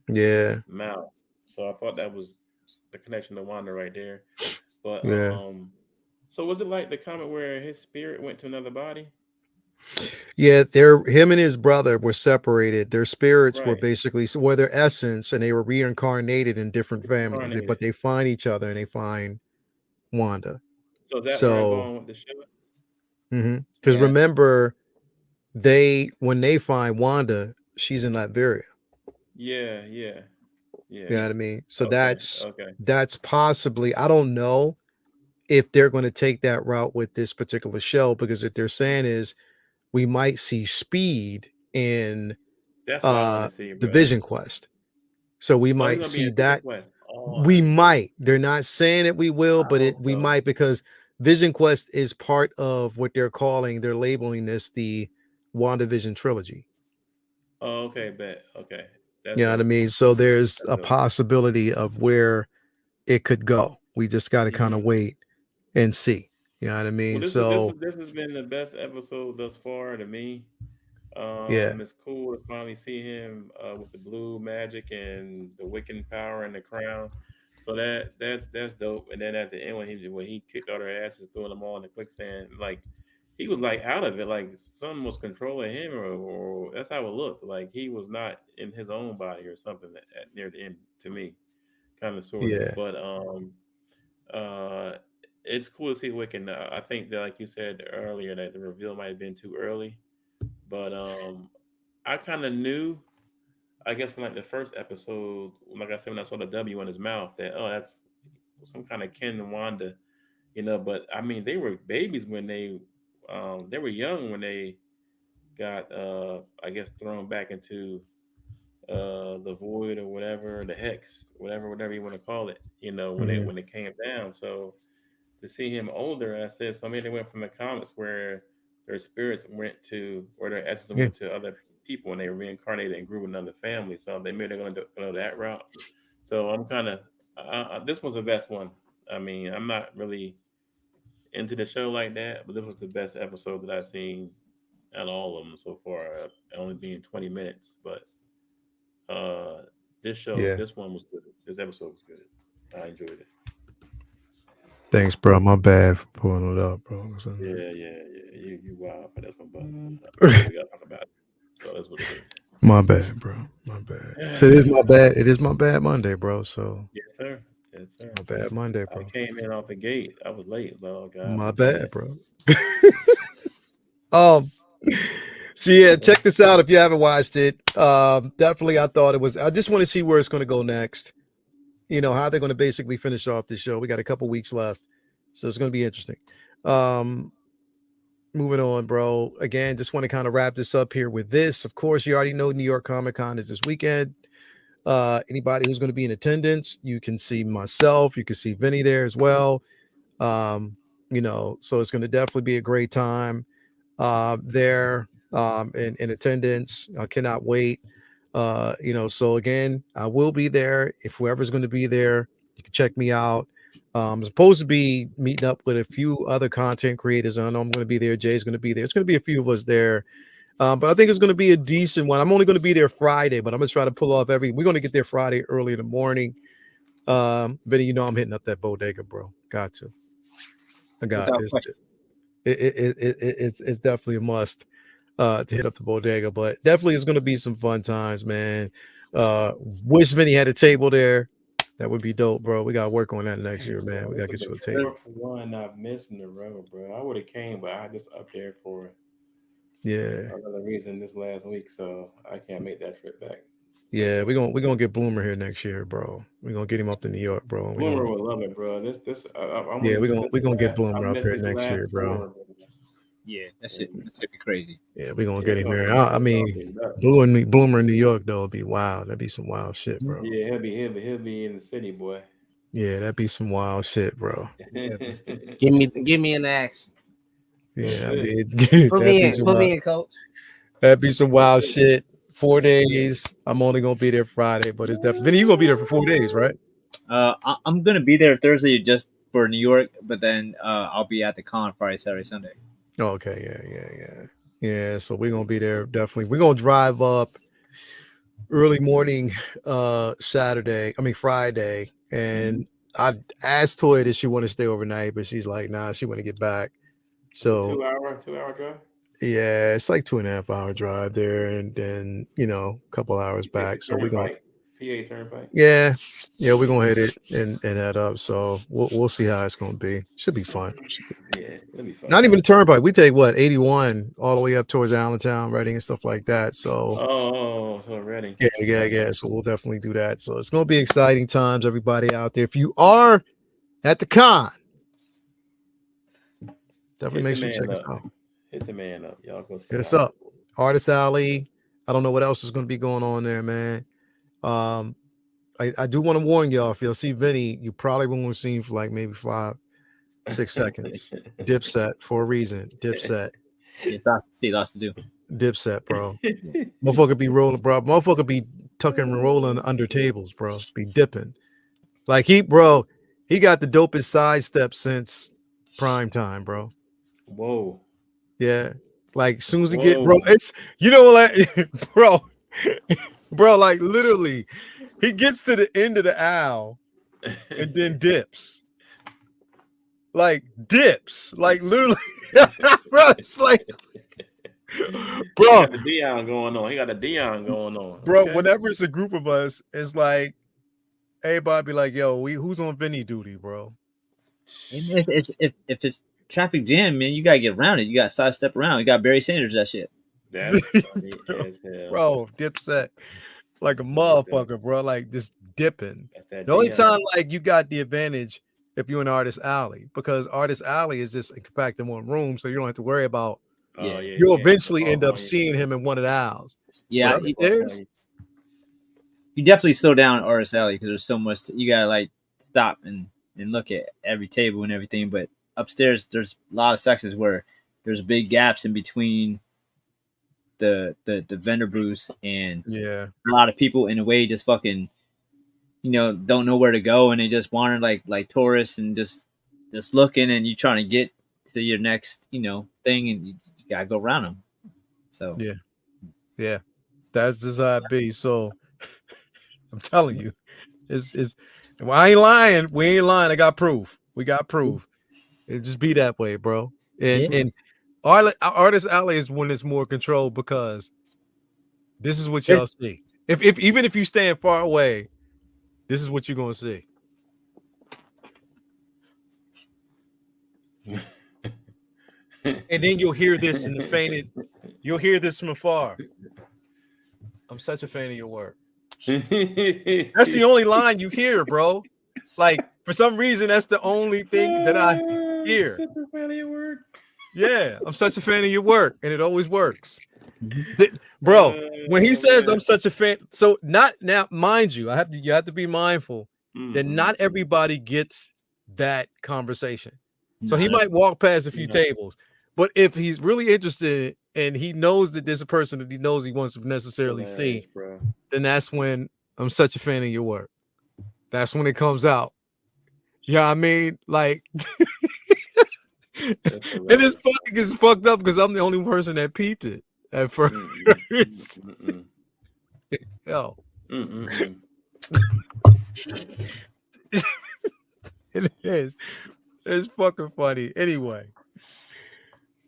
yeah, mouth, so I thought that was the connection to Wanda right there. But yeah, so was it like the comment where his spirit went to another body? yeah. They're him and his brother were separated. Their spirits were Right, basically were their essence, and they were reincarnated in different families. But incarnated. they find each other and they find Wanda. So is that where I'm So, going with the show? because Yeah. remember, they when they find Wanda, she's in Latveria. Yeah, yeah, You yeah. know what I mean? So Okay, that's okay. that's possibly I don't know if they're going to take that route with this particular show because if they're saying is we might see speed in That's what I want to see, the bro. Vision Quest. So we Oh, he's might gonna be see in Vision that. Quest. Oh, We that's dope. might. They're not saying that we will, I but hope we so. might because Vision Quest is part of what they're labeling this the WandaVision trilogy. Oh, okay, bet. Okay, that's You know what I dope. mean? So there's That's a dope. possibility of where it could go. We just got to kind of Hmm. wait and see. You know what I Well, mean? So this has been the best episode thus far to me. yeah, It's cool to finally see him with the blue magic and the Wiccan power and the crown. So that's dope. And then at the end when he kicked all their asses, throwing them all in the quicksand, like he was like out of it, like something was controlling him, or that's how it looked. Like he was not in his own body or something near the end to me, kind of sort of. yeah, But uh, it's cool to see Wiccan. I think that, like you said earlier, that the reveal might have been too early, but I kind of knew, I guess, from like the first episode, like I said, when I saw the W in his mouth, that that's some kind of kin to Wanda, you know. But I mean, they were babies when they were young when they got, I guess, thrown back into the void or whatever, the hex, whatever you want to call it, you know, mhm, when it came down. So to see him older, I said, so maybe they went from the comics where their spirits went to, or their essence yeah, went to other people and they reincarnated and grew another family. So they maybe they're going to go that route. So I'm kind of, this was the best one. I mean, I'm not really into the show like that, but this was the best episode that I've seen out of all of them so far, only being 20 minutes. But uh, yeah. this one was good. This episode was good. I enjoyed it. Thanks, bro. My bad for pulling it up, bro. Yeah. You wild for this one, but we gotta talk about it. So that's what it is. My bad, bro. My bad. So it is my bad. It is my bad Monday, bro. So Yes, sir. Yes, sir. my bad Monday, I bro. came in off the gate. I was late, Lord God. My My bad. bad, bro. um so yeah, check this out if you haven't watched it. Definitely I thought it was I just want to see where it's gonna go next. You know, how they're gonna basically finish off this show. We got a couple weeks left. So it's gonna be interesting. Um Moving on, bro. Again, just want to kind of wrap this up here with this. Of course, you already know New York Comic Con is this weekend. Anybody who's going to be in attendance, you can see myself, you can see Vinny there as well. You know, so it's going to definitely be a great time there in attendance. I cannot wait. You know, so again, I will be there. If whoever's going to be there, you can check me out. I'm supposed to be meeting up with a few other content creators. I know I'm going to be there. Jay's going to be there. It's going to be a few of us there. But I think it's going to be a decent one. I'm only going to be there Friday, but I'm going to try to pull off everything. We're going to get there Friday early in the morning. Vinny, you know I'm hitting up that bodega, bro. Got to. I got Without it's question. it's definitely a must to hit up the bodega, but definitely it's going to be some fun times, man. Wish Vinny had a table there. That would be dope, bro. We got to work on that next year, man. Bro, We this got to is get you a the table. fourth one I've missed in a row, bro. I would have came, but I just up there for Yeah. another reason this last week, so I can't make that trip back. Yeah, we're gonna get Bloomer here next year, bro. We're gonna get him up to New York, bro. We're Bloomer gonna would love it, bro. I'm yeah, gonna we're miss gonna this we're gonna get last. I Bloomer up missed here this next last year, bro. tour, bro. Yeah, that shit. And That should be crazy. Yeah, we're gonna yeah, get we're him gonna here. be I gonna be mean, nuts. Bloomer in New York though would be wild. That'd be some wild shit, bro. Yeah, he'll be in the city, boy. Yeah, that'd be some wild shit, bro. Yeah, just give me an action. That's Yeah, I it. mean, Put me in, coach. that'd be some wild That's it. shit. 4 days. I'm only gonna be there Friday, but it's definitely Vinny, you gonna be there for 4 days, right? I'm gonna be there Thursday just for New York, but then I'll be at the con Friday, Saturday, Sunday. Okay, yeah. So we're gonna be there definitely. We're gonna drive up early morning Friday, and I asked Toya if she want to stay overnight, but she's like, nah, she want to get back. It's a So 2 hour drive. yeah, it's like 2.5 hour drive there, and then a couple hours You take back. the So we're gonna turnpike, PA turnpike. yeah, we're gonna hit it and head up. So we'll see how it's gonna be. Should be fun. Yeah, it'll be fun. Not even a turnpike. We take what 81 all the way up towards Allentown, Reading, and stuff like that. So Oh, so ready. yeah. So we'll definitely do that. So it's gonna be exciting times, everybody out there. If you are at the con, definitely Hit the make sure you check man us up. out. Hit the man up. Y'all go Hit say us hi. up. Artist Alley. I don't know what else is gonna be going on there, man. I do want to warn y'all, if you'll see Vinny, you probably won't see him for like maybe 5-6 seconds. Dipset for a reason. Dipset. Yeah, see, lots to do. Dipset, bro. Motherfucker be rolling, bro. Motherfucker be tucking and rolling under tables, bro. Be dipping. Like he got the dopest sidestep since prime time, bro. Whoa. Yeah. Like as soon as he get, bro, Whoa. it's like bro, like literally, he gets to the end of the aisle and then dips. Like dips. Like literally, bro. It's like He bro, got the Dion going on. He got the Dion going on. bro, Okay. whenever it's a group of us, it's like everybody be like, yo, who's on Vinny duty, bro? If it's traffic jam, man, you gotta get around it. You gotta sidestep around. You got Barry Sanders that shit. That's funny as hell. Bro, dipset like a That's motherfucker, bro. Like just dipping. that The only Dion. time like you got the advantage if you're in Artist Alley, because Artist Alley is just compact in one room, so you don't have to worry about. Oh yeah. You'll you can't eventually walk end up on you. seeing him in one of the aisles. Yeah, But upstairs, you definitely slow down Artist Alley because there's so much. You gotta like stop and look at every table and everything. But upstairs, there's a lot of sections where there's big gaps in between the vendor booths, and yeah. a lot of people in a way just fucking don't know where to go, and they just wander like tourists and just looking, and you trying to get to your next thing, and you gotta go around them. So Yeah. That's just how it be. So I'm telling you, It's well, I ain't lying. We ain't lying. I got proof. We got proof. It just be that way, bro. And Artist Alley is when it's more controlled because this is what y'all see. If even if you stand far away, this is what you're gonna see. And then you'll hear this in the fainted. You'll hear this from afar. I'm such a fan of your work. That's the only line you hear, bro. Like for some reason, that's the only thing that I hear. Such a fan of your work. Yeah, I'm such a fan of your work, and it always works. Bro, when he says I'm such a fan, so not now, mind you, you have to be mindful that not everybody gets that conversation. So he might walk past a few tables, but if he's really interested and he knows that there's a person that he knows he wants to necessarily see, then that's when I'm such a fan of your work. That's when it comes out. Yeah, I mean, like, and it's fucked up because I'm the only person that peeped it at first. Yo. It is. It's fucking funny. Anyway,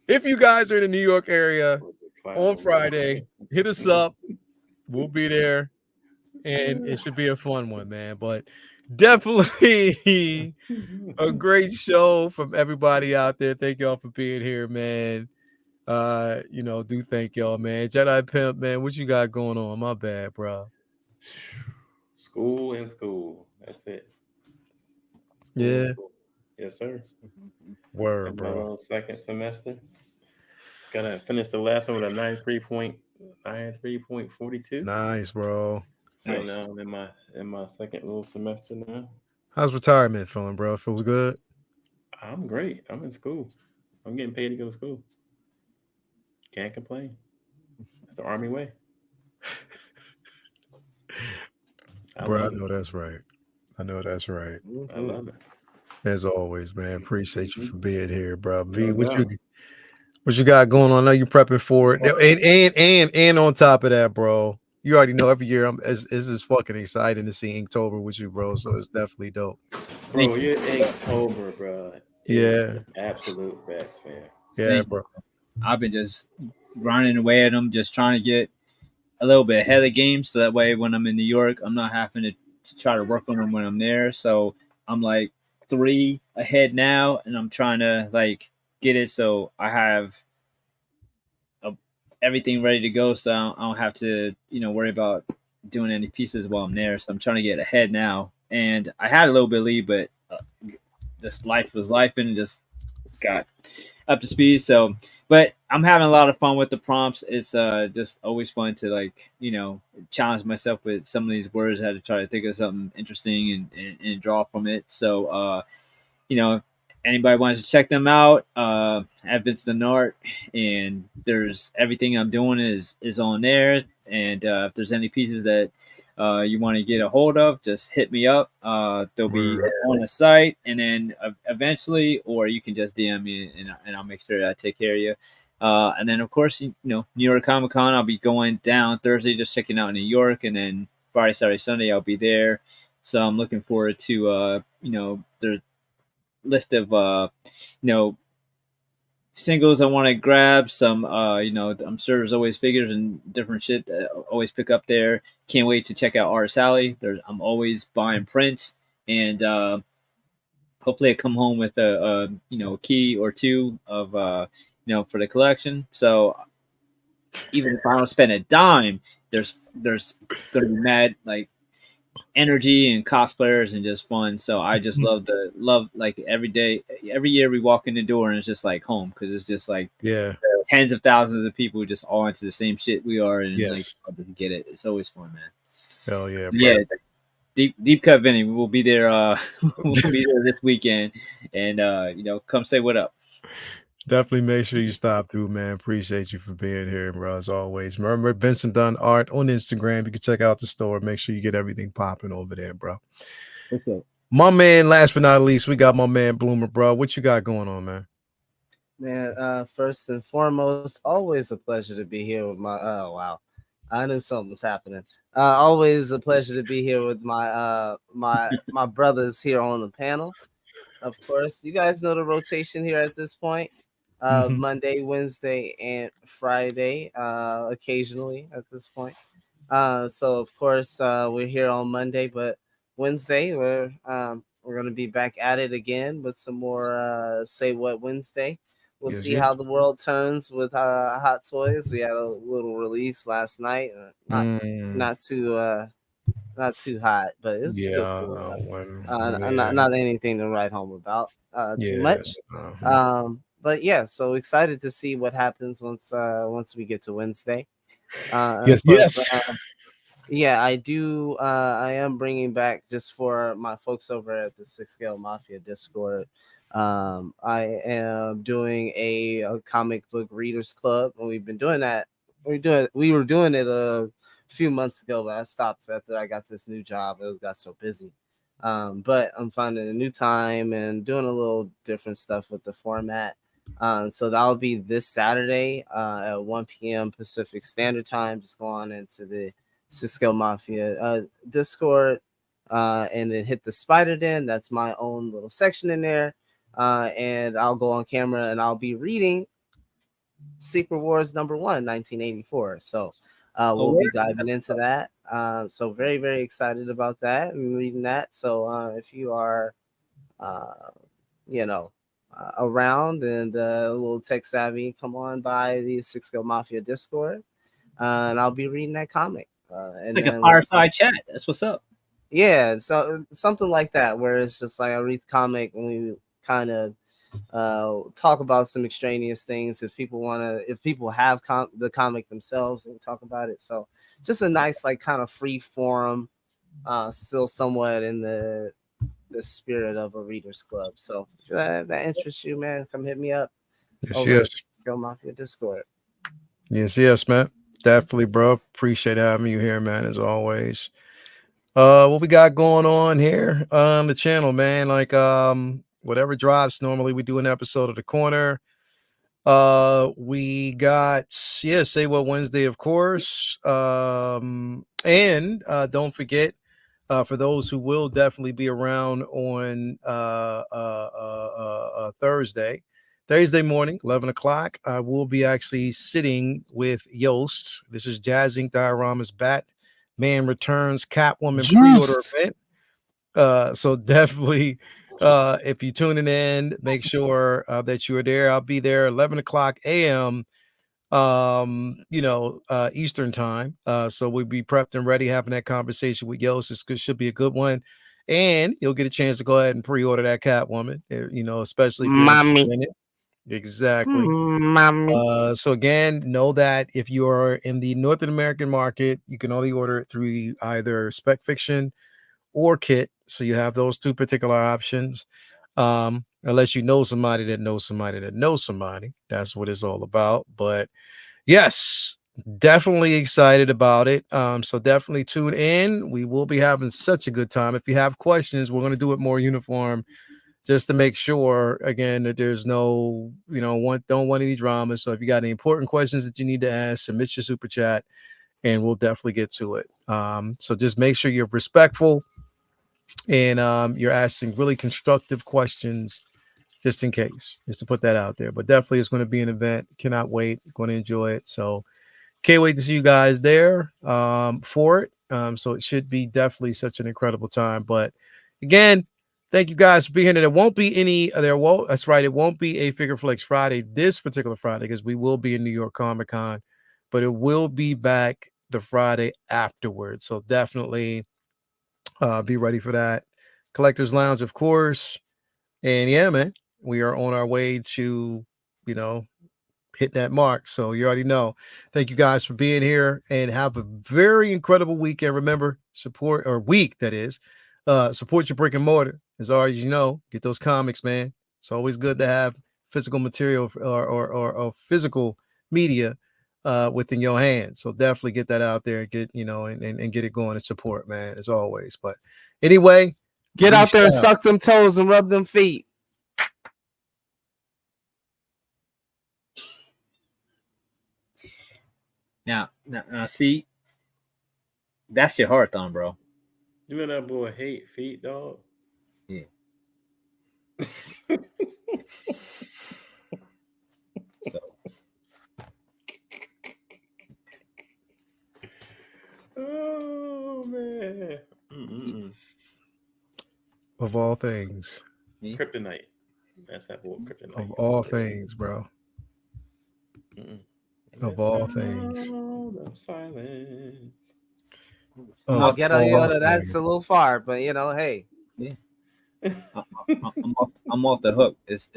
if you guys are in the New York area on Friday, hit us up. We'll be there, and it should be a fun one, man. But definitely a great show from everybody out there. Thank y'all for being here, man. Do thank y'all, man. Jedi Pimp, man, what you got going on? My bad, bro. School and school. That's it. School yeah. and school. Yes, sir. Word, bro. Second semester. Gonna finish the last one with a 93.42. Nice, bro. So now I'm in my second little semester now. How's retirement feeling, bro? Feels good? I'm great. I'm in school. I'm getting paid to go to school. Can't complain. That's the Army way. Bro, I know that's right. I I love it. As always, man. Appreciate you for being here, bro. V, what you got going on? I know you're prepping for it. And on top of that, bro, you already know every year this is fucking exciting to see Inktober with you, bro. So it's definitely dope. Bro, you're Inktober, bro. Yeah. Absolute best, man. Yeah, bro. I've been just grinding away at them, just trying to get a little bit ahead of the game, so that way when I'm in New York, I'm not having to try to work on them when I'm there. So I'm like 3 ahead now, and I'm trying to like get it so I have everything ready to go, so I don't have to worry about doing any pieces while I'm there. So I'm trying to get ahead now, and I had a little bit of lead, but this life was life and just got up to speed. So, but I'm having a lot of fun with the prompts. It's just always fun to challenge myself with some of these words. I had to try to think of something interesting and draw from it. So, anybody wants to check them out, at Vincent Art, and there's everything I'm doing is on there. And if there's any pieces that you want to get a hold of, just hit me up. They'll be on the site, and then eventually, or you can just DM me, and I'll make sure that I take care of you. And then, of course, New York Comic Con, I'll be going down Thursday, just checking out New York, and then Friday, Saturday, Sunday, I'll be there. So I'm looking forward to there's list of singles I want to grab. Some I'm sure there's always figures and different shit that I always pick up there. Can't wait to check out Artist Alley. I'm always buying prints, and hopefully I come home with a key or two of for the collection. So even if I don't spend a dime, there's gonna be mad energy and cosplayers and just fun. So I just love every year we walk in the door and it's just like home, because it's just tens of thousands of people just all into the same shit we are, and get it. It's always fun, man. Hell yeah, bro. Yeah. Deep Cut Vinny, we'll be there. We'll be there this weekend, and come say what up. Definitely make sure you stop through, man. Appreciate you for being here, bro, as always. Remember, Vincent Dunn Art on Instagram. You can check out the store. Make sure you get everything popping over there, bro. Okay. My man, last but not least, we got my man Bloomer, bro. What you got going on, man? Man, first and foremost, always a pleasure to be here with my I knew something was happening. Always a pleasure to be here with my brothers here on the panel. Of course, you guys know the rotation here at this point. Mhm. Monday, Wednesday, and Friday. Occasionally at this point. So of course we're here on Monday, but Wednesday we're gonna be back at it again with some more Say What Wednesday. We'll Yes, see yes. how the world turns with Hot Toys. We had a little release last night. Mm, Not too not too hot, but it was still yeah, cool enough. yeah, Not anything to write home about too yeah. much. Uh-huh. But yeah, so excited to see what happens once we get to Wednesday. And Yes, of course, yes. yeah, I do. I am bringing back just for my folks over at the Six Scale Mafia Discord. I am doing a comic book readers club, and we've been doing that. We were doing it a few months ago, but I stopped after I got this new job. Got so busy. But I'm finding a new time and doing a little different stuff with the format. So that'll be this Saturday at 1 p.m. Pacific Standard Time. Just go on into the Cisco Mafia Discord, and then hit the Spider Den. That's my own little section in there. And I'll go on camera and I'll be reading Secret Wars #1, 1984. So we'll be diving into that. So very, very excited about that and reading that. So if you are, uh, you know, around and a little tech savvy, come on by the Cisco Mafia Discord, and I'll be reading that comic. It's And like a then fireside chat. That's what's up. yeah, so something like that, where it's just like I read the comic and we kind of talk about some extraneous things. If people have the comic themselves, and talk about it. So just a nice, like, kind of free forum, still somewhat in the spirit of a readers club. So if that interests you, man, come hit me up Yes, over at yes. Skill Mafia Discord. Yes, yes, man. Definitely, bro. Appreciate having you here, man, as always. What we got going on here on the channel, man? Like, whatever drops, normally we do an episode of The Corner. We got, yeah, Say What Wednesday, of course. And don't forget, for those who will definitely be around on Thursday morning, 11 o'clock, I will be actually sitting with Yost. This is Jazzing Diorama's Batman Returns Catwoman pre-order event. So definitely, if you're tuning in, make sure that you are there. I'll be there 11 o'clock a.m. Eastern time. So we'll be prepped and ready, having that conversation with Yost. Should be a good one. And you'll get a chance to go ahead and pre-order that Catwoman, especially if you're interested in it. Exactly. Mommy. So again, know that if you are in the North American market, you can only order it through either Spec Fiction or Kit. So you have those two particular options. Unless you know somebody that knows somebody that knows somebody. That's what it's all about. But yes, definitely excited about it. So definitely tune in. We will be having such a good time. If you have questions, we're going to do it more uniform just to make sure, again, that there's no, don't want any drama. So if you got any important questions that you need to ask, submit your super chat and we'll definitely get to it. So just make sure you're respectful and you're asking really constructive questions just in case, just to put that out there. But definitely it's going to be an event. Cannot wait. Going to enjoy it. So can't wait to see you guys there for it. So it should be definitely such an incredible time. But again, thank you guys for being here. There won't be that's right. It won't be a Figure Flex Friday this particular Friday because we will be in New York Comic Con, but it will be back the Friday afterwards. So definitely be ready for that. Collectors Lounge, of course. And yeah, man, we are on our way to, hit that mark. So you already know. Thank you guys for being here and have a very incredible weekend. Remember, week that is. Support your brick and mortar. As always, get those comics, man. It's always good to have physical material or physical media within your hands. So definitely get that out there and get, and get it going and support, man, as always. But anyway, Get out there and suck them toes and rub them feet. Now, see, That's your hearthon, bro. You know that boy hate feet, dog. Yeah. So Oh man. Mm-mm-mm. Of all things. Kryptonite. That's that boy kryptonite. Of all things, bro. Mm-mm. Of all things. Sound of silence. I'll get on all Yoda. That's things. a little far, but you know, hey. I'm off the hook. It's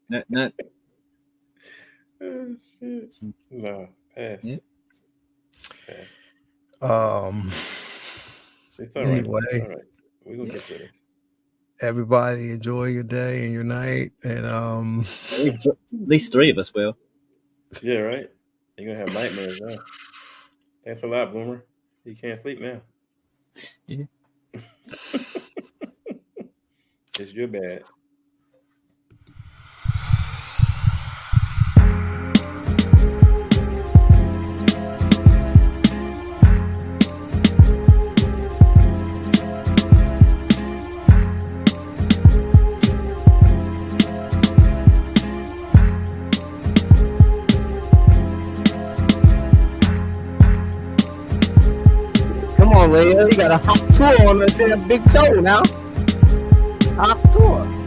not Oh, shit. No, pass. Yeah. It's all right. Anyway, It's all right. We're gonna get to this. everybody enjoy your day and your night. And at least 3 of us will. Yeah, right. You're gonna have nightmares now. Thanks a lot, Boomer. You can't sleep now. Yeah. It's your bad. Come on, Leo. You got a hot tour on the damn big toe now. Hot tour.